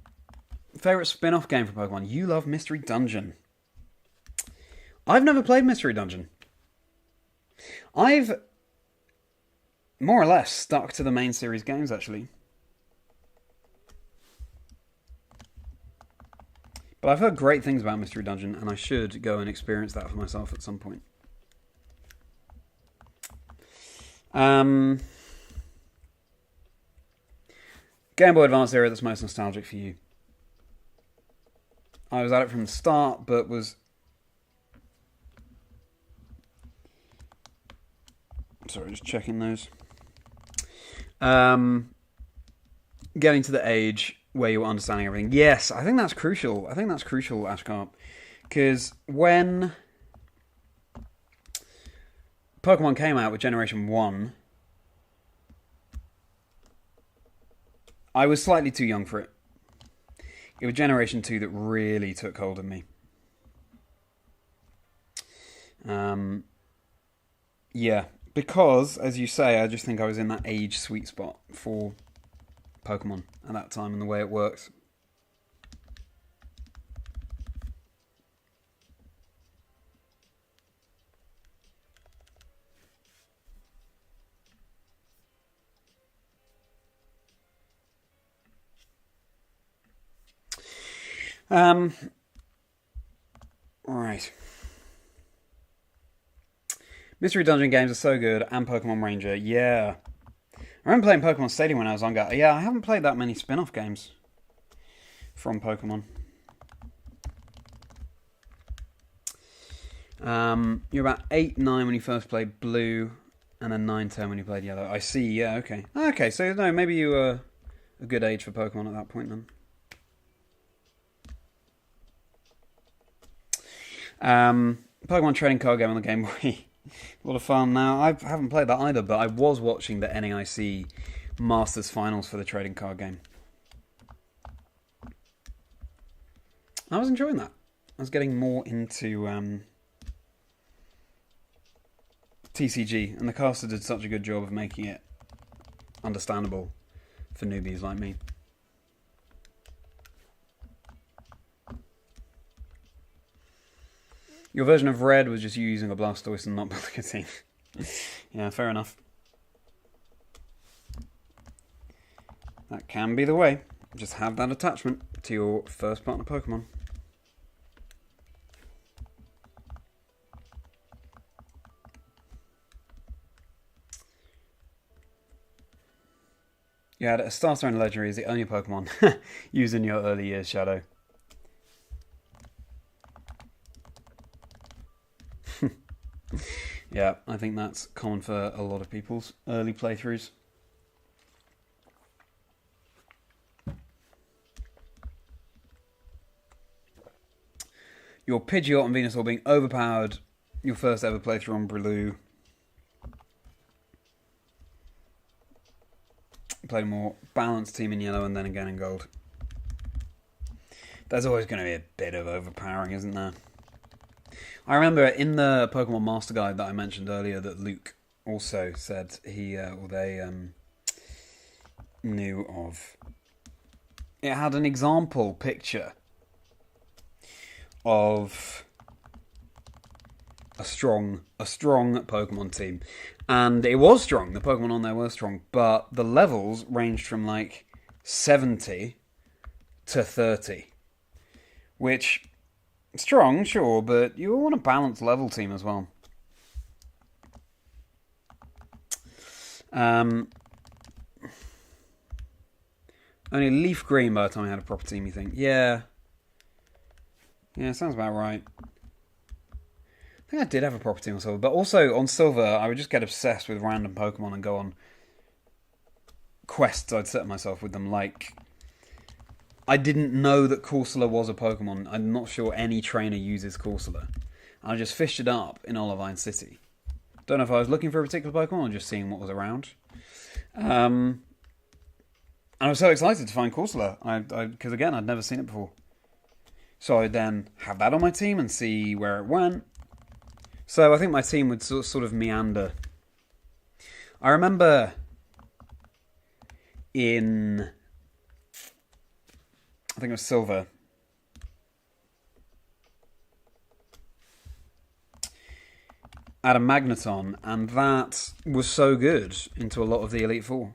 Favourite spin-off game for Pokemon? You love Mystery Dungeon. I've never played Mystery Dungeon. I've more or less stuck to the main series games, actually. But I've heard great things about Mystery Dungeon, and I should go and experience that for myself at some point. Game Boy Advance era that's most nostalgic for you? I was at it from the start, but was... Sorry, just checking those. Getting to the age where you're understanding everything. Yes, I think that's crucial. Ashkarp. Because when Pokemon came out with Generation 1, I was slightly too young for it. It was Generation 2 that really took hold of me. Yeah, because, as you say, I just think I was in that age sweet spot for Pokemon at that time and the way it works. Right. Mystery Dungeon games are so good, and Pokemon Ranger, yeah. I remember playing Pokemon Stadium when I was younger. Yeah, I haven't played that many spin-off games from Pokemon. You're about 8, 9 when you first played Blue, and then 9, 10 when you played Yellow. I see, yeah, okay. Okay, so no, maybe you were a good age for Pokemon at that point then. Pokemon trading card game on the Game Boy. A lot of fun. Now, I haven't played that either, but I was watching the NAIC Masters Finals for the trading card game. I was enjoying that. I was getting more into TCG, and the caster did such a good job of making it understandable for newbies like me. Your version of Red was just you using a Blastoise and not building a team. Yeah, fair enough. That can be the way. Just have that attachment to your first partner Pokemon. Yeah, a Starter and Legendary is the only Pokemon used in your early years, Shadow. Yeah, I think that's common for a lot of people's early playthroughs. Your Pidgeot and Venusaur being overpowered. Your first ever playthrough on Blue. Played a more balanced team in Yellow and then again in Gold. There's always going to be a bit of overpowering, isn't there? I remember in the Pokemon Master Guide that I mentioned earlier that Luke also said they knew of. It had an example picture of a strong Pokemon team. And it was strong, the Pokemon on there were strong, but the levels ranged from like 70 to 30, which Strong, sure, but you want a balanced level team as well. Only leaf green by the time I had a proper team, you think? Yeah. Yeah, sounds about right. I think I did have a proper team on Silver, but also on Silver, I would just get obsessed with random Pokemon and go on quests I'd set myself with them. Like, I didn't know that Corsola was a Pokemon. I'm not sure any trainer uses Corsola. I just fished it up in Olivine City. Don't know if I was looking for a particular Pokemon or just seeing what was around. And I was so excited to find Corsola, because again, I'd never seen it before. So I'd then have that on my team and see where it went. So I think my team would sort of meander. I remember in, I think it was Silver, at a Magneton, and that was so good into a lot of the Elite Four.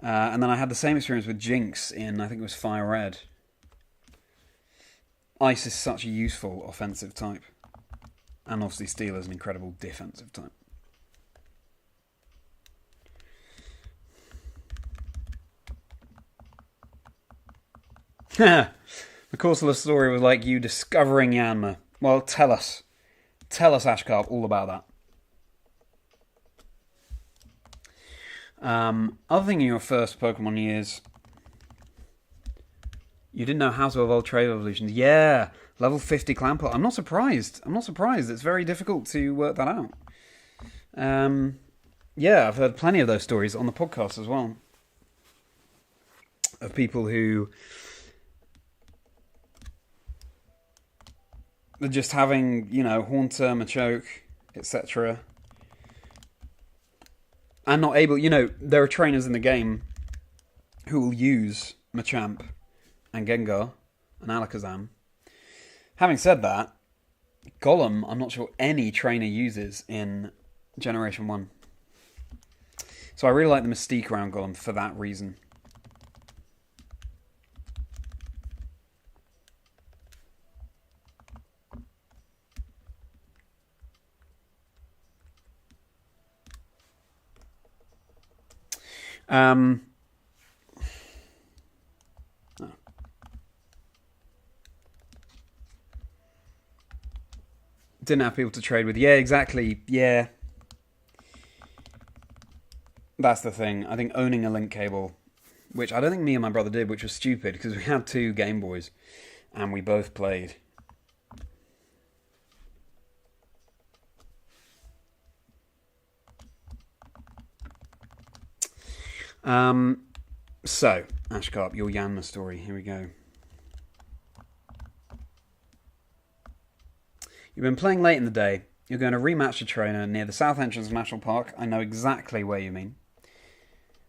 And then I had the same experience with Jinx in, I think it was Fire Red. Ice is such a useful offensive type. And obviously Steel is an incredible defensive type. The Corsola story was like you discovering Yanma. Well, tell us. Tell us, Ashcarp, all about that. Other thing in your first Pokemon years, you didn't know how to evolve trade evolutions. Yeah, level 50 Clamperl. I'm not surprised. It's very difficult to work that out. Yeah, I've heard plenty of those stories on the podcast as well. Of people who are just having, Haunter, Machoke, etc. And not able, there are trainers in the game who will use Machamp and Gengar and Alakazam. Having said that, Golem, I'm not sure any trainer uses in Generation 1. So I really like the mystique around Golem for that reason. Didn't have people to trade with. Yeah, exactly. Yeah. That's the thing. I think owning a link cable, which I don't think me and my brother did, which was stupid because we had 2 Game Boys and we both played. So, Ashcarp, your Yanma story. Here we go. You've been playing late in the day. You're going to rematch a trainer near the south entrance of National Park. I know exactly where you mean.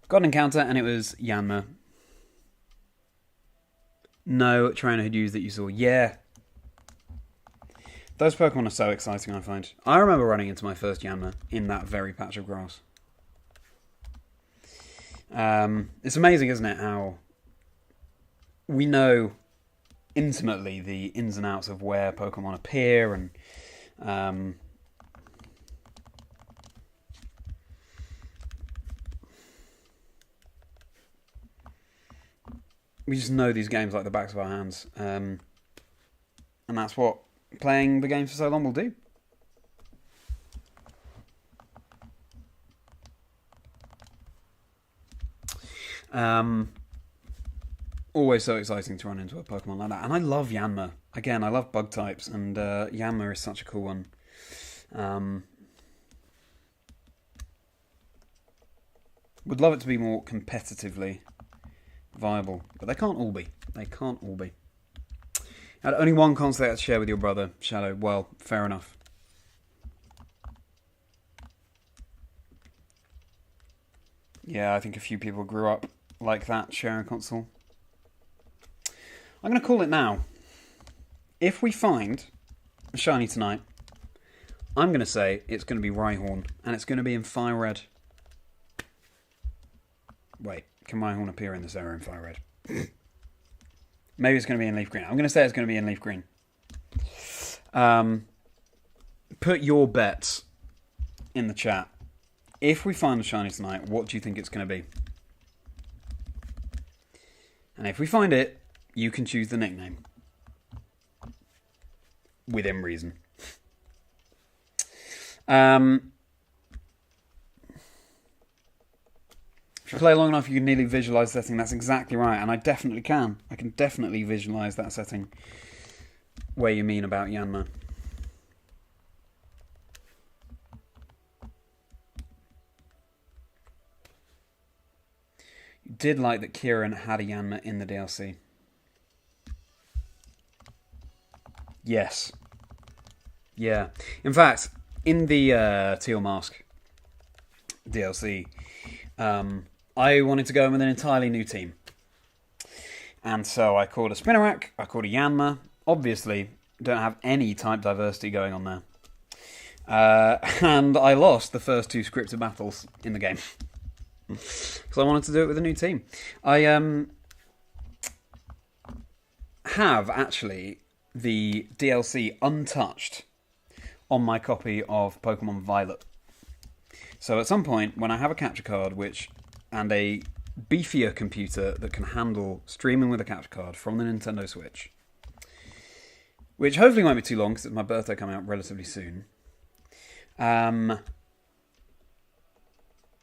Got an encounter and it was Yanma. No trainer had used that you saw. Yeah. Those Pokemon are so exciting, I find. I remember running into my first Yanma in that very patch of grass. It's amazing, isn't it, how we know intimately the ins and outs of where Pokemon appear, and we just know these games like the backs of our hands, and that's what playing the games for so long will do. Always so exciting to run into a Pokemon like that. And I love Yanma. Again, I love bug types, and Yanma is such a cool one. Would love it to be more competitively viable, but they can't all be. They can't all be. Had only one console to share with your brother, Shadow. Well, fair enough. Yeah, I think a few people grew up like that, sharing a console. I'm going to call it now. If we find a shiny tonight, I'm going to say it's going to be Rhyhorn, and it's going to be in Fire Red. Wait, can Rhyhorn appear in this area in Fire Red? Maybe it's going to be in leaf green. I'm going to say it's going to be in leaf green. Put your bets in the chat. If we find a shiny tonight, what do you think it's going to be? And if we find it, you can choose the nickname. Within reason. If you play long enough, you can nearly visualise the setting. That's exactly right, and I definitely can. I can definitely visualise that setting where you mean about Yanma. You did like that Kieran had a Yanma in the DLC. Yes. Yeah. In fact, in the Teal Mask DLC, I wanted to go in with an entirely new team. And so I called a Spinarak, I called a Yanma. Obviously, don't have any type diversity going on there. And I lost the first 2 scripted battles in the game. Because I wanted to do it with a new team. I have, actually, the DLC untouched on my copy of Pokemon Violet. So at some point, when I have a capture card and a beefier computer that can handle streaming with a capture card from the Nintendo Switch, which hopefully won't be too long because it's my birthday coming out relatively soon, I'm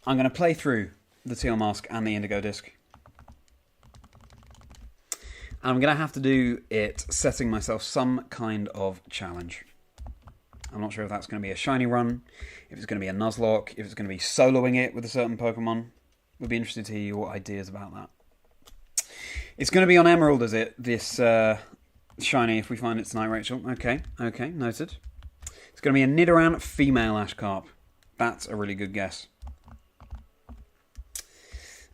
going to play through the Teal Mask and the Indigo Disc. And I'm going to have to do it setting myself some kind of challenge. I'm not sure if that's going to be a shiny run, if it's going to be a Nuzlocke, if it's going to be soloing it with a certain Pokemon. Would be interested to hear your ideas about that. It's going to be on Emerald, is it? This shiny, if we find it tonight, Rachel. Okay, noted. It's going to be a Nidoran female Ashcarp. That's a really good guess.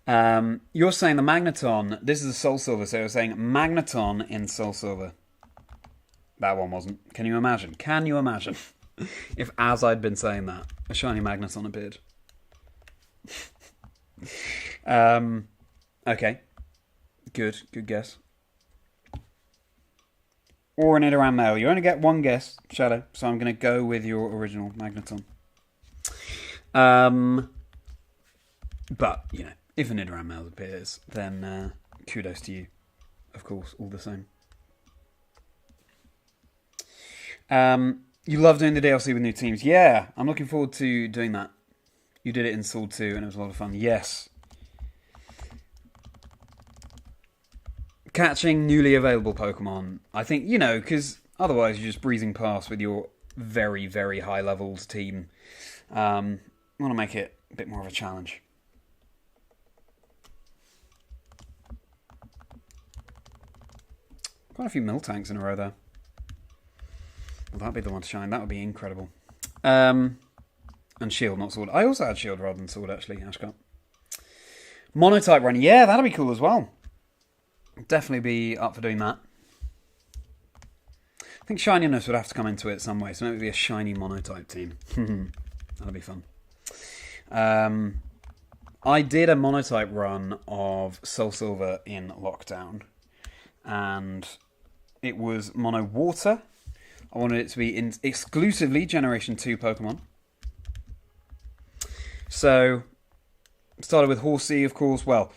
You're saying the Magneton. This is a Soul Silver, so you're saying Magneton in Soul Silver. That one wasn't. Can you imagine? Can you imagine if, as I'd been saying that, a shiny Magneton appeared? Okay. Good guess. Or an Nidoran male. You only get one guess, Shadow, so I'm going to go with your original Magneton. But, you know, if a Nidoran male appears, then kudos to you, of course, all the same. You love doing the DLC with new teams. Yeah, I'm looking forward to doing that. You did it in Sword 2 and it was a lot of fun. Yes. Catching newly available Pokemon. I think, you know, because otherwise you're just breezing past with your very, very high levels team. I want to make it a bit more of a challenge. Quite a few Miltanks in a row there. Well, that'd be the one to shine. That would be incredible. And Shield, not Sword. I also had Shield rather than Sword, actually, Ashcart. Monotype run. Yeah, that'd be cool as well. Definitely be up for doing that. I think shininess would have to come into it some way, so maybe be a shiny Monotype team. That'd be fun. I did a Monotype run of Soul Silver in lockdown, and it was Mono Water. I wanted it to be exclusively Generation 2 Pokemon. So, started with Horsey, of course. Well,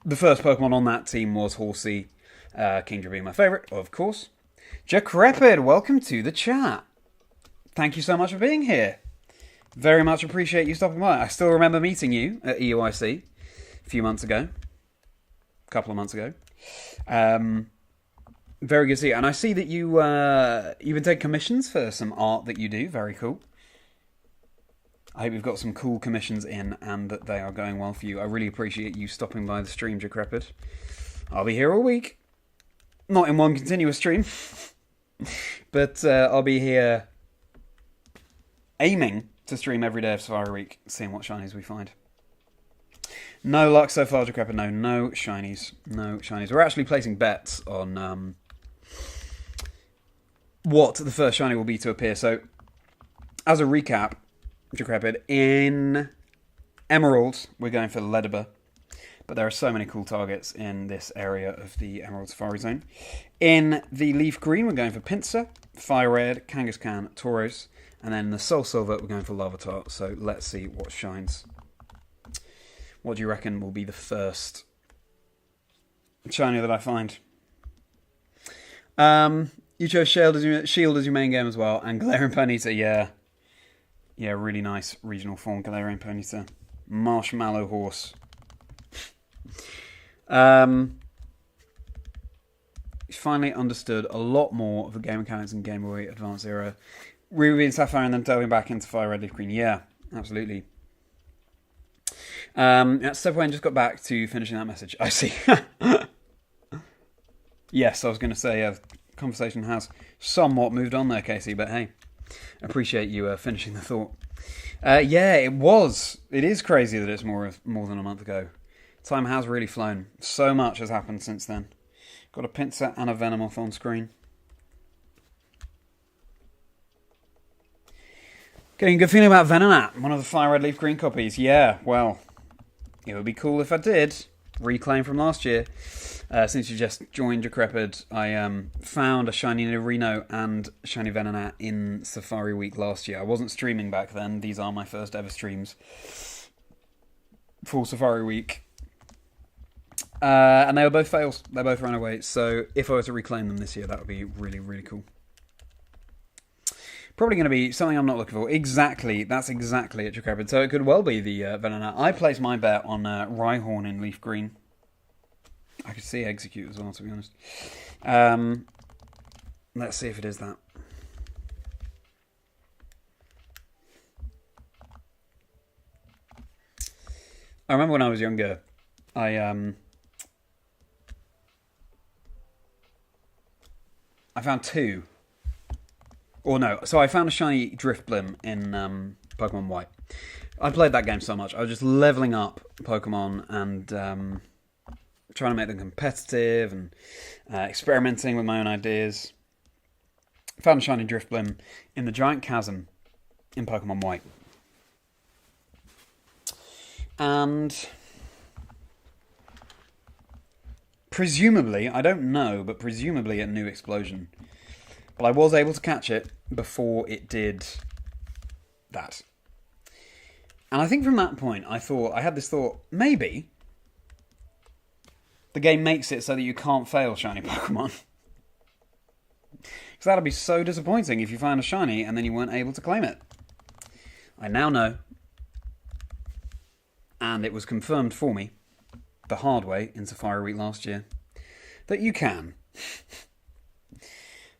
the first Pokemon on that team was Horsey. Kingdra being my favourite, of course. Jacrepid, welcome to the chat. Thank you so much for being here. Very much appreciate you stopping by. I still remember meeting you at EUIC a few months ago. A couple of months ago. Very good to see you. And I see that you've been taking commissions for some art that you do. Very cool. I hope you've got some cool commissions in and that they are going well for you. I really appreciate you stopping by the stream, Jacrepid. I'll be here all week. Not in one continuous stream. But I'll be here aiming to stream every day of Safari Week, seeing what shinies we find. No luck so far, Jacrepid. No shinies. No shinies. We're actually placing bets on what the first shiny will be to appear. So, as a recap, Jacrepid, in Emerald, we're going for Ledibur. But there are so many cool targets in this area of the Emerald Safari Zone. In the Leaf Green, we're going for Pinsir, Fire Red, Kangaskhan, Tauros, and then in the Soul Silver, we're going for Larvitar. So let's see what shines. What do you reckon will be the first shiny that I find? You chose Shield as your main game as well, and Galarian Ponyta, yeah. Yeah, really nice regional form, Galarian Ponyta. Marshmallow Horse. He's finally understood a lot more of the game mechanics in Game Boy Advance era. Ruby and Sapphire and then delving back into Fire Red, Leaf Green. Yeah, absolutely. Step away and just got back to finishing that message. I see. Yes, I was going to say, the conversation has somewhat moved on there, Casey, but hey, appreciate you finishing the thought. Yeah, it was. It is crazy that it's more than a month ago. Time has really flown. So much has happened since then. Got a Pinsir and a Venomoth on screen. Getting a good feeling about Venonat, one of the Fire Red Leaf Green copies. Yeah, well, it would be cool if I did. Reclaim from last year. Since you just joined Decrepid, I found a shiny Nidorino and shiny Venonat in Safari Week last year. I wasn't streaming back then. These are my first ever streams for Safari Week. And they were both fails. They both ran away. So if I were to reclaim them this year, that would be really, really cool. Probably going to be something I'm not looking for. Exactly. That's exactly it, Decrepid. So it could well be the Venonat. I placed my bet on Rhyhorn in Leaf Green. I could see Execute as well, to be honest. Let's see if it is that. I remember when I was younger, I found two. Or no, so I found a shiny Driftblim in Pokemon White. I played that game so much. I was just leveling up Pokemon and trying to make them competitive and experimenting with my own ideas. Found a shiny Driftblim in the Giant Chasm in Pokemon White. And presumably, I don't know, but presumably it knew Explosion. But I was able to catch it before it did that. And I think from that point, I had this thought, maybe the game makes it so that you can't fail shiny Pokemon. Because that'd be so disappointing if you found a shiny and then you weren't able to claim it. I now know, and it was confirmed for me, the hard way in Safari Week last year, that you can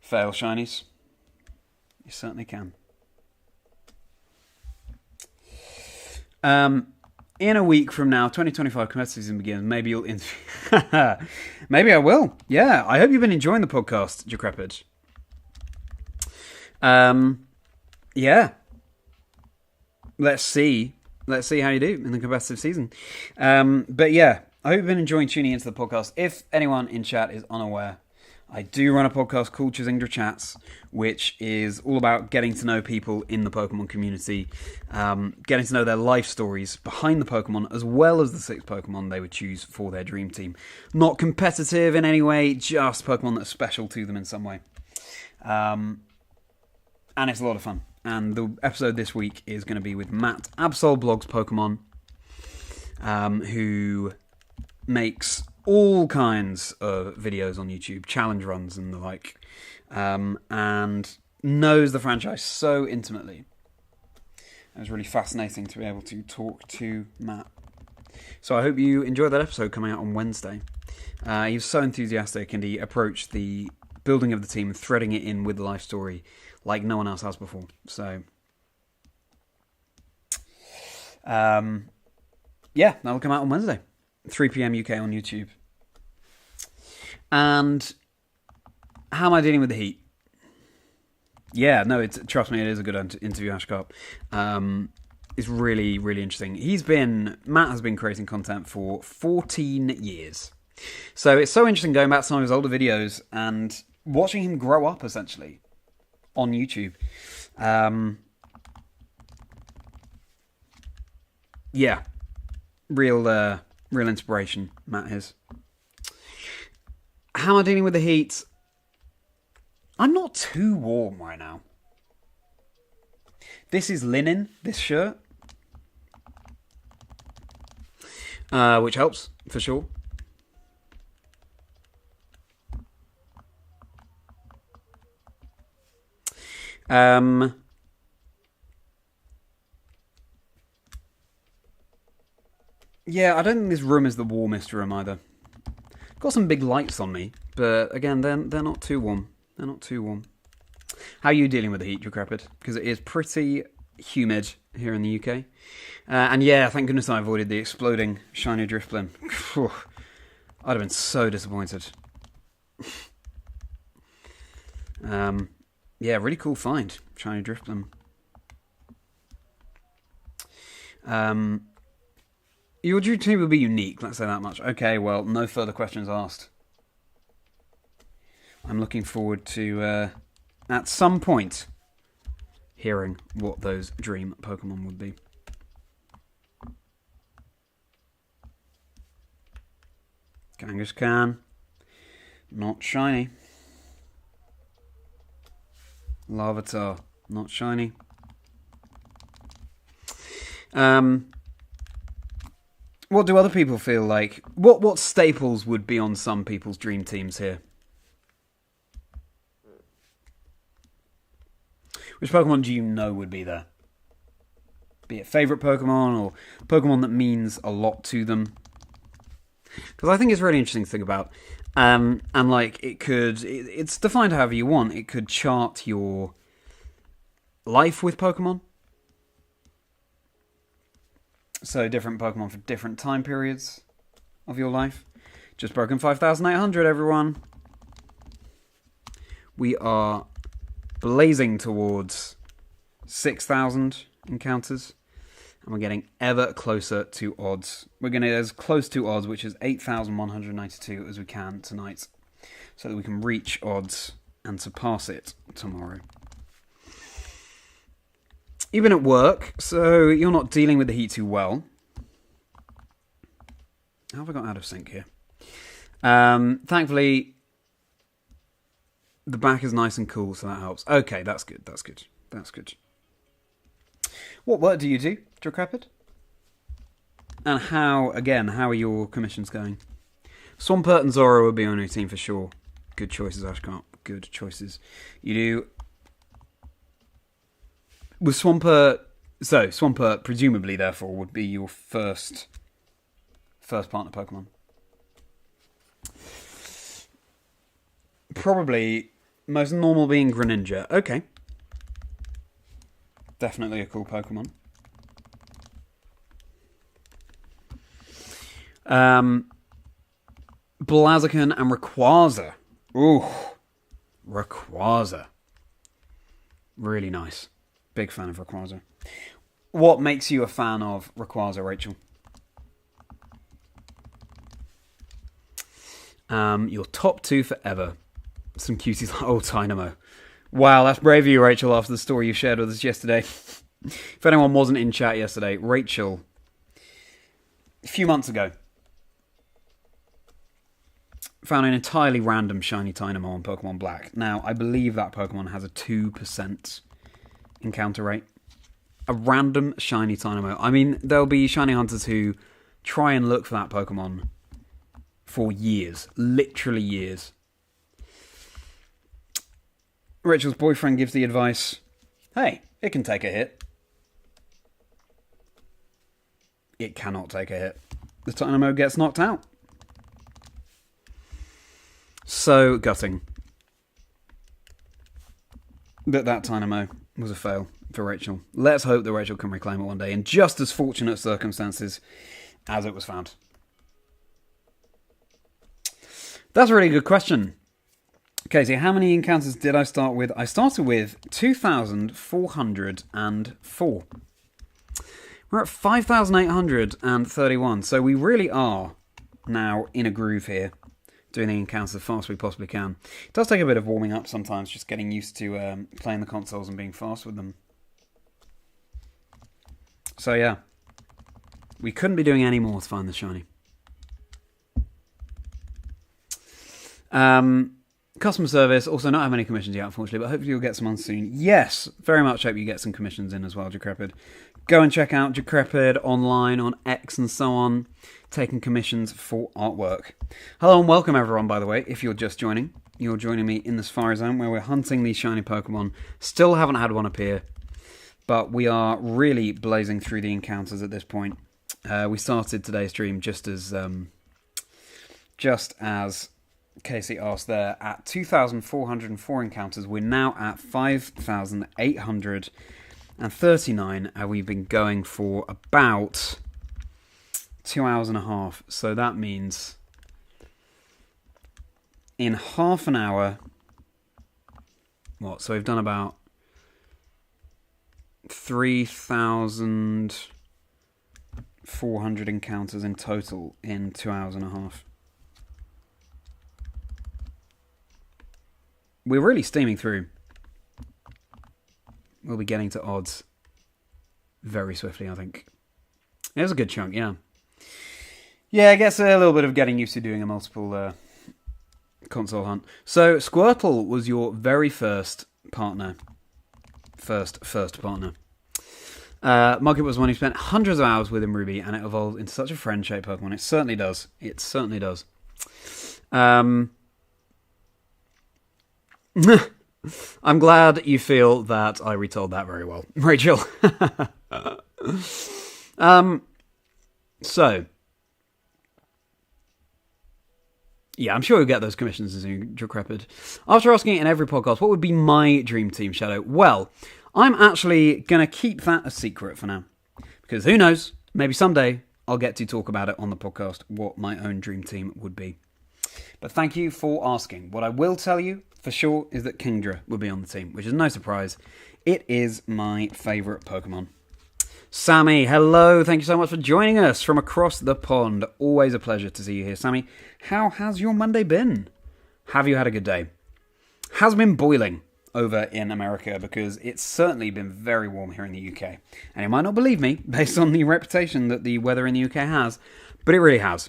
fail shinies. You certainly can. In a week from now, 2025 competitive season begins. Maybe you'll interview. Maybe I will. Yeah, I hope you've been enjoying the podcast, Decrepid. Yeah. Let's see how you do in the competitive season. But yeah, I hope you've been enjoying tuning into the podcast. If anyone in chat is unaware, I do run a podcast called Chazingdra Chats, which is all about getting to know people in the Pokemon community, getting to know their life stories behind the Pokemon, as well as the 6 Pokemon they would choose for their dream team. Not competitive in any way, just Pokemon that are special to them in some way. And it's a lot of fun. And the episode this week is going to be with Matt, Absol Blogs Pokemon, who makes all kinds of videos on YouTube, challenge runs and the like, and knows the franchise so intimately. It was really fascinating to be able to talk to Matt. So I hope you enjoyed that episode coming out on Wednesday. He was so enthusiastic and he approached the building of the team and threading it in with the life story like no one else has before. So, yeah, that'll come out on Wednesday. 3 p.m. UK on YouTube. And how am I dealing with the heat? Yeah, no, trust me, it is a good interview, Ashcarp. It's really, really interesting. Matt has been creating content for 14 years. So it's so interesting going back to some of his older videos and watching him grow up, essentially, on YouTube. Yeah, real Real inspiration, Matt is. How am I dealing with the heat? I'm not too warm right now. This is linen, this shirt. Which helps, for sure. Yeah, I don't think this room is the warmest room either. Got some big lights on me, but again, they're not too warm. They're not too warm. How are you dealing with the heat, Decrepit? Because it is pretty humid here in the UK. And yeah, thank goodness I avoided the exploding shiny Drifblim. I'd have been so disappointed. Yeah, really cool find, shiny Drifblim. Your dream team will be unique, let's say that much. Okay, well, no further questions asked. I'm looking forward to, at some point, hearing what those dream Pokemon would be. Kangaskhan. Not shiny. Larvitar. Not shiny. What do other people feel like? What staples would be on some people's dream teams here? Which Pokemon do you know would be there? Be it favourite Pokemon or Pokemon that means a lot to them? Because I think it's really interesting to think about. And like, it's defined however you want. It could chart your life with Pokemon. So different Pokemon for different time periods of your life. Just broken 5,800, everyone. We are blazing towards 6,000 encounters. And we're getting ever closer to odds. We're getting as close to odds, which is 8,192, as we can tonight. So that we can reach odds and surpass it tomorrow. You've been at work, so you're not dealing with the heat too well. How have I got out of sync here? Thankfully, the back is nice and cool, so that helps. Okay, that's good, that's good, that's good. What work do you do, Decrepit? And how are your commissions going? Swampert and Zoro would be on your team for sure. Good choices, Ashcart. Good choices. You do... With Swampert... So, Swampert presumably, therefore, would be your first partner Pokemon. Probably most normal being Greninja. Okay. Definitely a cool Pokemon. Blaziken and Rayquaza. Ooh. Rayquaza. Really nice. Big fan of Rayquaza. What makes you a fan of Rayquaza, Rachel? Your top two forever. Some cuties like old Dynamo. Wow, that's brave of you, Rachel, after the story you shared with us yesterday. If anyone wasn't in chat yesterday, Rachel, a few months ago, found an entirely random shiny Dynamo on Pokemon Black. Now, I believe that Pokemon has a 2% encounter rate. A random shiny Dynamo. I mean, there'll be shiny hunters who try and look for that Pokemon for years. Literally years. Rachel's boyfriend gives the advice, hey, it can take a hit. It cannot take a hit. The Dynamo gets knocked out. So gutting. But that Dynamo was a fail for Rachel. Let's hope that Rachel can reclaim it one day in just as fortunate circumstances as it was found. That's a really good question. Okay, so how many encounters did I start with? I started with 2,404. We're at 5,831, so we really are now in a groove here, doing the encounters as fast as we possibly can. It does take a bit of warming up sometimes, just getting used to playing the consoles and being fast with them. So yeah, we couldn't be doing any more to find the shiny. Customer service, also not have any commissions yet, unfortunately, but hopefully you'll get some on soon. Yes, very much hope you get some commissions in as well, Decrepid. Go and check out Decrepid online on X and so on, taking commissions for artwork. Hello and welcome everyone, by the way, if you're just joining. You're joining me in the Safari Zone where we're hunting these shiny Pokemon. Still haven't had one appear, but we are really blazing through the encounters at this point. We started today's stream just as Casey asked there, at 2,404 encounters. We're now at 5,839, and we've been going for about 2 hours and a half. So that means in half an hour, so we've done about 3,400 encounters in total in 2 hours and a half. We're really steaming through. We'll be getting to odds very swiftly, I think. It was a good chunk, yeah. Yeah, I guess a little bit of getting used to doing a multiple console hunt. So, Squirtle was your very first partner. First partner. Mugget was one who spent hundreds of hours with in Ruby, and it evolved into such a friend-shaped Pokemon. It certainly does. It certainly does. I'm glad you feel that I retold that very well, Rachel. So, yeah, I'm sure you'll get those commissions as you Decrepid. After asking it in every podcast, what would be my dream team, Shadow? Well, I'm actually going to keep that a secret for now. Because who knows, maybe someday I'll get to talk about it on the podcast, what my own dream team would be. But thank you for asking. What I will tell you for sure is that Kingdra will be on the team, which is no surprise. It is my favourite Pokemon. Sammy, hello. Thank you so much for joining us from across the pond. Always a pleasure to see you here, Sammy. How has your Monday been? Have you had a good day? Has been boiling over in America because it's certainly been very warm here in the UK. And you might not believe me based on the reputation that the weather in the UK has, but it really has.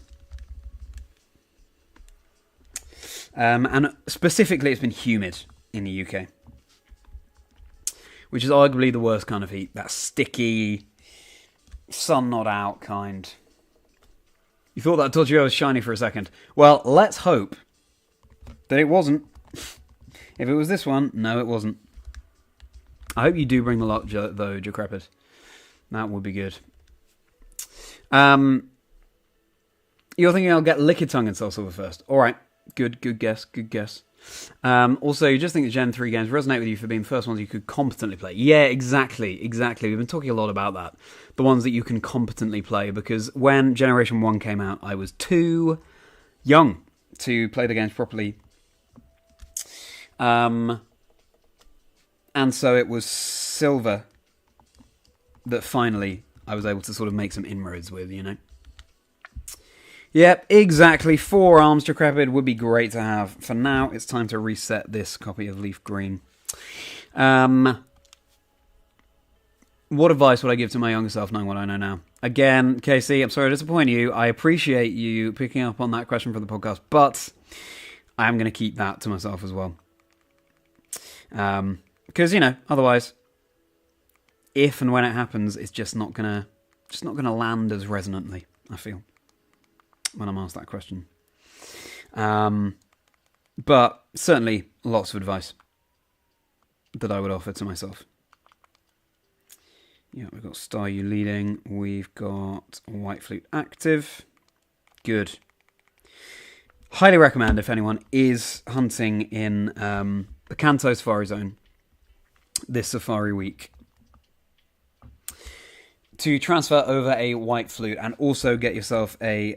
And specifically, it's been humid in the UK, which is arguably the worst kind of heat. That sticky, sun not out kind. You thought that told you I was shiny for a second. Well, let's hope that it wasn't. If it was this one, no, it wasn't. I hope you do bring the lot, though, Decrepid. That would be good. You're thinking I'll get Lickitung and Soul Silver first. All right. Good guess. Also, you just think the Gen 3 games resonate with you for being the first ones you could competently play. Yeah, exactly. We've been talking a lot about that. The ones that you can competently play, because when Generation 1 came out, I was too young to play the games properly. And so it was Silver that finally I was able to sort of make some inroads with, you know? Yep, exactly. 4 arms Decrepid would be great to have. For now, it's time to reset this copy of Leaf Green. What advice would I give to my younger self, knowing what I know now? Again, Casey, I'm sorry to disappoint you. I appreciate you picking up on that question for the podcast, but I am going to keep that to myself as well. Because, otherwise, if and when it happens, it's just not gonna land as resonantly, I feel, when I'm asked that question. But certainly lots of advice that I would offer to myself. Yeah, we've got Staryu leading. We've got White Flute active. Good. Highly recommend if anyone is hunting in the Kanto Safari Zone this Safari week to transfer over a White Flute and also get yourself a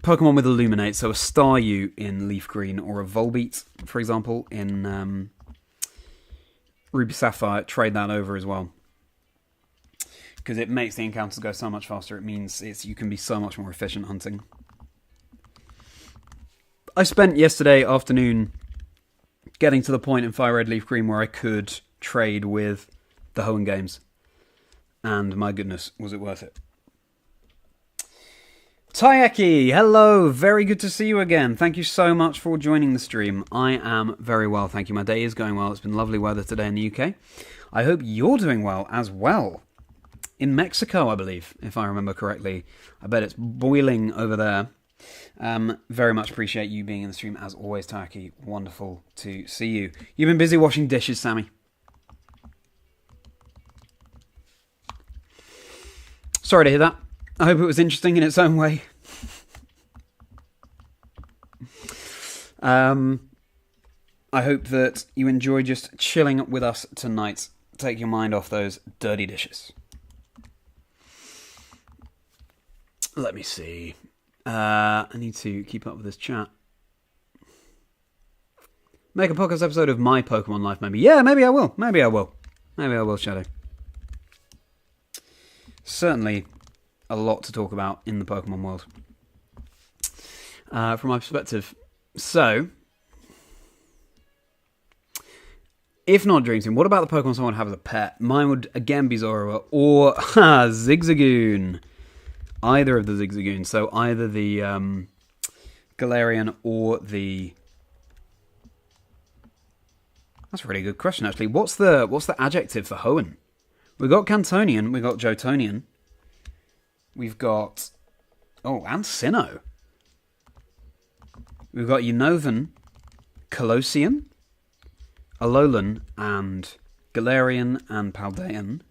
Pokemon with Illuminate, so a Staryu in Leaf Green or a Volbeat, for example, in Ruby Sapphire. Trade that over as well, because it makes the encounters go so much faster. It means you can be so much more efficient hunting. I spent yesterday afternoon getting to the point in Fire Red Leaf Green where I could trade with the Hoenn games, and my goodness, was it worth it. Tayeki, hello, very good to see you again. Thank you so much for joining the stream. I am very well, thank you. My day is going well. It's been lovely weather today in the UK. I hope you're doing well as well. In Mexico, I believe, if I remember correctly. I bet it's boiling over there. Very much appreciate you being in the stream as always, Tayeki. Wonderful to see you. You've been busy washing dishes, Sammy. Sorry to hear that. I hope it was interesting in its own way. I hope that you enjoy just chilling with us tonight. Take your mind off those dirty dishes. Let me see. I need to keep up with this chat. Make a podcast episode of my Pokemon life, maybe. Yeah, maybe I will. Maybe I will, Shadow. Certainly a lot to talk about in the Pokemon world. From my perspective. So, if not Dream Team, what about the Pokemon someone would have as a pet? Mine would again be Zorua or Zigzagoon. Either of the Zigzagoons. So either the Galarian or the... That's a really good question, actually. What's the adjective for Hoenn? We've got Cantonian, we've got Jotonian. We've got... Oh, and Sinnoh. We've got Unnovan, Colossian, Alolan, and Galarian and Paldean.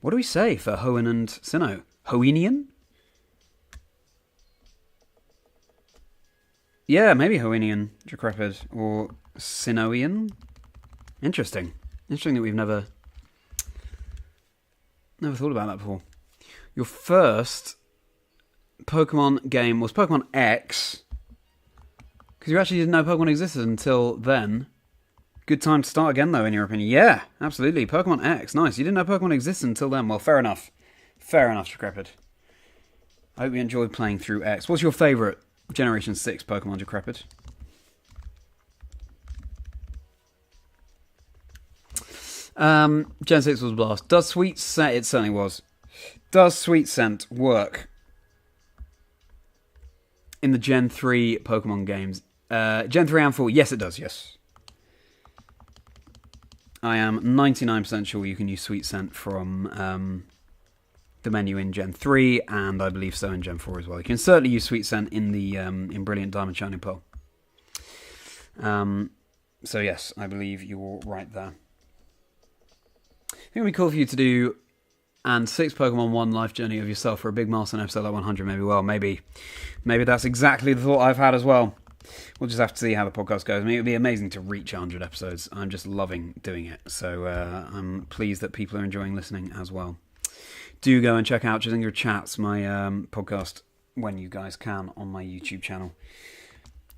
What do we say for Hoenn and Sinnoh? Hoennian? Yeah, maybe Hoennian, Decrepit, or Sinnohian. Interesting. Interesting that we've never thought about that before. Your first Pokemon game was Pokemon X, because you actually didn't know Pokemon existed until then. Good time to start again, though, in your opinion. Yeah, absolutely. Pokemon X, nice. You didn't know Pokemon existed until then. Well, fair enough. Fair enough, Decrepit. I hope you enjoyed playing through X. What's your favourite Generation 6 Pokemon, Decrepit? Gen 6 was Blast. Does Sweet Scent... It certainly was. Does Sweet Scent work in the Gen 3 Pokemon games? Gen 3 and 4, yes it does, yes. I am 99% sure you can use Sweet Scent from the menu in Gen 3, and I believe so in Gen 4 as well. You can certainly use Sweet Scent in the in Brilliant Diamond Shining Pearl. So yes, I believe you're right there. I think it would be cool for you to do and 6 Pokemon 1 life journey of yourself for a big milestone episode like 100, maybe. Well, maybe that's exactly the thought I've had as well. We'll just have to see how the podcast goes. I mean, it would be amazing to reach 100 episodes. I'm just loving doing it. So I'm pleased that people are enjoying listening as well. Do go and check out Chazingdra Chats, my podcast, when you guys can, on my YouTube channel.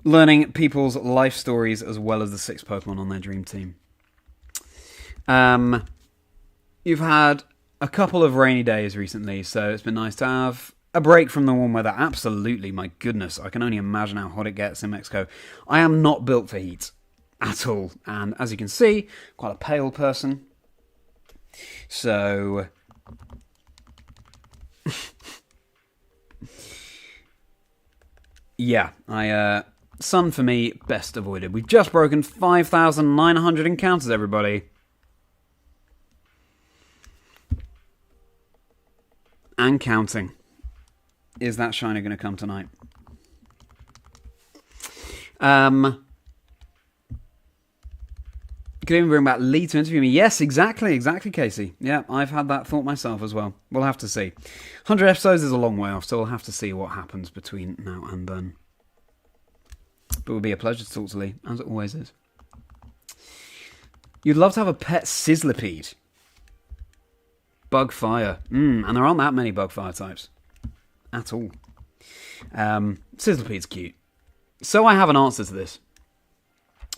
Learning people's life stories as well as the 6 Pokemon on their dream team. You've had a couple of rainy days recently, so it's been nice to have a break from the warm weather. Absolutely, my goodness. I can only imagine how hot it gets in Mexico. I am not built for heat at all. And as you can see, quite a pale person. So... yeah, sun for me, best avoided. We've just broken 5,900 encounters, everybody. And counting. Is that shiner going to come tonight? Could even bring back Lee to interview me. Yes, exactly, Casey. Yeah, I've had that thought myself as well. We'll have to see. 100 episodes is a long way off, so we'll have to see what happens between now and then. But it would be a pleasure to talk to Lee, as it always is. You'd love to have a pet Sizzlipede. Bugfire. And there aren't that many Bugfire types. At all. Sizzlipede's cute. So I have an answer to this.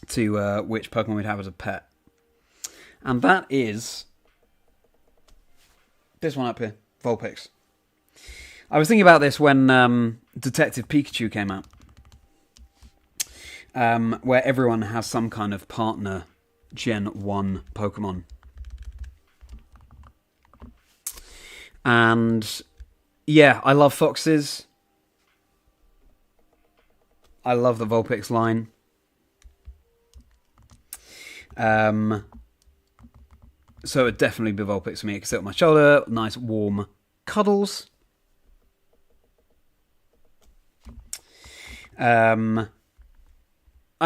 To which Pokemon we'd have as a pet. And that is... this one up here. Vulpix. I was thinking about this when Detective Pikachu came out. Where everyone has some kind of partner Gen 1 Pokemon. And Yeah, I love foxes. I love the Vulpix line. So it'd definitely be Vulpix for me. It could sit on my shoulder. Nice warm cuddles. I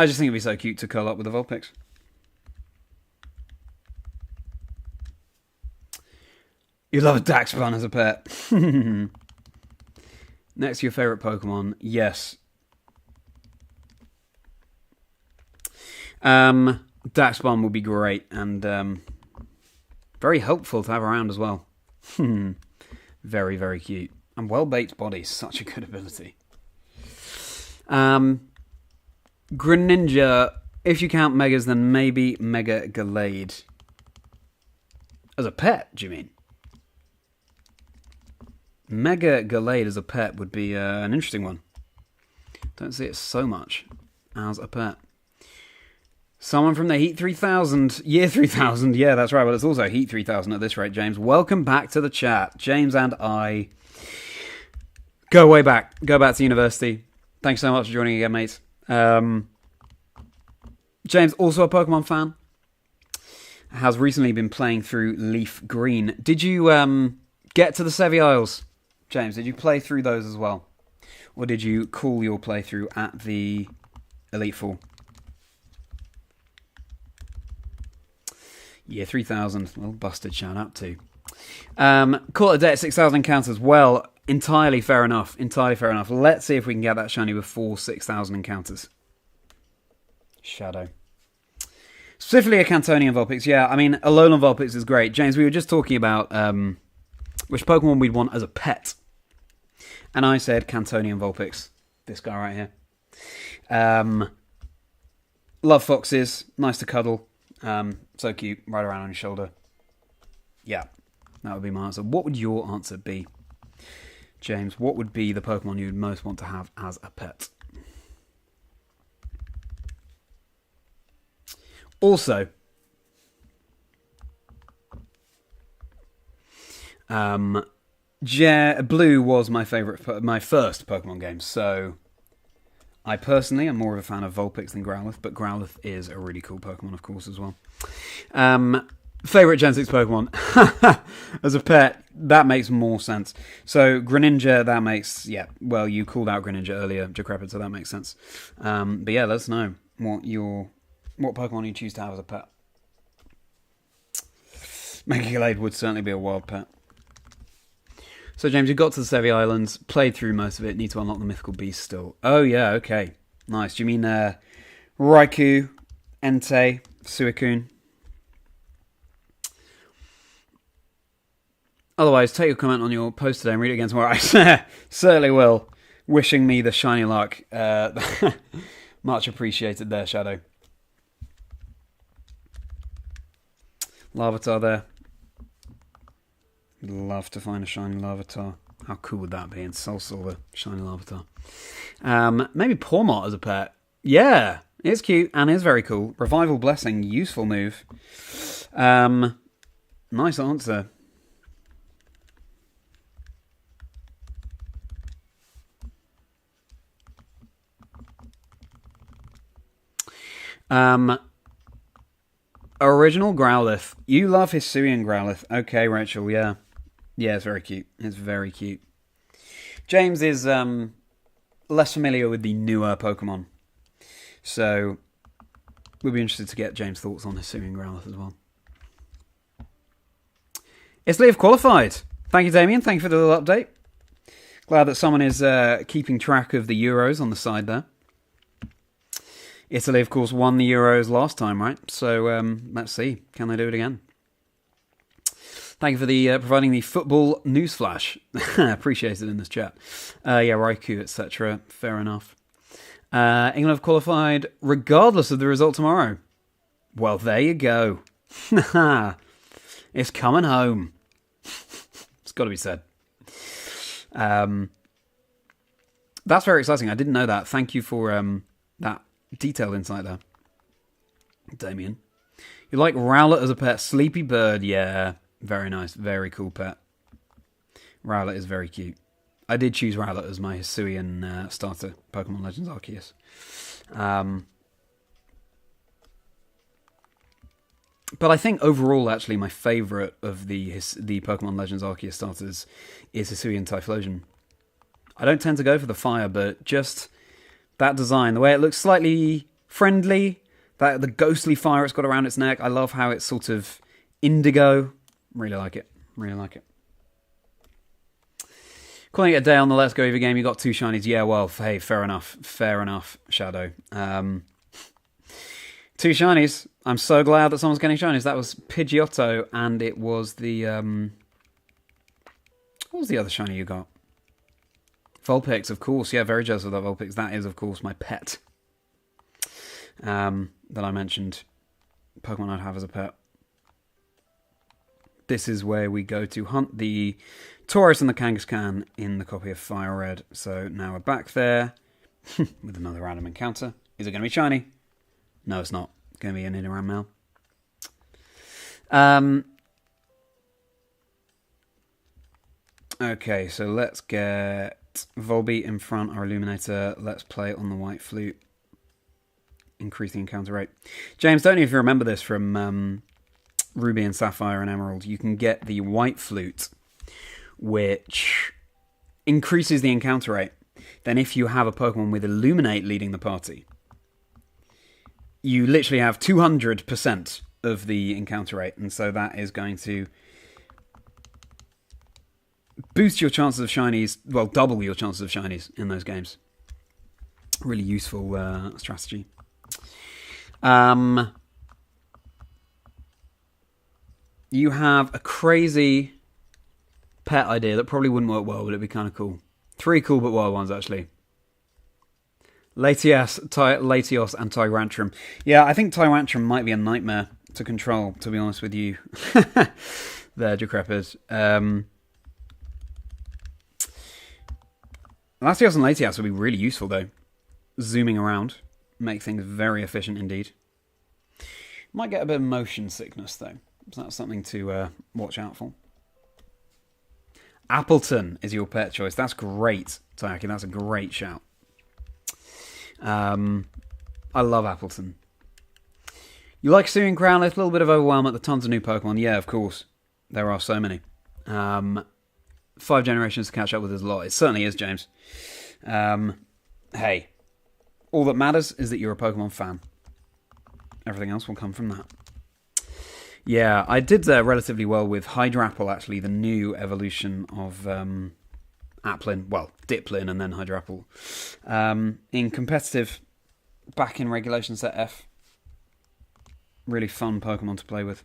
just think it'd be so cute to curl up with a Vulpix. You love a Daxpan as a pet. Next to your favourite Pokemon, yes. Daxpan would be great and very helpful to have around as well. Very, very cute. And well-baked body, such a good ability. Greninja, if you count Megas, then maybe Mega Gallade. As a pet, do you mean? Mega Gallade as a pet would be an interesting one. Don't see it so much as a pet. Someone from the Heat 3000, year 3000, yeah, that's right, well, it's also Heat 3000 at this rate, James. Welcome back to the chat. James and I go way back. Go back to university. Thanks so much for joining again, mate. James, also a Pokemon fan, has recently been playing through Leaf Green. Did you get to the Sevi Isles, James? Did you play through those as well? Or did you call your playthrough at the Elite Four? Year 3000, little busted shout out too. Call it a day at 6,000 encounters. Well, entirely fair enough. Entirely fair enough. Let's see if we can get that shiny before 6,000 encounters. Shadow. Specifically a Cantonian Vulpix. Yeah, I mean, Alolan Vulpix is great. James, we were just talking about which Pokemon we'd want as a pet. And I said Cantonian Vulpix. This guy right here. Love foxes. Nice to cuddle. So cute, right around on your shoulder. Yeah, that would be my answer. What would your answer be, James? What would be the Pokemon you'd most want to have as a pet? Also, Blue was my first Pokemon game, so I personally am more of a fan of Vulpix than Growlithe, but Growlithe is a really cool Pokemon, of course, as well. Favourite Gen 6 Pokemon? As a pet, that makes more sense. So, Greninja, that makes... Yeah, well, you called out Greninja earlier, Decrepit, so that makes sense. But yeah, let us know what Pokemon you choose to have as a pet. Mega Gallade would certainly be a wild pet. So, James, you got to the Sevi Islands, played through most of it, need to unlock the mythical beast still. Oh, yeah, okay. Nice. Do you mean Raikou, Entei, Suicune? Otherwise, take your comment on your post today and read it again tomorrow. I certainly will. Wishing me the shiny luck. Much appreciated there, Shadow. Larvitar there. Love to find a shiny Larvitar. How cool would that be in Soul Silver, shiny Larvitar? Maybe Pawmot as a pet. Yeah, it's cute and is very cool. Revival Blessing, useful move. Nice answer. Original Growlithe. You love Hisuian Growlithe. Okay, Rachel, yeah. Yeah, it's very cute. It's very cute. James is less familiar with the newer Pokemon. So, we'll be interested to get James' thoughts on Hisuian Growlithe as well. Italy have qualified. Thank you, Damien. Thank you for the little update. Glad that someone is keeping track of the Euros on the side there. Italy, of course, won the Euros last time, right? So, let's see. Can they do it again? Thank you for the providing the football news flash. Appreciated in this chat. Yeah, Raikou, etc. Fair enough. England have qualified regardless of the result tomorrow. Well, there you go. It's coming home. It's got to be said. That's very exciting. I didn't know that. Thank you for that detailed insight there, Damien. You like Rowlet as a pet? Sleepy bird, yeah. Very nice. Very cool pet. Rowlet is very cute. I did choose Rowlet as my Hisuian starter Pokemon Legends Arceus. But I think overall, actually, my favourite of the Pokemon Legends Arceus starters is Hisuian Typhlosion. I don't tend to go for the fire, but just that design, the way it looks slightly friendly, the ghostly fire it's got around its neck. I love how it's sort of indigo. Really like it. Really like it. Calling it a day on the Let's Go Eevee game. You got 2 shinies. Yeah, well, hey, fair enough. Fair enough, Shadow. 2 shinies. I'm so glad that someone's getting shinies. That was Pidgeotto, and it was the... what was the other shiny you got? Vulpix, of course. Yeah, very jealous of that Vulpix. That is, of course, my pet. That I mentioned. Pokemon I'd have as a pet. This is where we go to hunt the Tauros and the Kangaskhan in the copy of Fire Red. So now we're back there with another random encounter. Is it going to be shiny? No, it's not. It's going to be an in-around mail. Okay, so let's get Volbeat in front, our Illuminator. Let's play it on the White Flute. Increase the encounter rate. James, don't know if you remember this from Ruby and Sapphire and Emerald. You can get the White Flute, which increases the encounter rate. Then if you have a Pokemon with Illuminate leading the party, you literally have 200% of the encounter rate. And so that is going to boost your chances of shinies, well, double your chances of shinies in those games. Really useful strategy. You have a crazy pet idea that probably wouldn't work well, but it'd be kind of cool. 3 cool but wild ones, actually. Latias, Latios, and Tyrantrum. Yeah, I think Tyrantrum might be a nightmare to control, to be honest with you. There, Decrepit. Latios and Latias would be really useful, though. Zooming around. Make things very efficient indeed. Might get a bit of motion sickness, though. So that's something to watch out for. Appleton is your pet choice. That's great, Tayaki. That's a great shout. I love Appleton. You like Hisuian Crownlet? A little bit of overwhelm at the tons of new Pokemon. Yeah, of course. There are so many. 5 generations to catch up with is a lot. It certainly is, James. Hey, all that matters is that you're a Pokemon fan. Everything else will come from that. Yeah, I did relatively well with Hydrapple, actually, the new evolution of Applin. Well, Diplin and then Hydrapple. In competitive, back in Regulation Set F. Really fun Pokemon to play with.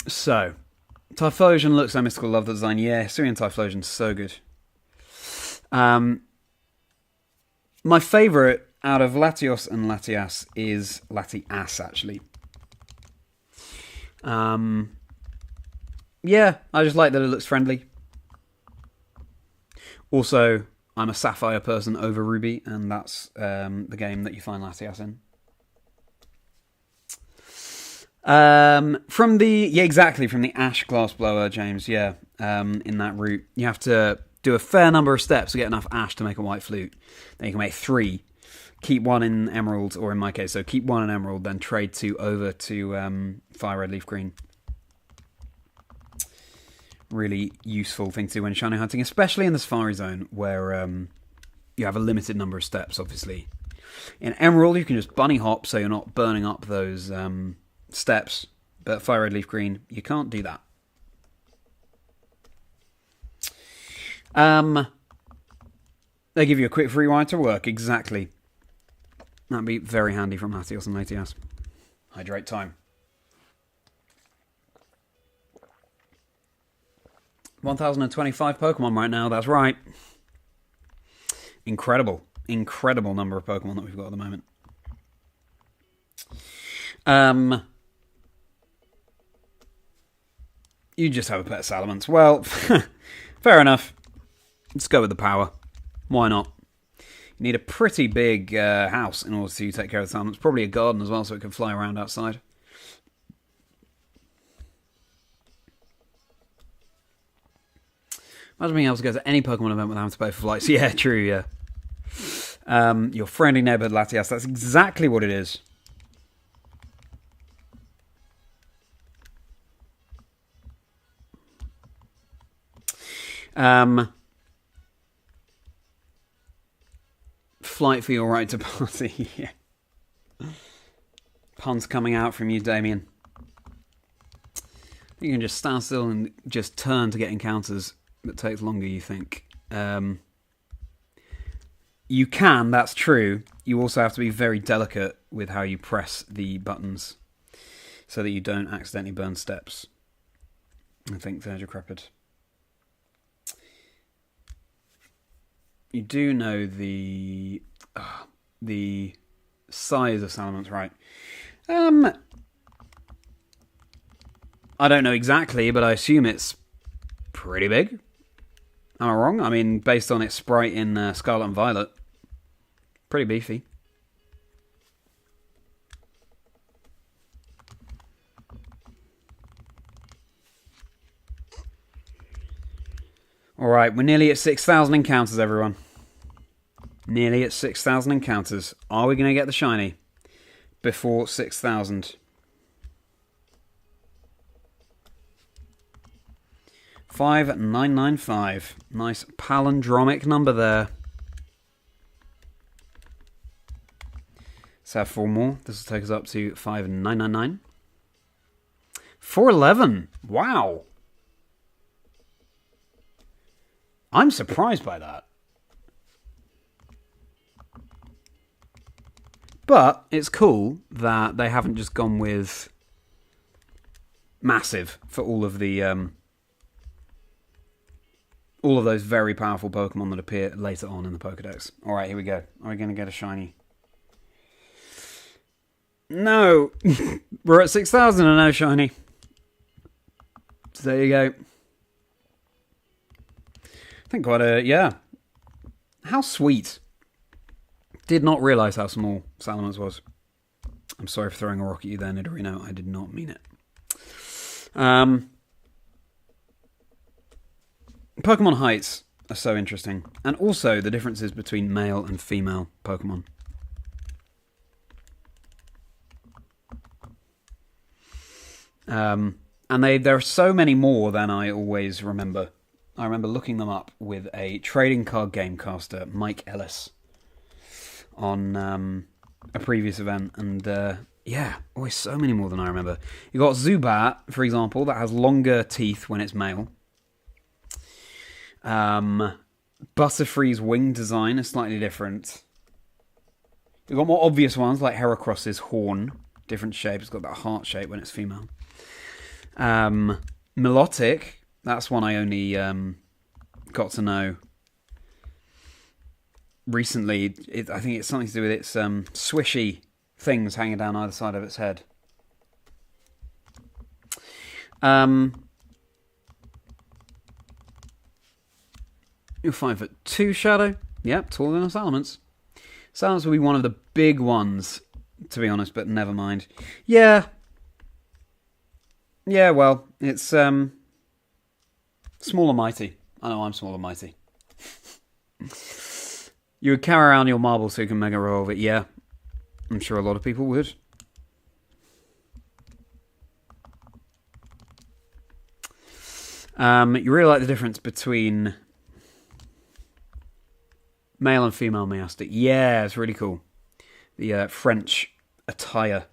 So, Typhlosion looks like mystical. Love the design. Yeah, Hisuian Typhlosion's so good. My favourite out of Latios and Latias is Latias, actually. Yeah, I just like that it looks friendly. Also, I'm a Sapphire person over Ruby, and that's the game that you find Latias in. From the Ash Glassblower, James, yeah, in that route. You have to do a fair number of steps to get enough Ash to make a White Flute. Then you can make 3. Keep 1 in Emerald, or in my case, so keep 1 in Emerald, then trade 2 over to Fire Red, Leaf Green. Really useful thing to do when shiny hunting, especially in the Safari Zone, where you have a limited number of steps, obviously. In Emerald, you can just bunny hop, so you're not burning up those steps. But Fire Red, Leaf Green, you can't do that. They give you a quick free ride to work, exactly. That'd be very handy from Latios and Latias. Hydrate time. 1,025 Pokemon right now, that's right. Incredible number of Pokemon that we've got at the moment. You just have a pet Salamence. Well, fair enough. Let's go with the power. Why not? You need a pretty big house in order to take care of the Salamence. Probably a garden as well, so it can fly around outside. Imagine being able to go to any Pokemon event without having to pay for flights. Yeah, true, yeah. Your friendly neighborhood Latias. That's exactly what it is. Flight for your right to party. Yeah. Puns coming out from you, Damien. You can just stand still and just turn to get encounters that takes longer, you think. You can, that's true. You also have to be very delicate with how you press the buttons so that you don't accidentally burn steps. I think they're decrepit. You do know the size of Salamence, right? I don't know exactly, but I assume it's pretty big. Am I wrong? I mean, based on its sprite in Scarlet and Violet, pretty beefy. Alright, we're nearly at 6,000 encounters, everyone. Nearly at 6,000 encounters. Are we going to get the shiny before 6,000? 5995. Nice palindromic number there. Let's have 4 more. This will take us up to 5999. 411. Wow. I'm surprised by that. But it's cool that they haven't just gone with massive for all of those very powerful Pokemon that appear later on in the Pokedex. Alright, here we go. Are we going to get a shiny? No! We're at 6,000 and no shiny. So there you go. I think quite a... yeah. How sweet. Did not realise how small Salamence was. I'm sorry for throwing a rock at you there, Nidorino. I did not mean it. Pokemon heights are so interesting. And also the differences between male and female Pokemon. And there are so many more than I always remember. I remember looking them up with a trading card game caster, Mike Ellis, on a previous event. And yeah, always so many more than I remember. You got Zubat, for example, that has longer teeth when it's male. Butterfree's wing design is slightly different. You've got more obvious ones like Heracross's horn, different shape. It's got that heart shape when it's female. Milotic, that's one I only got to know recently. I think it's something to do with its swishy things hanging down either side of its head. You're 5'2", Shadow. Yep, taller than a Salamence. Salamence will be one of the big ones, to be honest, but never mind. Yeah. Yeah, well, it's small and mighty. I know I'm small and mighty. You would carry around your marble so you can Mega Evolve it. Yeah, I'm sure a lot of people would. You really like the difference between male and female Meowstic. Yeah, it's really cool. The French attire.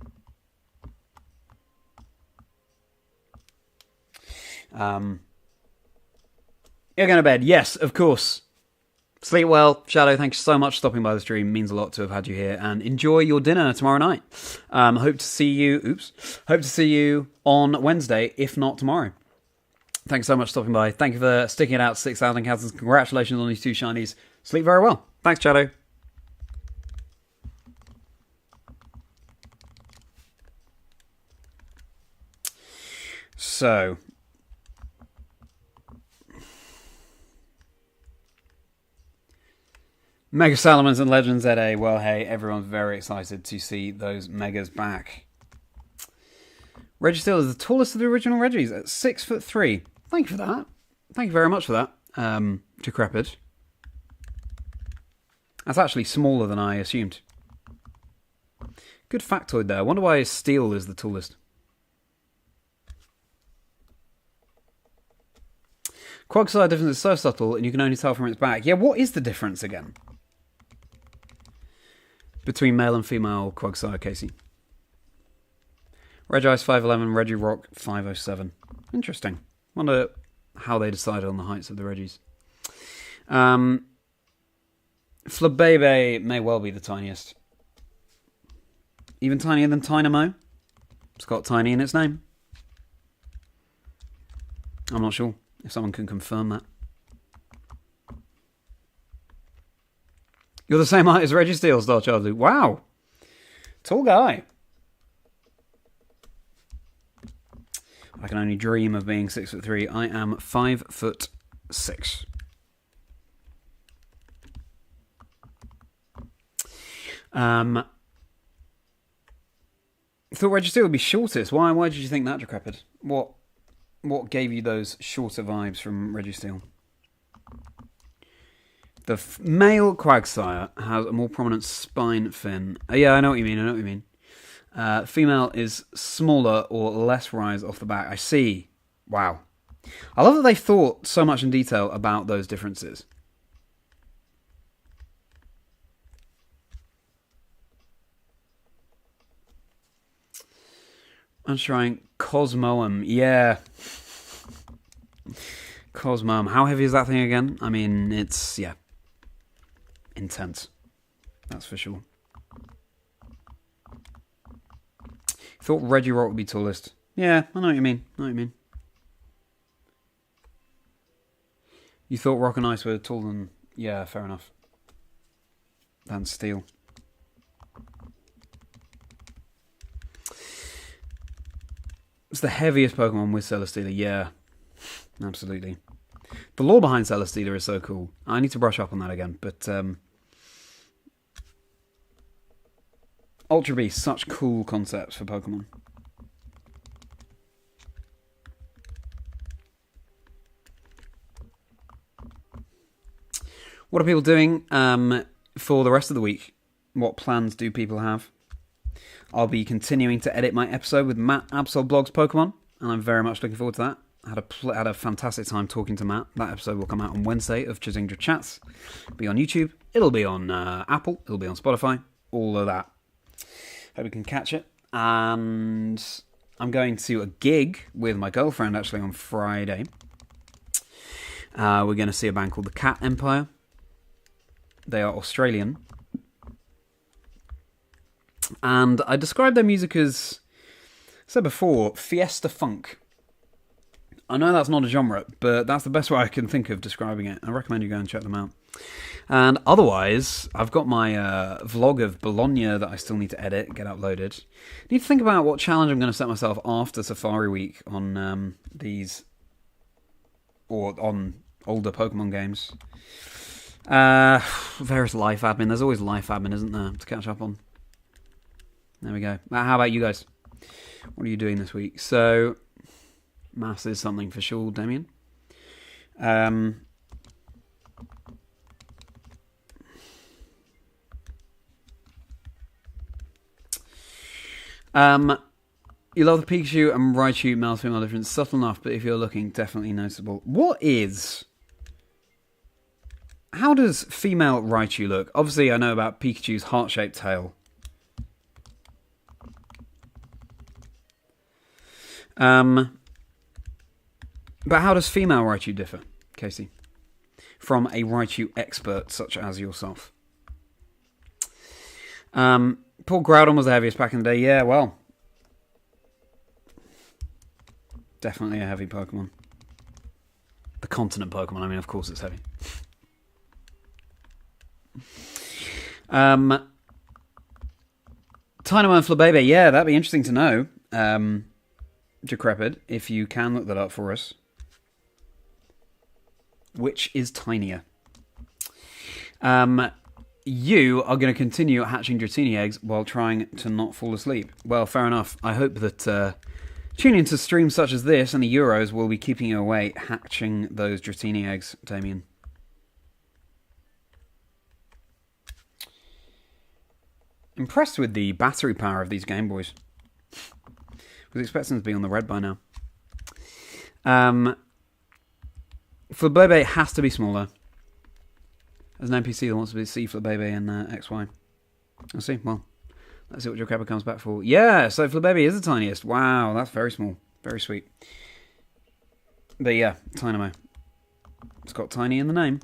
You're going to bed? Yes, of course. Sleep well. Shadow, thank you so much for stopping by the stream. It means a lot to have had you here. And enjoy your dinner tomorrow night. Hope to see you... Hope to see you on Wednesday, if not tomorrow. Thanks so much for stopping by. Thank you for sticking it out to 6,000 counts. Congratulations on these 2 shinies. Sleep very well. Thanks, Shadow. So... Mega Salamence and Legends ZA. Well, hey, everyone's very excited to see those Megas back. Registeel is the tallest of the original Reggies at 6'3". Thank you for that. Thank you very much for that. Decrepit. That's actually smaller than I assumed. Good factoid there. I wonder why steel is the tallest. Quagsire difference is so subtle and you can only tell from its back. Yeah, what is the difference again? Between male and female Quagsire, Casey. Regice 5'11", Regirock 5'07". Interesting. Wonder how they decided on the heights of the Regis. Flabebe may well be the tiniest. Even tinier than Tynamo. It's got tiny in its name. I'm not sure if someone can confirm that. You're the same height as Registeel, Star Child. Wow. Tall guy. I can only dream of being 6'3". I am 5'6". I thought Registeel would be shortest. Why did you think that, Decrepit? What gave you those shorter vibes from Registeel? The male Quagsire has a more prominent spine fin. Yeah, I know what you mean. Female is smaller or less rise off the back. I see. Wow. I love that they thought so much in detail about those differences. I'm trying Cosmoem. Yeah. Cosmoem. How heavy is that thing again? I mean, it's, yeah, intense. That's for sure. Thought Regirock would be tallest. Yeah, I know what you mean. You thought Rock and Ice were taller than... Yeah, fair enough. Than Steel. It's the heaviest Pokemon with Celesteela. Yeah, absolutely. The lore behind Celesteela is so cool. I need to brush up on that again, but... Ultra Beast, such cool concepts for Pokemon. What are people doing for the rest of the week? What plans do people have? I'll be continuing to edit my episode with Matt Absol-Blogs Pokemon, and I'm very much looking forward to that. I had a fantastic time talking to Matt. That episode will come out on Wednesday of Chazingdra Chats. It'll be on YouTube. It'll be on Apple. It'll be on Spotify. All of that. Hope you can catch it. And I'm going to a gig with my girlfriend actually on Friday. We're going to see a band called the Cat Empire. They are Australian. And I described their music as, I said before, Fiesta Funk. I know that's not a genre, but that's the best way I can think of describing it. I recommend you go and check them out. And otherwise, I've got my vlog of Bologna that I still need to edit, get uploaded. I need to think about what challenge I'm going to set myself after Safari Week on these, or on older Pokemon games. Various life admin. There's always life admin, isn't there, to catch up on. There we go. How about you guys? What are you doing this week? So, maths is something for sure, Damien. You love the Pikachu and Raichu male female difference. Subtle enough, but if you're looking, definitely noticeable. How does female Raichu look? Obviously, I know about Pikachu's heart-shaped tail. But how does female Raichu differ, Casey? From a Raichu expert such as yourself. Poor Groudon was the heaviest back in the day. Yeah, well. Definitely a heavy Pokemon. The continent Pokemon, I mean, of course it's heavy. Tynamo and Flabebe, yeah, that'd be interesting to know. Decrepit, if you can look that up for us. Which is tinier? You are going to continue hatching Dratini eggs while trying to not fall asleep. Well, fair enough. I hope that Tune into streams such as this, and the Euros will be keeping you away, hatching those Dratini eggs, Damien. Impressed with the battery power of these Game Boys. Was expecting them to be on the red by now. Flabebe has to be smaller. There's an NPC that wants to see Flabebe in XY. I'll see. Well, let's see what Jocaba comes back for. Yeah, so Flabebe is the tiniest. Wow, that's very small. Very sweet. But yeah, Tynamo. It's got tiny in the name.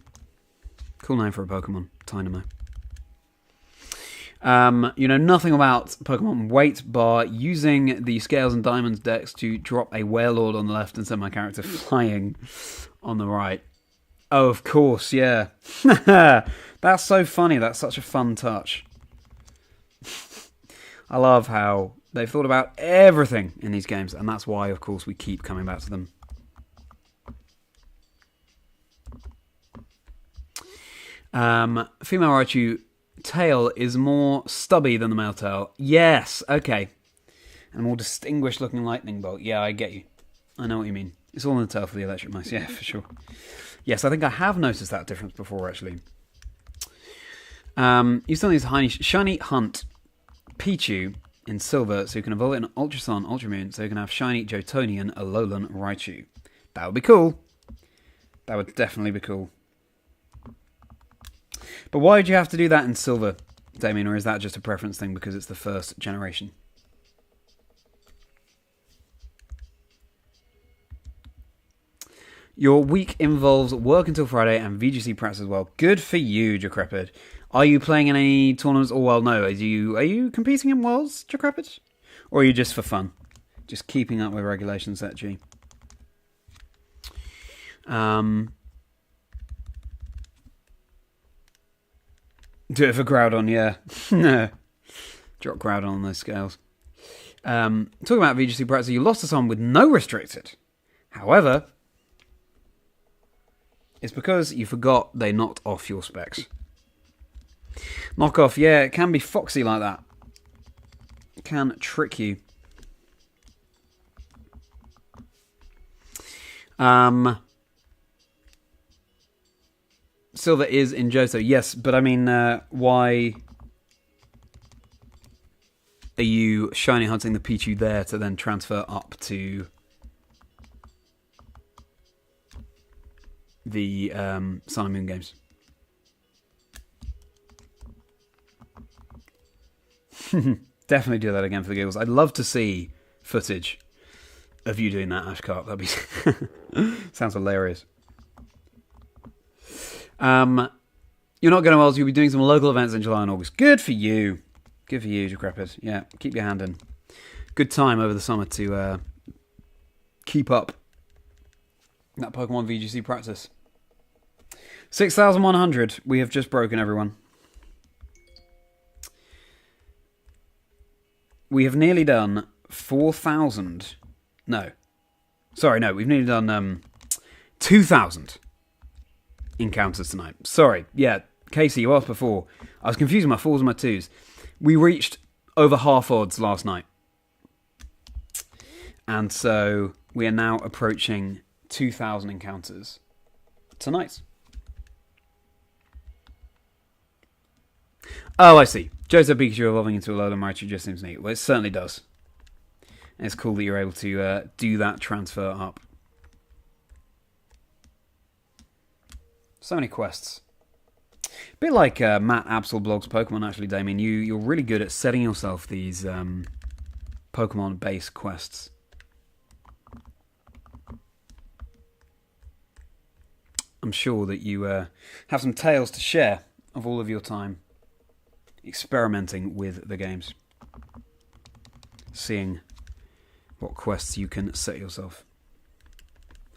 Cool name for a Pokemon. Tynamo. You know nothing about Pokemon weight bar using the Scales and Diamonds decks to drop a Wailord on the left and send my character flying on the right. Oh, of course, yeah. That's so funny. That's such a fun touch. I love how they've thought about everything in these games, and that's why, of course, we keep coming back to them. Female Raichu tail is more stubby than the male tail. Yes, okay. And a more distinguished looking lightning bolt. Yeah, I get you. I know what you mean. It's all in the tail for the electric mice. Yeah, for sure. Yes, I think I have noticed that difference before, actually. You still need a shiny Hunt Pichu in silver, so you can evolve it in Ultra Sun, Ultra Moon, so you can have shiny Jotonian Alolan Raichu. That would be cool. That would definitely be cool. But why would you have to do that in silver, Damien, or is that just a preference thing because it's the first generation? Your week involves work until Friday and VGC practice as well. Good for you, Decrepit. Are you playing in any tournaments? Oh, well, no. Are you competing in Worlds, Decrepit? Or are you just for fun? Just keeping up with regulations, set G. Do it for Groudon, yeah. Drop Groudon on those scales. Talking about VGC practice, you lost to someone with no restricted. However, it's because you forgot they knocked off your specs. Knock off, yeah, it can be foxy like that. It can trick you. Silver is in Johto, yes, but I mean, why are you shiny hunting the Pichu there to then transfer up to the Sun and Moon games? Definitely do that again for the giggles. I'd love to see footage of you doing that, Ashcart. That'd be sounds hilarious. You're not going to Worlds. You'll be doing some local events in July and August. Good for you. Good for you, Decrepit. Yeah, keep your hand in. Good time over the summer to keep up that Pokemon VGC practice. 6,100. We have just broken, everyone. We have nearly done 4,000. No. Sorry, no. We've nearly done 2,000 encounters tonight. Sorry. Yeah, Casey, you asked before. I was confusing my 4s and my 2s. We reached over half odds last night. And so we are now approaching 2,000 encounters tonight. Oh, I see. Johto Pikachu evolving into a Alolan Raichu just seems neat. Well, it certainly does. And it's cool that you're able to do that transfer up. So many quests. A bit like Matt Absol blogs Pokemon, actually, Damien. You're really good at setting yourself these Pokemon-based quests. I'm sure that you have some tales to share of all of your time experimenting with the games. Seeing what quests you can set yourself.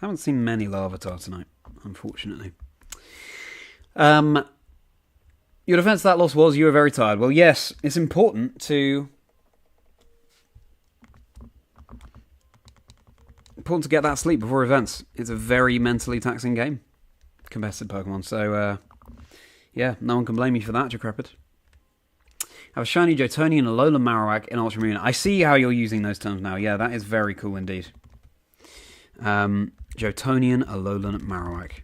Haven't seen many Larvitar tonight, unfortunately. Your defense of that loss was you were very tired. Well, yes, it's important to get that sleep before events. It's a very mentally taxing game, competitive Pokemon. So, yeah, no one can blame you for that, Decrepit. Have a shiny Jotonian, a Alolan Marowak, and Ultramoon. I see how you're using those terms now. Yeah, that is very cool indeed. Jotonian, Alolan Marowak.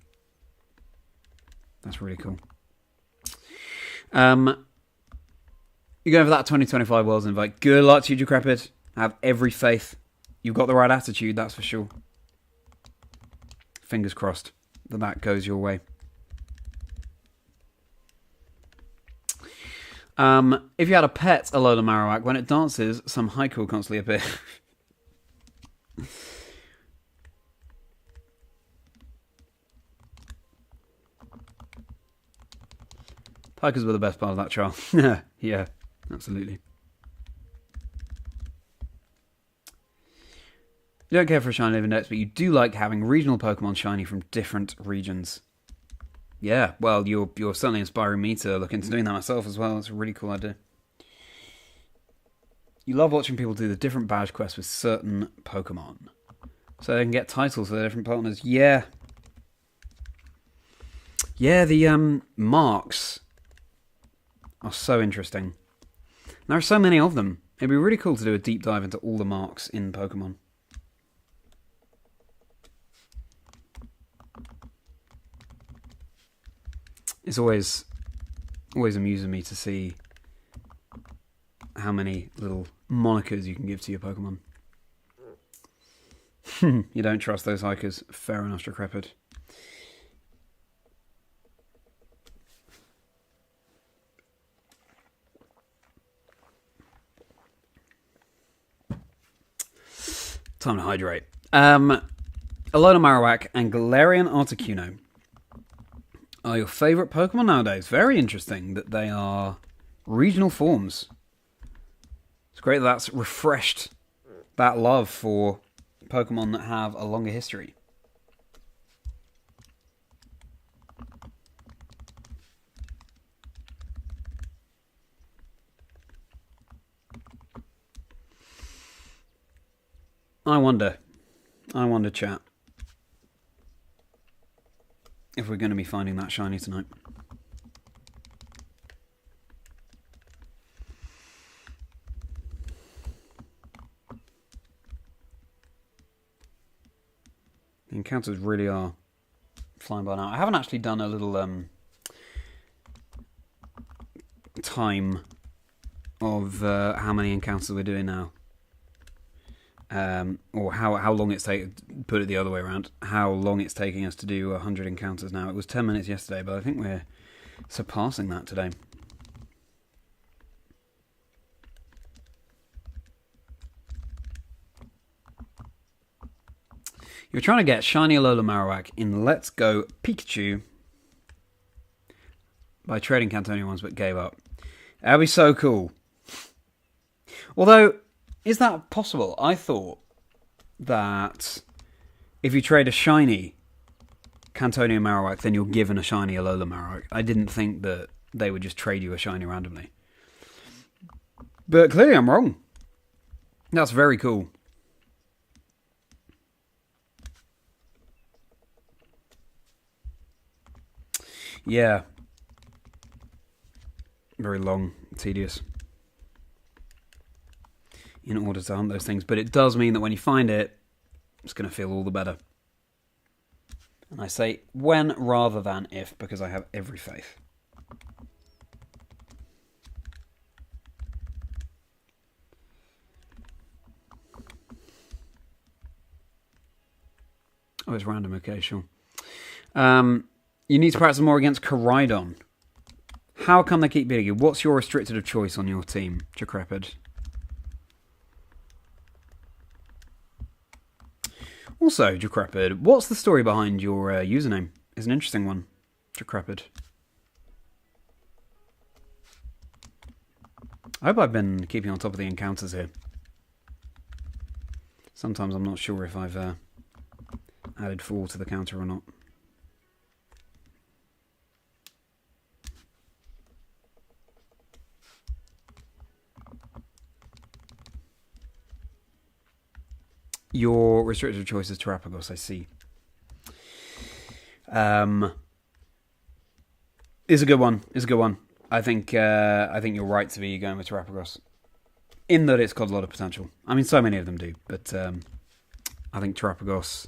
That's really cool. You're going for that 2025 Worlds Invite. Good luck to you, Decrepit. Have every faith. You've got the right attitude, that's for sure. Fingers crossed that goes your way. If you had a pet Alolan Marowak, when it dances, some haiku will constantly appear. Haikus were the best part of that trial. Yeah, absolutely. You don't care for a shiny index, but you do like having regional Pokemon shiny from different regions. Yeah, well, you're certainly inspiring me to look into doing that myself as well. It's a really cool idea. You love watching people do the different badge quests with certain Pokemon, so they can get titles for their different partners. Yeah, the marks are so interesting. There are so many of them. It'd be really cool to do a deep dive into all the marks in Pokemon. It's always amusing me to see how many little monikers you can give to your Pokemon. You don't trust those hikers. Fair enough, Decrepit. Time to hydrate. Alolan Marowak and Galarian Articuno are your favourite Pokemon nowadays. Very interesting that they are regional forms. It's great that that's refreshed that love for Pokemon that have a longer history. I wonder, chat, if we're going to be finding that shiny tonight. The encounters really are flying by now. I haven't actually done a little time of how many encounters we're doing now. Or how long it's taking, put it the other way around, how long it's taking us to do 100 encounters now. It was 10 minutes yesterday, but I think we're surpassing that today. You're trying to get shiny Alolan Marowak in Let's Go Pikachu by trading Cantonian ones, but gave up. That'd be so cool. Although, is that possible? I thought that if you trade a shiny Cantonian Marowak, then you're given a shiny Alolan Marowak. I didn't think that they would just trade you a shiny randomly. But clearly I'm wrong. That's very cool. Yeah. Very long, tedious. In order to hunt those things. But it does mean that when you find it, it's going to feel all the better. And I say when rather than if, because I have every faith. Oh, it's random, okay, sure. You need to practice more against Koraidon. How come they keep beating you? What's your restricted of choice on your team, Decrepit? Also, Decrepit, what's the story behind your username? It's an interesting one, Decrepit. I hope I've been keeping on top of the encounters here. Sometimes I'm not sure if I've added 4 to the counter or not. Your restricted choice is Terapagos, I see. Is a good one. I think you're right to be going with Terapagos, in that it's got a lot of potential. I mean, so many of them do, but I think Terapagos,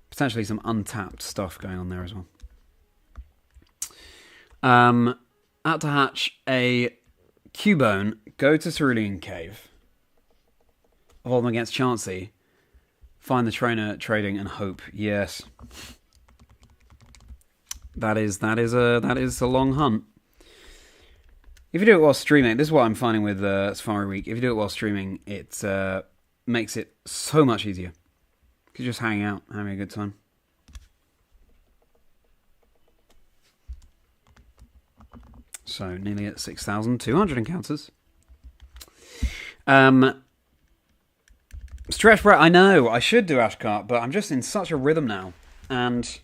potentially some untapped stuff going on there as well. Out to hatch a Cubone, go to Cerulean Cave, evolve them against Chansey, find the trainer trading and hope. Yes, that is a long hunt. If you do it while streaming, this is what I'm finding with Safari Week. If you do it while streaming, it makes it so much easier. You just hang out, having a good time. So nearly at 6,200 encounters. Stretch Brett, I know, I should do Ashcart, but I'm just in such a rhythm now. And...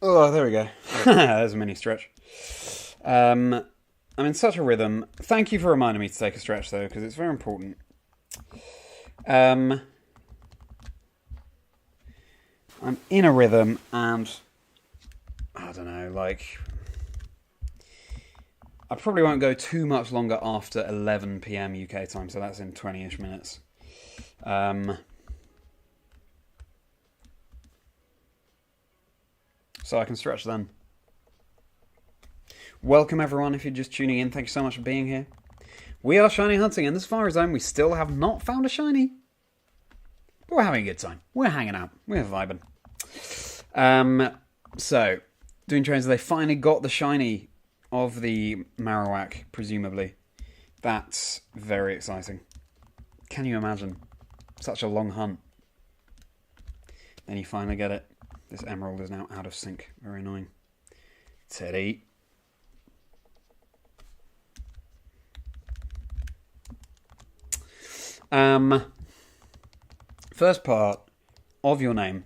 oh, there we go. There's a mini stretch. I'm in such a rhythm. Thank you for reminding me to take a stretch, though, because it's very important. I'm in a rhythm, and... I don't know, like... I probably won't go too much longer after 11 PM UK time, so that's in 20-ish minutes. So I can stretch then. Welcome everyone, if you're just tuning in, thank you so much for being here. We are shiny hunting, and as far as we still have not found a shiny. But we're having a good time. We're hanging out. We're vibing. So, doing trains, they finally got the shiny of the Marowak, presumably. That's very exciting. Can you imagine? Such a long hunt. Then you finally get it. This emerald is now out of sync. Very annoying. Teddy. First part of your name.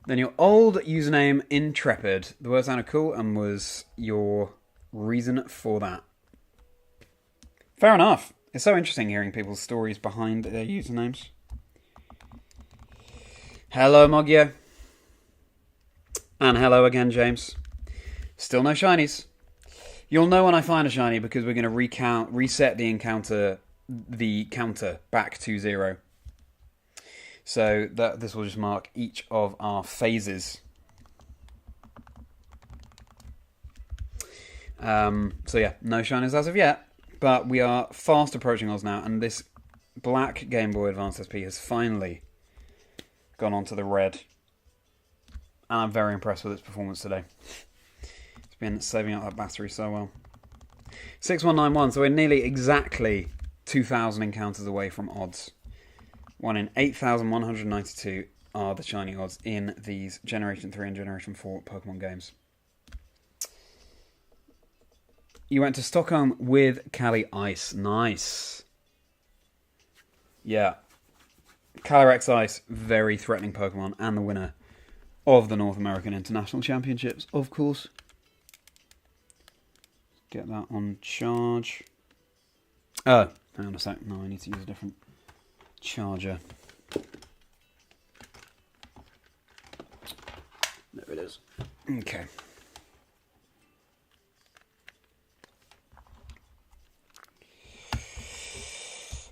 Then your old username, Intrepid. The word sounded cool and was your reason for that. Fair enough. It's so interesting hearing people's stories behind their usernames. Hello, Mogio. And hello again, James. Still no shinies. You'll know when I find a shiny because we're going to reset the counter back to 0. So this will just mark each of our phases. So yeah, no shinies as of yet, but we are fast approaching Oz now, and this black Game Boy Advance SP has finally gone on to the red. And I'm very impressed with its performance today. It's been saving up that battery so well. 6191, so we're nearly exactly 2,000 encounters away from odds. 1 in 8,192 are the shiny odds in these Generation 3 and Generation 4 Pokemon games. You went to Stockholm with Cali Ice. Nice. Yeah. Calyrex Ice, very threatening Pokemon, and the winner of the North American International Championships, of course. Get that on charge. Oh, hang on a sec. No, I need to use a different charger. There it is. Okay.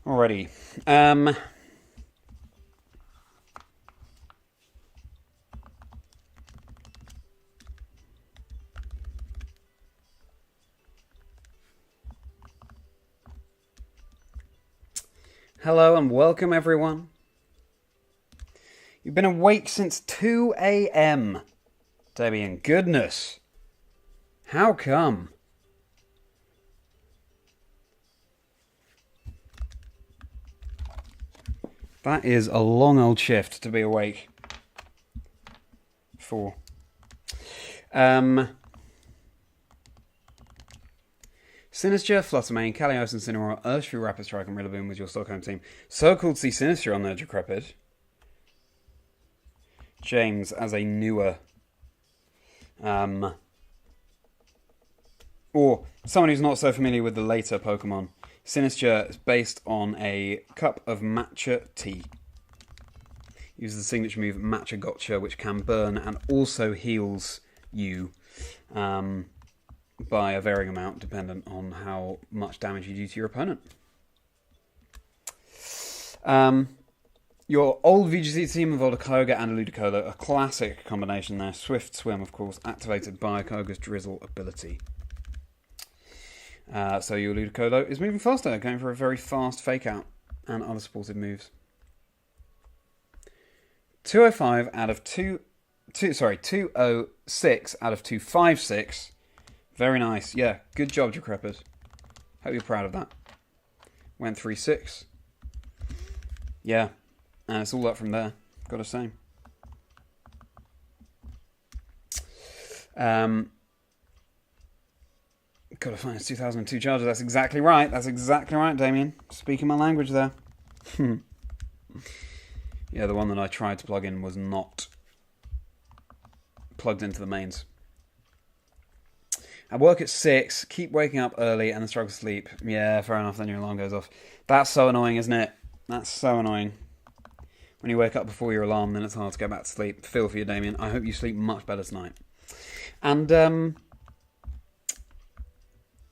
Alrighty. Hello and welcome everyone. You've been awake since 2 AM. Debian, goodness. How come? That is a long old shift to be awake for. Sinistcha, Fluttermane, Kalios and Cineroar, Urshifu, Rapid Strike and Rillaboom with your Stockholm team. So cool to see Sinistcha on there, Decrepit. James as a newer... or someone who's not so familiar with the later Pokemon. Sinistcha is based on a cup of matcha tea. Uses the signature move Matcha Gotcha, which can burn and also heals you by a varying amount, dependent on how much damage you do to your opponent. Your old VGC team involved a Kyogre and a Ludicolo, a classic combination there. Swift Swim, of course, activated by Kyogre's Drizzle ability. So your Ludicolo is moving faster, going for a very fast Fake Out and other supported moves. 205 out of 206 out of 256. Very nice. Yeah, good job, Decrepit. Hope you're proud of that. Went 3-6. Yeah, and it's all up from there, gotta say. Gotta find his 2002 charger. That's exactly right. That's exactly right, Damien. Speaking my language there. Yeah, the one that I tried to plug in was not plugged into the mains. I work at 6, keep waking up early, and then struggle to sleep. Yeah, fair enough, then your alarm goes off. That's so annoying, isn't it? That's so annoying. When you wake up before your alarm, then it's hard to go back to sleep. Feel for you, Damien. I hope you sleep much better tonight. And,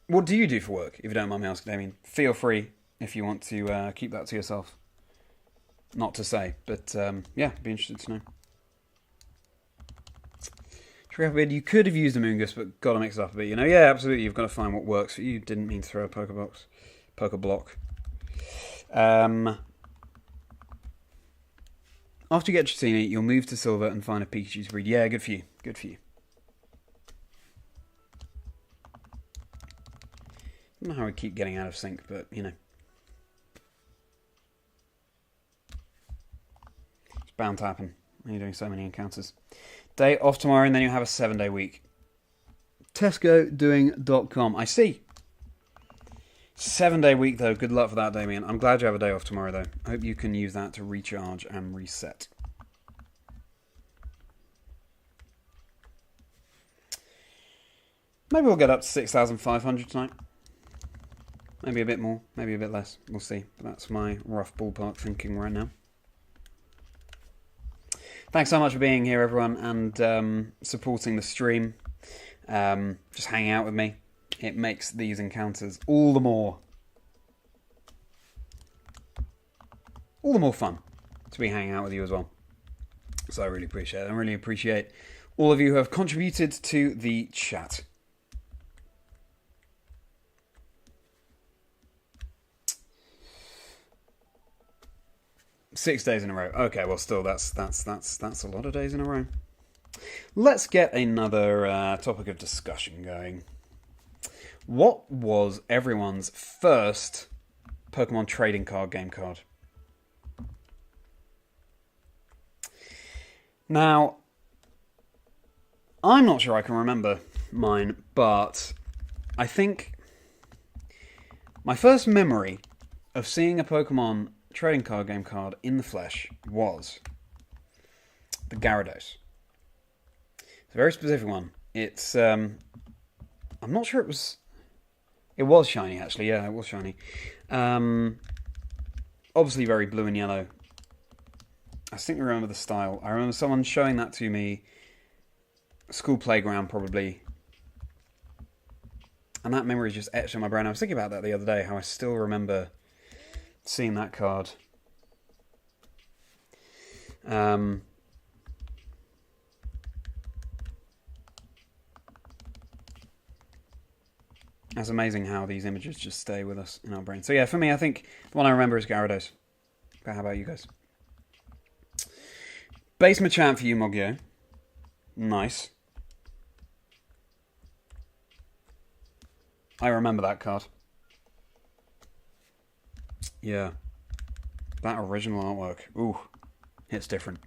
what do you do for work, if you don't mind me asking, Damien? Feel free, if you want to keep that to yourself. Not to say, but, yeah, be interested to know. You could have used a Moongus, but got to mix it up a bit, you know? Yeah, absolutely, you've got to find what works for you. Didn't mean to throw a Pokeblock. After you get Tratini, you'll move to Silver and find a Pikachu to breed. Yeah, good for you. Good for you. I don't know how we keep getting out of sync, but, you know. It's bound to happen when you're doing so many encounters. Day off tomorrow, and then you'll have a 7-day week. TescoDoing.com. I see. 7-day week, though. Good luck for that, Damien. I'm glad you have a day off tomorrow, though. I hope you can use that to recharge and reset. Maybe we'll get up to 6,500 tonight. Maybe a bit more, maybe a bit less. We'll see. But that's my rough ballpark thinking right now. Thanks so much for being here, everyone, and supporting the stream. Just hanging out with me. It makes these encounters all the more fun to be hanging out with you as well. So I really appreciate it. I really appreciate all of you who have contributed to the chat. Six days in a row. Okay, well, still, that's a lot of days in a row. Let's get another topic of discussion going. What was everyone's first Pokemon trading card game card? Now, I'm not sure I can remember mine, but I think my first memory of seeing a Pokemon trading card game card in the flesh was the Gyarados. It's a very specific one. It's I'm not sure it was shiny, actually. Yeah, it was shiny. Obviously very blue and yellow. I distinctly remember the style. I remember someone showing that to me, school playground probably, and that memory is just etched in my brain. I was thinking about that the other day, how I still remember seeing that card. It's amazing how these images just stay with us in our brain. So yeah, for me, I think the one I remember is Gyarados. But how about you guys? Base Machamp for you, Mogyo. Nice. I remember that card. Yeah. That original artwork. Ooh. It's different.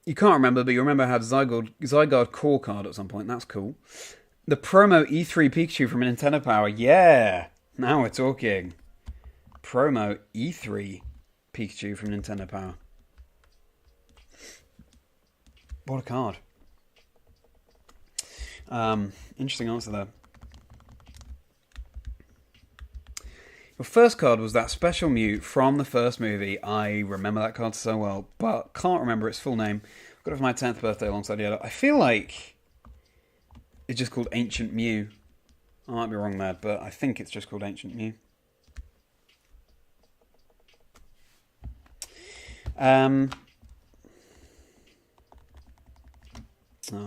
You can't remember, but you remember how Zygarde core card at some point. That's cool. The promo E3 Pikachu from Nintendo Power. Yeah! Now we're talking. Promo E3 Pikachu from Nintendo Power. What a card. Interesting answer there. The first card was that special Mew from the first movie. I remember that card so well, but can't remember its full name. Got it for my 10th birthday alongside the other. I feel like it's just called Ancient Mew. I might be wrong there, but I think it's just called Ancient Mew.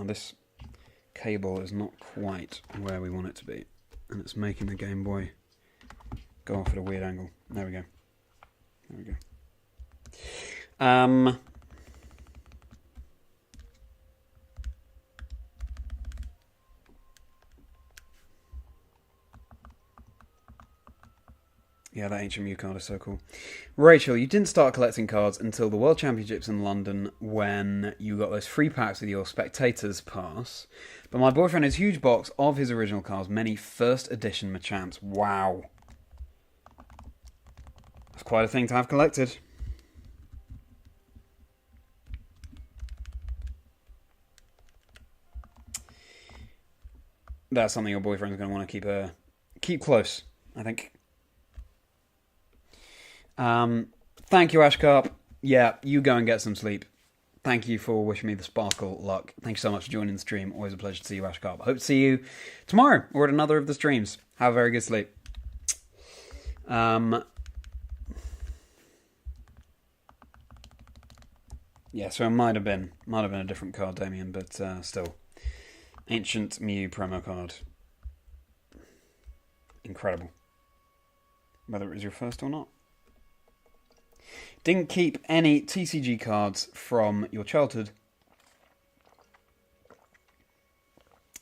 This cable is not quite where we want it to be, and it's making the Game Boy go off at a weird angle. There we go. There we go. Yeah, that Ancient Mew card is so cool. Rachel, you didn't start collecting cards until the World Championships in London when you got those free packs with your Spectators Pass. But my boyfriend has a huge box of his original cards, many first edition Machamps. Wow. That's quite a thing to have collected. That's something your boyfriend's going to want to keep close, I think. Thank you, Ashcarp. Yeah, you go and get some sleep. Thank you for wishing me the sparkle luck. Thank you so much for joining the stream. Always a pleasure to see you, Ashcarp. I hope to see you tomorrow or at another of the streams. Have a very good sleep. Yeah, so it might have been a different card, Damien, but still. Ancient Mew promo card. Incredible. Whether it was your first or not. Didn't keep any TCG cards from your childhood.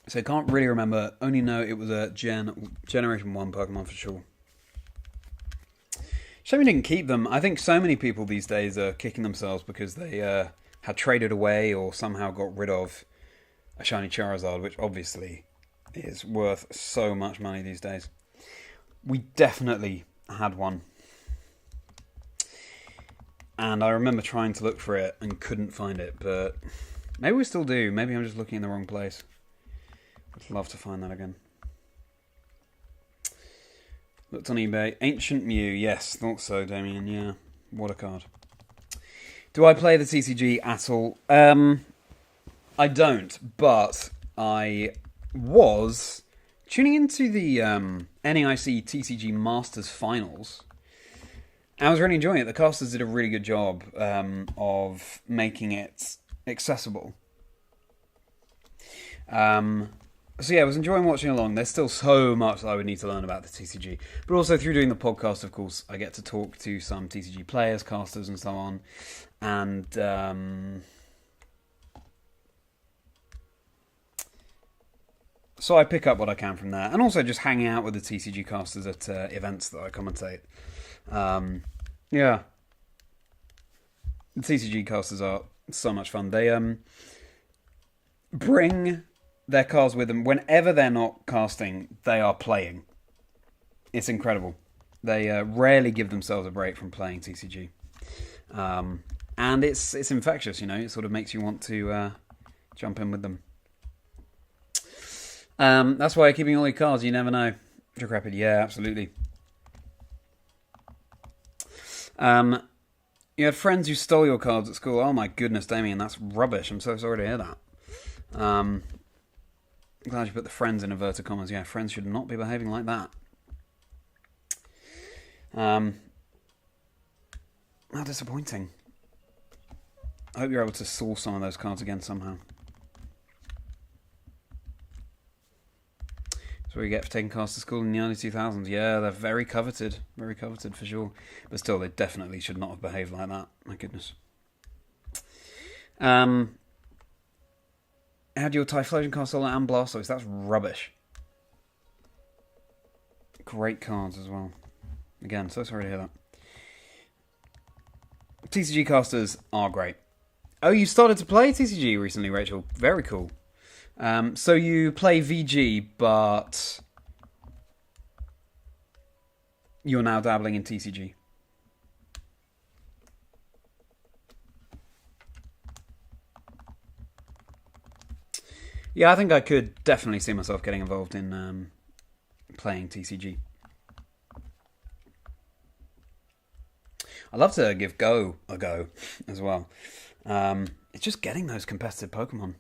So can't really remember. Only know it was a Generation 1 Pokemon for sure. Shame we didn't keep them. I think so many people these days are kicking themselves because they had traded away or somehow got rid of a shiny Charizard, which obviously is worth so much money these days. We definitely had one. And I remember trying to look for it and couldn't find it, but maybe we still do. Maybe I'm just looking in the wrong place. I'd love to find that again. Looked on eBay. Ancient Mew, yes, thought so, Damien, yeah. What a card. Do I play the TCG at all? I don't, but I was tuning into the NEIC TCG Masters Finals. I was really enjoying it. The casters did a really good job of making it accessible. So yeah, I was enjoying watching along. There's still so much that I would need to learn about the TCG. But also through doing the podcast, of course, I get to talk to some TCG players, casters and so on. And so I pick up what I can from there. And also just hanging out with the TCG casters at events that I commentate. Yeah. The TCG casters are so much fun. They bring their cards with them. Whenever they're not casting, they are playing. It's incredible. They rarely give themselves a break from playing TCG. And it's infectious, you know. It sort of makes you want to jump in with them. That's why you're keeping all your cards. You never know. Decrepit, yeah, absolutely. You had friends who stole your cards at school. Oh my goodness, Damien, that's rubbish. I'm so sorry to hear that. I'm glad you put the friends in inverted commas. Yeah, friends should not be behaving like that. How disappointing. I hope you're able to source some of those cards again somehow. That's what you get for taking cards to school in the early 2000s. Yeah, they're very coveted for sure. But still, they definitely should not have behaved like that. My goodness. Had your Typhlosion Castle and Blastoise. That's rubbish. Great cards as well. Again, so sorry to hear that. TCG casters are great. Oh, you started to play TCG recently, Rachel. Very cool. So you play VG, but you're now dabbling in TCG. Yeah, I think I could definitely see myself getting involved in playing TCG. I'd love to give Go a go as well. It's just getting those competitive Pokemon.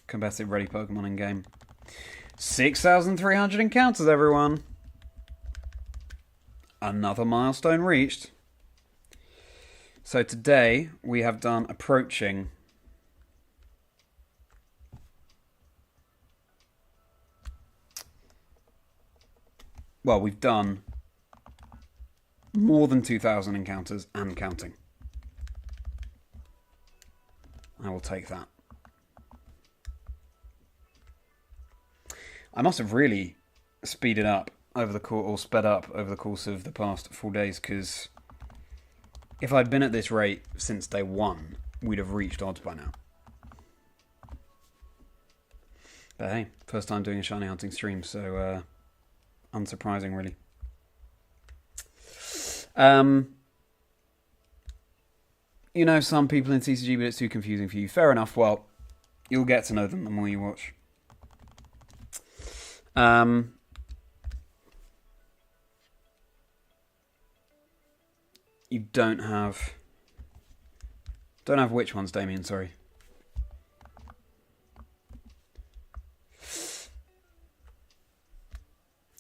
Competitive ready Pokemon in game. 6,300 encounters, everyone. Another milestone reached. So today we have done approaching... Well, we've done more than 2,000 encounters and counting. I will take that. I must have really speeded up over the course, or sped up over the course of the past 4 days, because if I'd been at this rate since day one, we'd have reached odds by now. But hey, first time doing a shiny hunting stream, so unsurprising, really. You know, some people in TCG, but it's too confusing for you. Fair enough. Well, you'll get to know them the more you watch. You don't have which ones, Damien, sorry.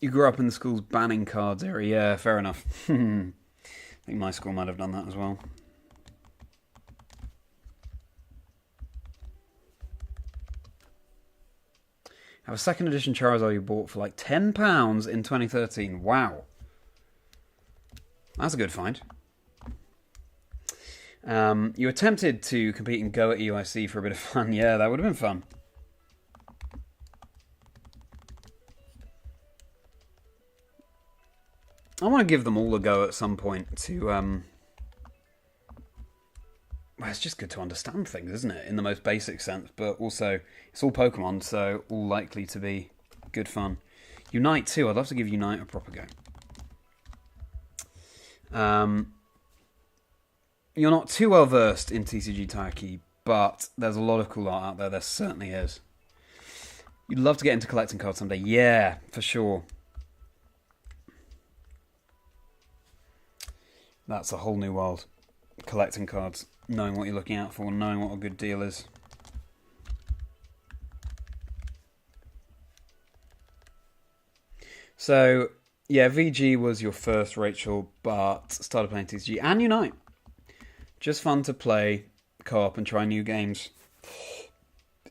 You grew up in the school's banning cards area. Yeah, fair enough. I think my school might have done that as well. Have a second edition Charizard you bought for like £10 in 2013. Wow. That's a good find. You attempted to compete and go at EUIC for a bit of fun. Yeah, that would have been fun. I want to give them all a go at some point to... Well, it's just good to understand things, isn't it? In the most basic sense, but also it's all Pokemon, so all likely to be good fun. Unite too. I'd love to give Unite a proper go. You're not too well versed in TCG Taiki, but there's a lot of cool art out there. There certainly is. You'd love to get into collecting cards someday. Yeah, for sure. That's a whole new world. Collecting cards, knowing what you're looking out for, knowing what a good deal is. So, yeah, VG was your first, Rachel, but started playing TCG and Unite. Just fun to play co-op and try new games.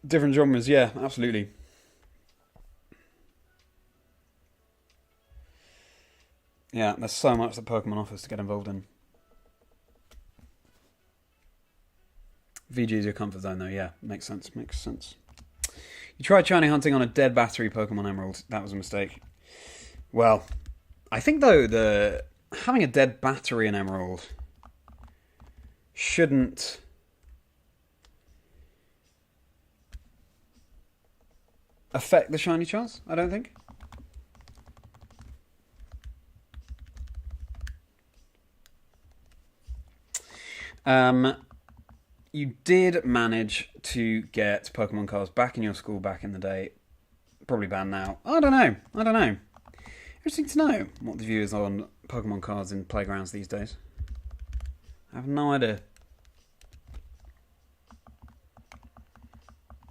Different genres, yeah, absolutely. Yeah, there's so much that Pokemon offers to get involved in. VG is your comfort zone, though. Yeah, makes sense. Makes sense. You tried shiny hunting on a dead battery Pokemon Emerald. That was a mistake. Well, I think, though, having a dead battery in Emerald shouldn't affect the shiny chance, I don't think. You did manage to get Pokemon cards back in your school back in the day. Probably banned now. I don't know. Interesting to know what the view is on Pokemon cards in playgrounds these days. I have no idea.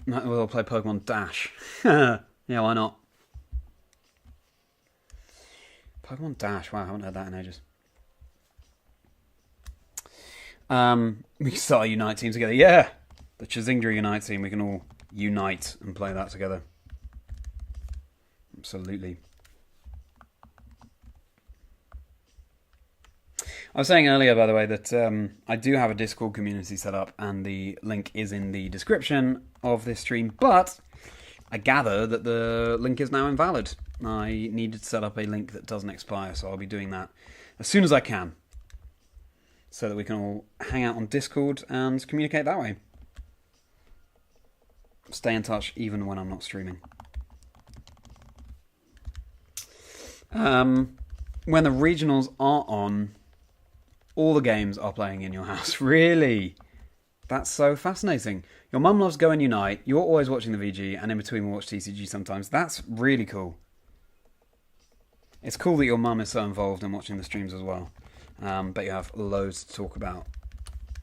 Might as well play Pokemon Dash. Yeah, why not? Pokemon Dash. Wow, I haven't heard that in ages. We can start a Unite team together. Yeah! The Chazingdra Unite team. We can all unite and play that together. Absolutely. I was saying earlier, by the way, that I do have a Discord community set up, and the link is in the description of this stream, but I gather that the link is now invalid. I needed to set up a link that doesn't expire, so I'll be doing that as soon as I can, so that we can all hang out on Discord and communicate that way. Stay in touch even when I'm not streaming. When the regionals are on, all the games are playing in your house. Really? That's so fascinating. Your mum loves Go and Unite. You're always watching the VG, and in between we watch TCG sometimes. That's really cool. It's cool that your mum is so involved in watching the streams as well. Bet you have loads to talk about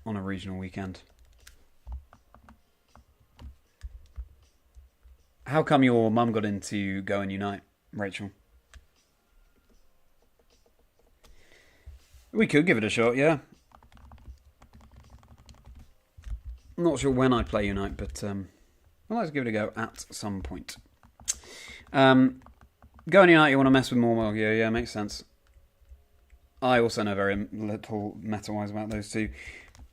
on a regional weekend. How come your mum got into Go and Unite, Rachel? We could give it a shot, yeah. I'm not sure when I'd play Unite, but I'd like to give it a go at some point. Go and Unite, you want to mess with more? Well, yeah, makes sense. I also know very little meta-wise about those two.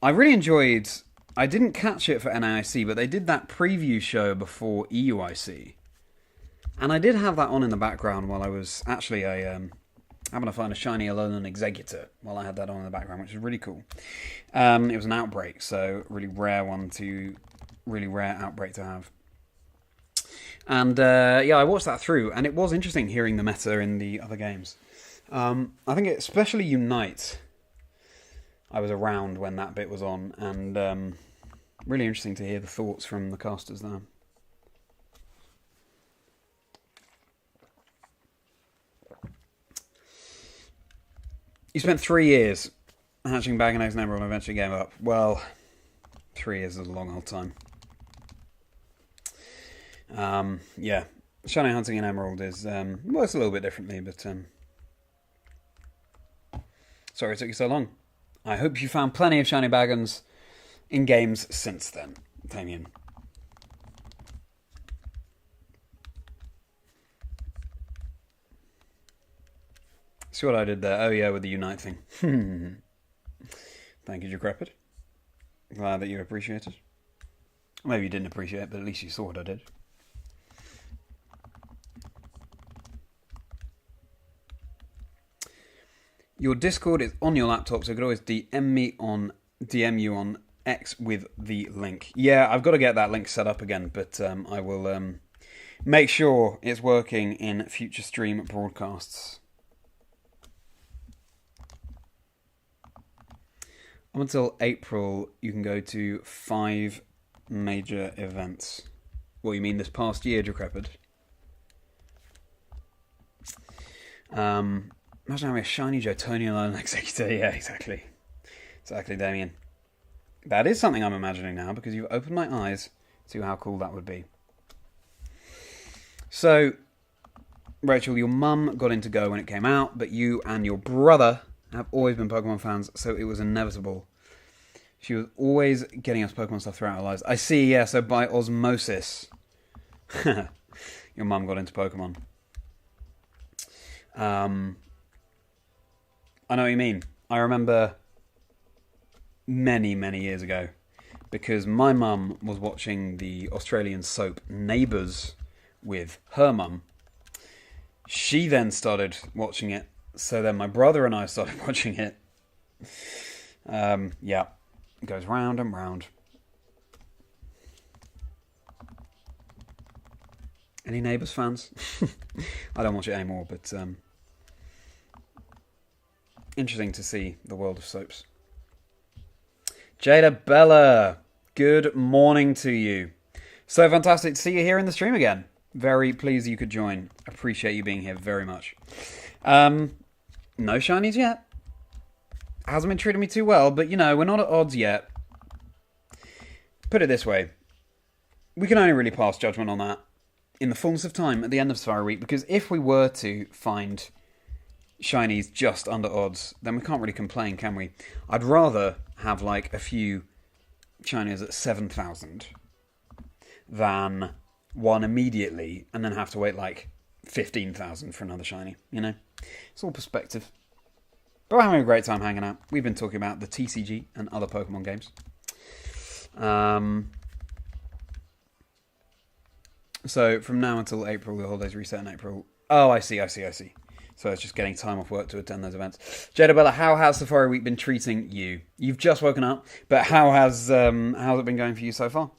I really enjoyed... I didn't catch it for NAIC, but they did that preview show before EUIC. And I did have that on in the background while I was actually having to find a shiny Alolan Executor while I had that on in the background, which was really cool. It was an outbreak, so really rare outbreak to have. And I watched that through, and it was interesting hearing the meta in the other games. I think especially Unite, I was around when that bit was on, and really interesting to hear the thoughts from the casters there. You spent 3 years hatching Bag and Eggs and Emerald and eventually gave up. Well, 3 years is a long old time. Shiny hunting in Emerald is works a little bit differently, but sorry it took you so long. I hope you found plenty of shiny Baggins in games since then, Damien. See what I did there? Oh yeah, with the Unite thing. Thank you, Decrepit. Glad that you appreciated. Maybe you didn't appreciate it, but at least you saw what I did. Your Discord is on your laptop, so you could always DM you on X with the link. Yeah, I've got to get that link set up again, but I will make sure it's working in future stream broadcasts. Up until April, you can go to 5 major events. What, you mean this past year, Decrepit? Imagine having a shiny Jotonian Alolan Executor. Yeah, exactly. Exactly, Damien. That is something I'm imagining now, because you've opened my eyes to how cool that would be. So, Rachel, your mum got into Go when it came out, but you and your brother have always been Pokemon fans, so it was inevitable. She was always getting us Pokemon stuff throughout our lives. I see, yeah, so by osmosis, your mum got into Pokemon. I know what you mean. I remember many, many years ago, because my mum was watching the Australian soap Neighbours with her mum. She then started watching it, so then my brother and I started watching it. It goes round and round. Any Neighbours fans? I don't watch it anymore, but interesting to see the world of soaps. Jada Bella, good morning to you. So fantastic to see you here in the stream again. Very pleased you could join. Appreciate you being here very much. No shinies yet. Hasn't been treating me too well, but you know, we're not at odds yet. Put it this way. We can only really pass judgment on that in the fullness of time at the end of Safari Week, because if we were to find shinies just under odds, then we can't really complain, can we? I'd rather have like a few shinies at 7,000 than one immediately and then have to wait like 15,000 for another shiny, you know? It's all perspective. But we're having a great time hanging out. We've been talking about the TCG and other Pokemon games. So from now until April, the holidays reset in April. Oh, I see. So it's just getting time off work to attend those events. Jada Bella, how has Safari Week been treating you? You've just woken up, but how's it been going for you so far?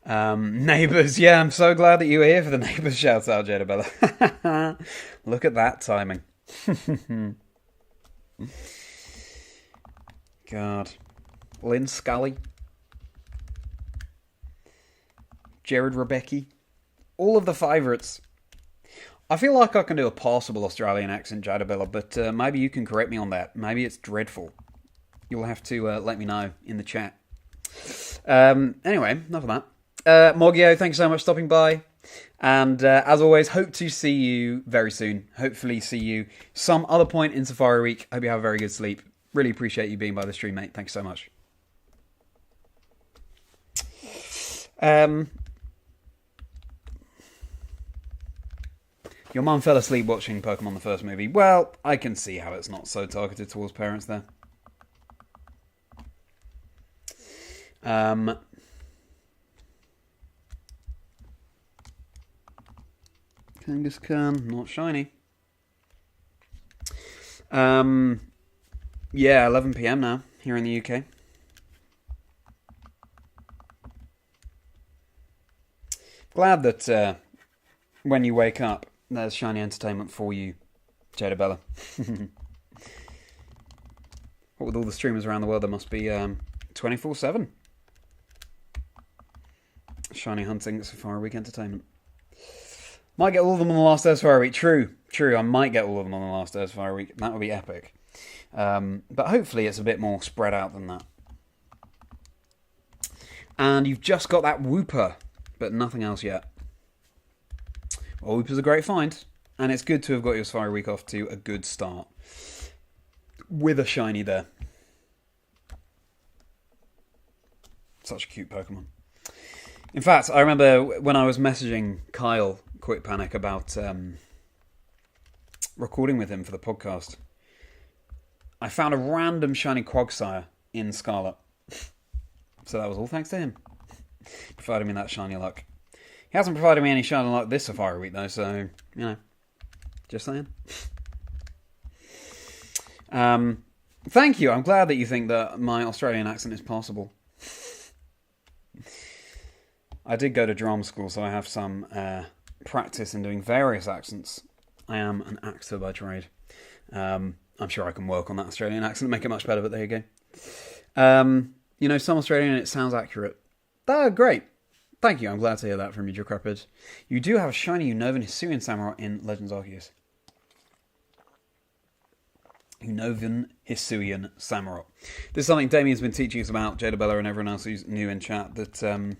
Neighbours, yeah, I'm so glad that you were here for the Neighbours shout out, Jada Bella. Look at that timing. God. Lynn Scully. Jared Rebecki. All of the favourites. I feel like I can do a passable Australian accent, Jadabella, but maybe you can correct me on that. Maybe it's dreadful. You'll have to let me know in the chat. Anyway, enough of that. Mogio, thanks so much for stopping by. And as always, hope to see you very soon. Hopefully see you some other point in Safari Week. Hope you have a very good sleep. Really appreciate you being by the stream, mate. Thanks so much. Your mum fell asleep watching Pokemon the first movie. Well, I can see how it's not so targeted towards parents there. Kangaskhan, not shiny. Yeah, 11 PM now, here in the UK. Glad that when you wake up, there's shiny entertainment for you, Jadabella. What with all the streamers around the world, there must be 24/7. Shiny hunting, Safari Week entertainment. Might get all of them on the last day of Safari Week. True. I might get all of them on the last day of Safari Week. That would be epic. But hopefully it's a bit more spread out than that. And you've just got that Wooper, but nothing else yet. Well, Wooper's a great find, and it's good to have got your Safari Week off to a good start. With a shiny there. Such a cute Pokemon. In fact, I remember when I was messaging Kyle Quick Panic about recording with him for the podcast, I found a random shiny Quagsire in Scarlet. So that was all thanks to him. Providing me that shiny luck. He hasn't provided me any shiny luck this Safari Week though, so, you know, just saying. Thank you. I'm glad that you think that my Australian accent is passable. I did go to drama school, so I have some practice in doing various accents. I am an actor by trade. I'm sure I can work on that Australian accent and make it much better, but there you go. You know, some Australian, it sounds accurate. Oh, great. Thank you. I'm glad to hear that from you, Jacrepid. You do have a shiny Unovan Hisuian Samurott in Legends Arceus. Unovan Hisuian Samurott. This is something Damien's been teaching us about, Jadabella and everyone else who's new in chat, that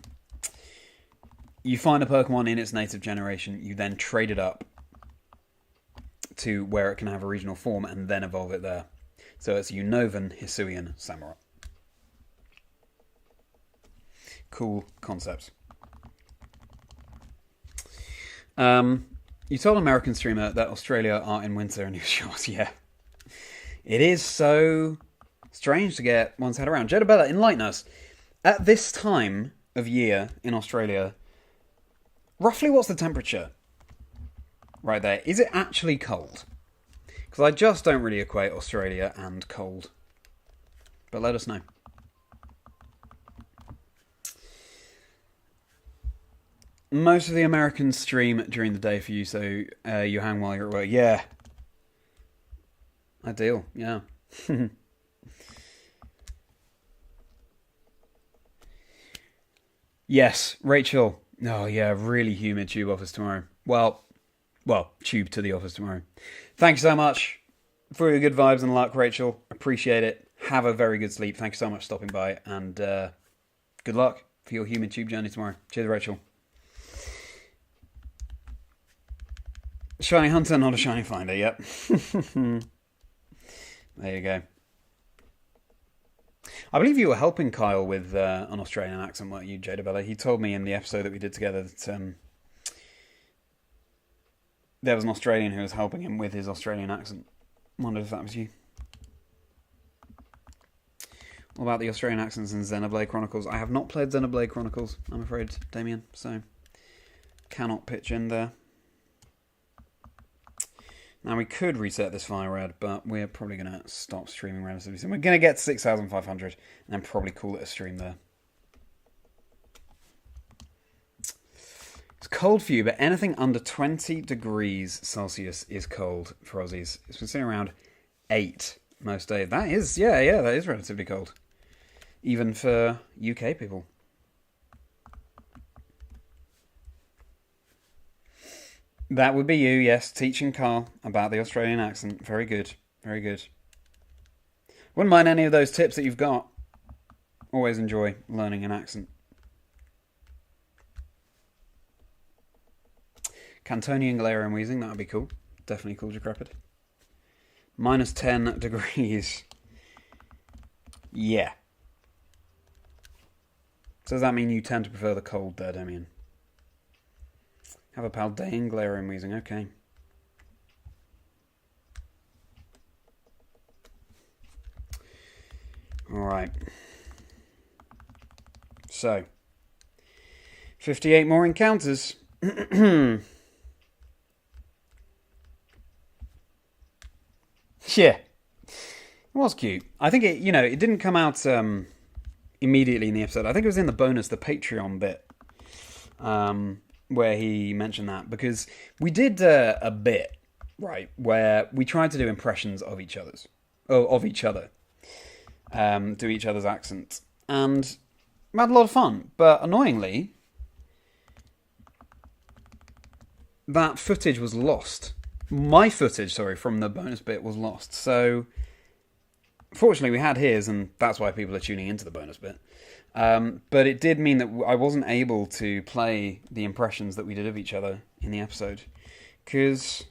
you find a Pokemon in its native generation, you then trade it up to where it can have a regional form and then evolve it there. So it's Unovan Hisuian Samurott. Cool concept. You told an American streamer that Australia are in winter and he was short. Yeah. It is so strange to get one's head around. Jadabella, enlighten us. At this time of year in Australia, roughly what's the temperature? Right there. Is it actually cold? Because I just don't really equate Australia and cold. But let us know. Most of the Americans stream during the day for you, so you hang while you're at work. Yeah. Ideal, yeah. Yes, Rachel. Oh, yeah, really humid tube office tomorrow. Well, tube to the office tomorrow. Thanks so much for your good vibes and luck, Rachel. Appreciate it. Have a very good sleep. Thanks so much for stopping by, and good luck for your humid tube journey tomorrow. Cheers, Rachel. Shiny Hunter, not a shiny finder, yep. There you go. I believe you were helping Kyle with an Australian accent, weren't you, Jadabella? He told me in the episode that we did together that there was an Australian who was helping him with his Australian accent. Wondered if that was you. What about the Australian accents in Xenoblade Chronicles? I have not played Xenoblade Chronicles, I'm afraid, Damien, so cannot pitch in there. Now, we could reset this fire red, but we're probably going to stop streaming relatively soon. We're going to get to 6,500 and then probably call it a stream there. It's cold for you, but anything under 20 degrees Celsius is cold for Aussies. It's been sitting around 8 most days. That is, yeah, that is relatively cold. Even for UK people. That would be you, yes, teaching Carl about the Australian accent. Very good, very good. Wouldn't mind any of those tips that you've got. Always enjoy learning an accent. Cantonian glare and wheezing, that would be cool. Definitely cool, decrepit. Minus 10 degrees. Yeah. So does that mean you tend to prefer the cold there, Damien? Have a Paldean glare and wheezing, okay. Alright. So, 58 more encounters. Yeah. It was cute. I think it, it didn't come out immediately in the episode. I think it was in the bonus, the Patreon bit, where he mentioned that. Because we did a bit, right, where we tried to do impressions of each other. Do each other's accents. And we had a lot of fun. But annoyingly, that footage was lost. My footage, from the bonus bit was lost. So, fortunately, we had his, and that's why people are tuning into the bonus bit. But it did mean that I wasn't able to play the impressions that we did of each other in the episode. Because,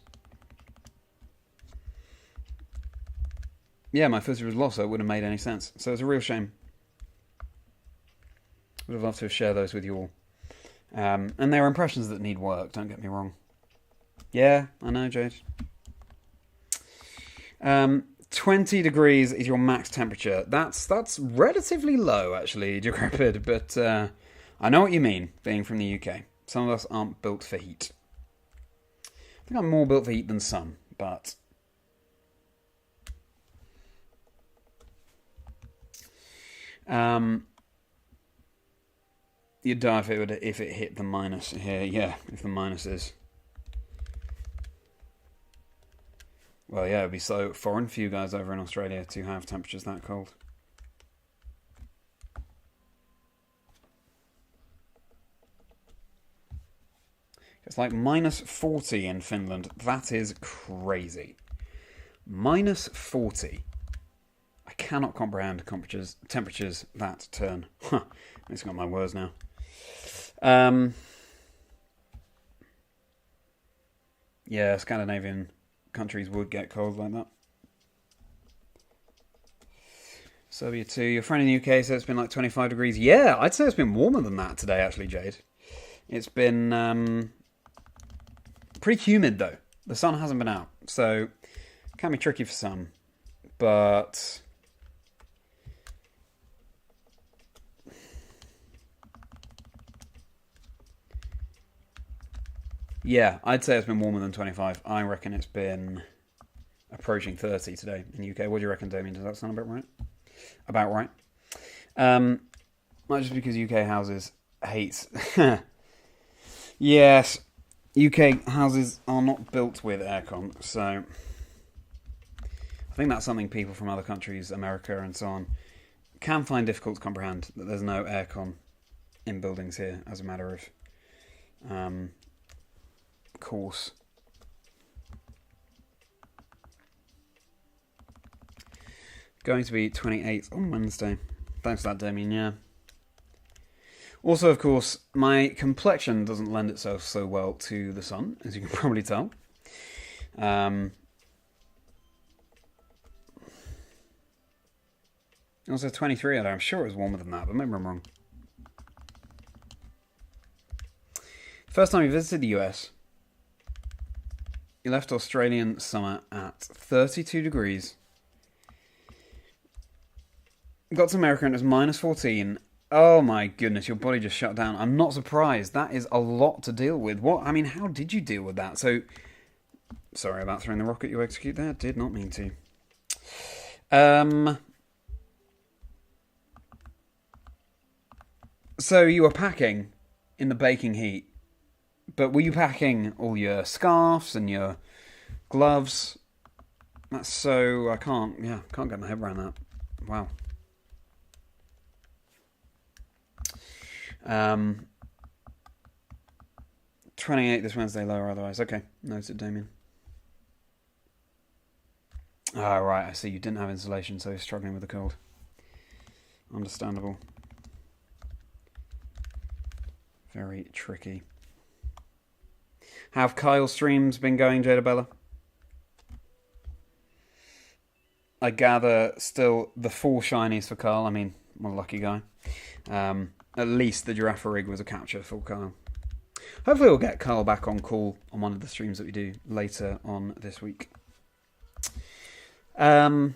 yeah, my footage was lost, so it wouldn't have made any sense. So it's a real shame. Would have loved to have shared those with you all. And there are impressions that need work, don't get me wrong. Yeah, I know, Jade. 20 degrees is your max temperature. That's relatively low, actually, decrepit, but I know what you mean, being from the UK. Some of us aren't built for heat. I think I'm more built for heat than some, but... You'd die if it hit the minus here. Yeah, if the minus is... Well, yeah, it'd be so foreign for you guys over in Australia to have temperatures that cold. It's like minus 40 in Finland. That is crazy. Minus 40. I cannot comprehend temperatures that turn. Huh. It's got my words now. Yeah, Scandinavian countries would get cold like that. Serbia too. Your friend in the UK said it's been like 25 degrees. Yeah, I'd say it's been warmer than that today, actually, Jade. It's been pretty humid, though. The sun hasn't been out, so it can be tricky for some. But... yeah, I'd say it's been warmer than 25. I reckon it's been approaching 30 today in the UK. What do you reckon, Damien? Does that sound about right? About right. Not just because UK houses hate... Yes, UK houses are not built with aircon, so... I think that's something people from other countries, America and so on, can find difficult to comprehend, that there's no aircon in buildings here, as a matter of... course. Going to be 28 on Wednesday. Thanks for that, Damien, yeah. Also, of course, my complexion doesn't lend itself so well to the sun, as you can probably tell. Also 23 out there. I'm sure it was warmer than that, but maybe I'm wrong. First time you visited the US... You left Australian summer at 32 degrees. Got to America and it was minus 14. Oh my goodness, your body just shut down. I'm not surprised. That is a lot to deal with. How did you deal with that? So, sorry about throwing the rocket you execute there. Did not mean to. So you were packing in the baking heat. But were you packing all your scarves and your gloves? That's so... I can't get my head around that. Wow. 28 this Wednesday, lower otherwise. Okay, noted, Damien. Ah, right, I see. You didn't have insulation, so you're struggling with the cold. Understandable. Very tricky. Have Kyle's streams been going, Jada Bella? I gather still the 4 shinies for Kyle. I mean, what a lucky guy. At least the giraffe rig was a capture for Kyle. Hopefully we'll get Kyle back on call on one of the streams that we do later on this week. Australia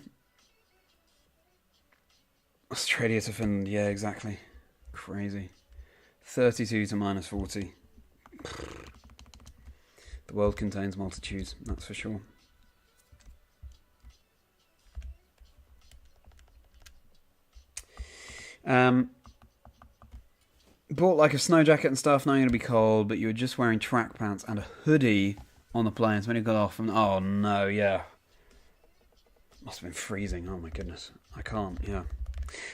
to Finland, yeah, exactly. Crazy. 32 to minus 40. The world contains multitudes, that's for sure. Bought like a snow jacket and stuff, knowing it'd be cold, but you were just wearing track pants and a hoodie on the planes when it got off. And oh no, yeah. Must have been freezing, oh my goodness. I can't, yeah.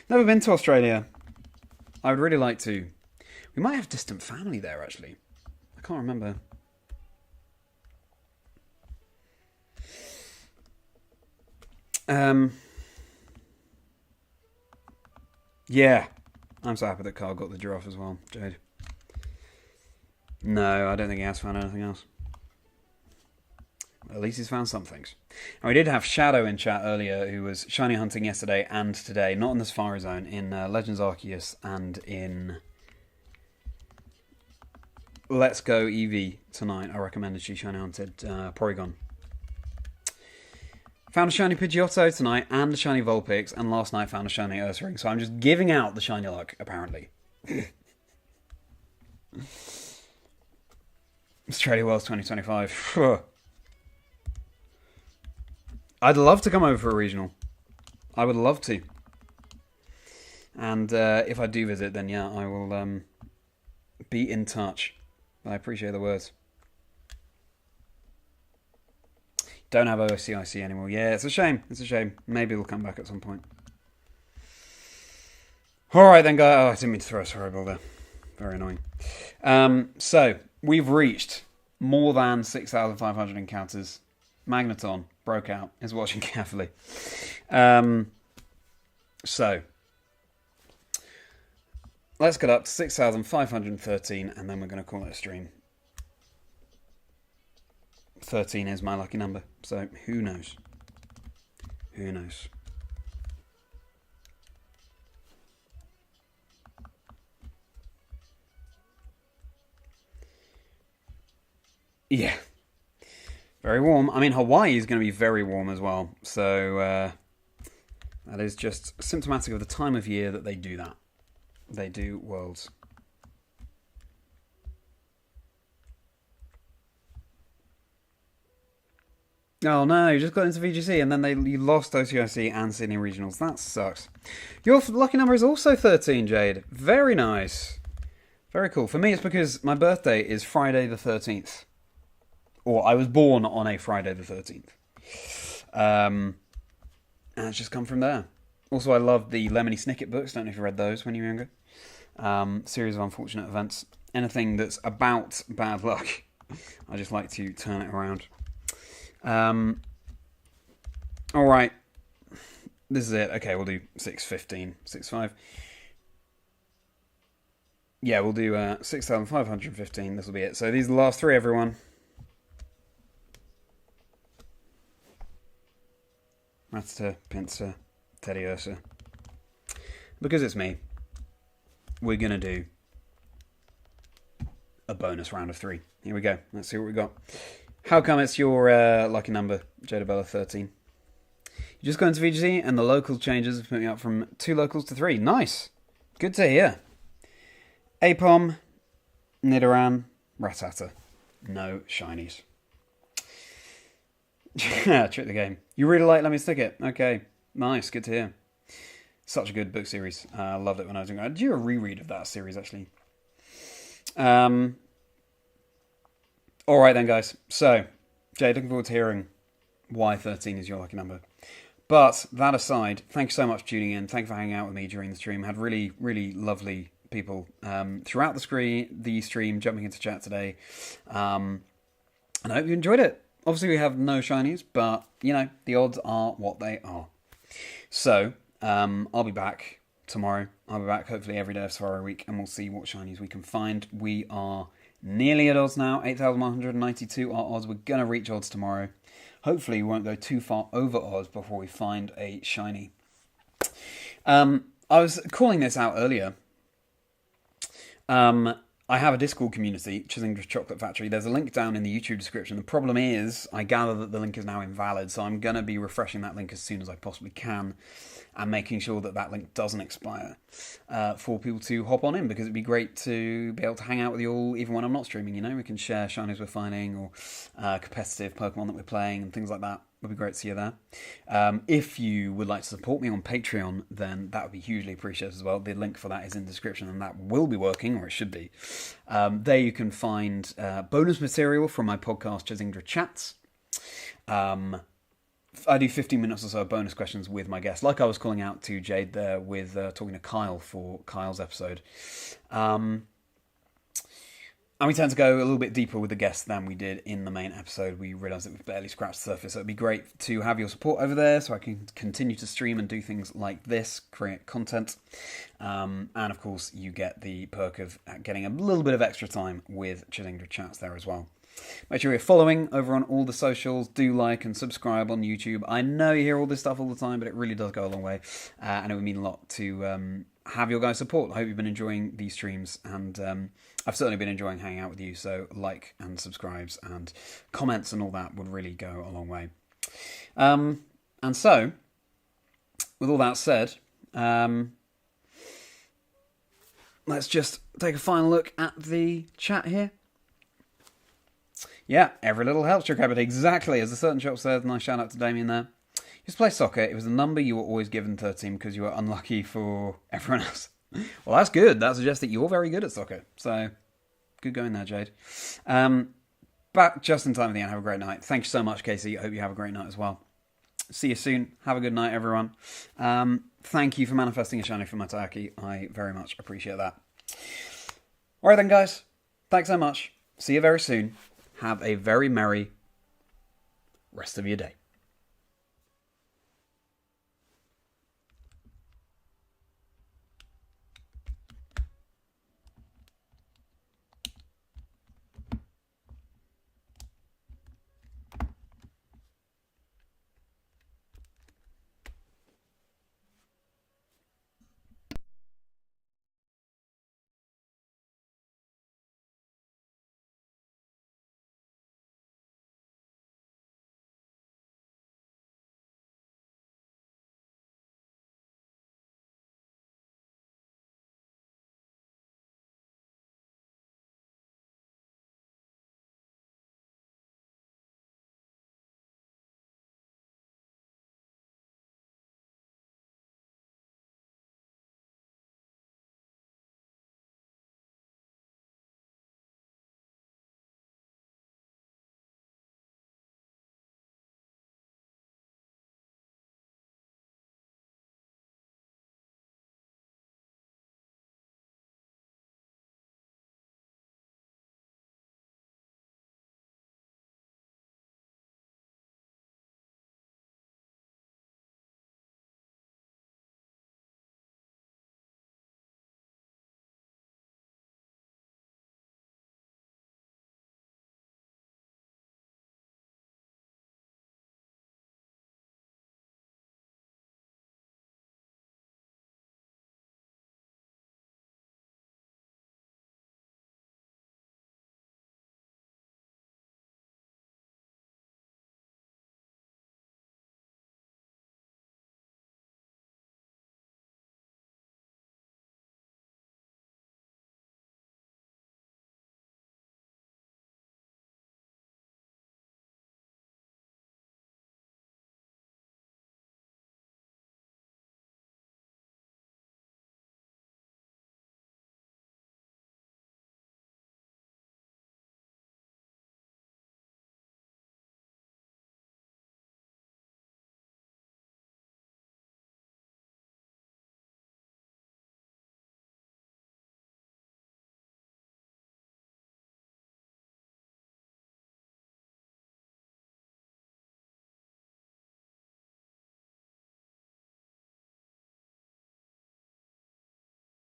Never been to Australia. I would really like to. We might have distant family there, actually. I can't remember. Yeah. I'm so happy that Carl got the giraffe as well, Jade. No, I don't think he has found anything else. At least he's found some things. And we did have Shadow in chat earlier, who was shiny hunting yesterday and today, not in the Safari Zone, in Legends Arceus and in Let's Go Eevee tonight. I recommended she shiny hunted Porygon. Found a shiny Pidgeotto tonight and a shiny Vulpix, and last night found a shiny Ursaring. So I'm just giving out the shiny luck, apparently. Australia Worlds 2025. I'd love to come over for a regional. I would love to. And if I do visit, then yeah, I will be in touch. I appreciate the words. Don't have OCIC anymore. Yeah, it's a shame. It's a shame. Maybe it'll come back at some point. Alright then, guys. Oh, I didn't mean to throw a horrible there. Very annoying. So, we've reached more than 6,500 encounters. Magneton broke out. Is watching carefully. So, let's get up to 6,513 and then we're going to call it a stream. 13 is my lucky number, so who knows? Who knows? Yeah. Very warm. I mean, Hawaii is going to be very warm as well, so that is just symptomatic of the time of year that they do that. They do Worlds. Oh no, you just got into VGC and then you lost OCIC and Sydney Regionals. That sucks. Your lucky number is also 13, Jade. Very nice. Very cool. For me, it's because my birthday is Friday the 13th. Or I was born on a Friday the 13th. And it's just come from there. Also, I love the Lemony Snicket books. Don't know if you read those when you were younger. Series of unfortunate events. Anything that's about bad luck. I just like to turn it around. Alright. This is it. Okay, we'll do 615. 65. Yeah, we'll do 6,515. This will be it. So these are the last three, everyone. Rattata, Pinsir, Teddiursa. Because it's me, we're going to do a bonus round of 3. Here we go. Let's see what we got. How come it's your lucky number, Jadabella 13? You just go into VGC and the local changes have put me up from 2 locals to 3. Nice. Good to hear. Apom, Nidoran, Rattata. No shinies. Trick the game. You really like Let Me Stick It? Okay. Nice. Good to hear. Such a good book series. I loved it when I was younger. I did do a reread of that series, actually. Alright then, guys. So, Jay, looking forward to hearing why 13 is your lucky number. But, that aside, thank you so much for tuning in. Thank you for hanging out with me during the stream. Had really, really lovely people throughout the stream, jumping into chat today. And I hope you enjoyed it. Obviously, we have no shinies, but, you know, the odds are what they are. So, I'll be back tomorrow. I'll be back hopefully every day of Safari Week, and we'll see what shinies we can find. We are nearly at odds now, 8,192 are odds. We're going to reach odds tomorrow. Hopefully, we won't go too far over odds before we find a shiny. I was calling this out earlier. I have a Discord community, Chazindra's Chocolate Factory. There's a link down in the YouTube description. The problem is, I gather that the link is now invalid, so I'm going to be refreshing that link as soon as I possibly can and making sure that that link doesn't expire for people to hop on in, because it'd be great to be able to hang out with you all even when I'm not streaming, you know? We can share shinies we're finding or competitive Pokemon that we're playing and things like that. It would be great to see you there. If you would like to support me on Patreon, then that would be hugely appreciated as well. The link for that is in the description, and that will be working, or it should be. There you can find bonus material from my podcast, Chazingdra Chats. I do 15 minutes or so of bonus questions with my guests, like I was calling out to Jade there with talking to Kyle for Kyle's episode. And we tend to go a little bit deeper with the guests than we did in the main episode. We realised that we've barely scratched the surface. So it'd be great to have your support over there so I can continue to stream and do things like this, create content. And of course, you get the perk of getting a little bit of extra time with Chazingdra Chats there as well. Make sure you're following over on all the socials. Do like and subscribe on YouTube. I know you hear all this stuff all the time, but it really does go a long way. And it would mean a lot to have your guys' support. I hope you've been enjoying these streams, and I've certainly been enjoying hanging out with you. So like and subscribes and comments and all that would really go a long way. And so, with all that said, let's just take a final look at the chat here. Yeah, every little helps, Trick Habit. Exactly, as a certain shop said. Nice shout out to Damien there. You used to play soccer. It was the number you were always given 13 because you were unlucky for everyone else. Well, that's good. That suggests that you're very good at soccer. So, good going there, Jade. Back just in time at the end. Have a great night. Thank you so much, Casey. I hope you have a great night as well. See you soon. Have a good night, everyone. Thank you for manifesting a shiny for Mataki. I very much appreciate that. All right then, guys. Thanks so much. See you very soon. Have a very merry rest of your day.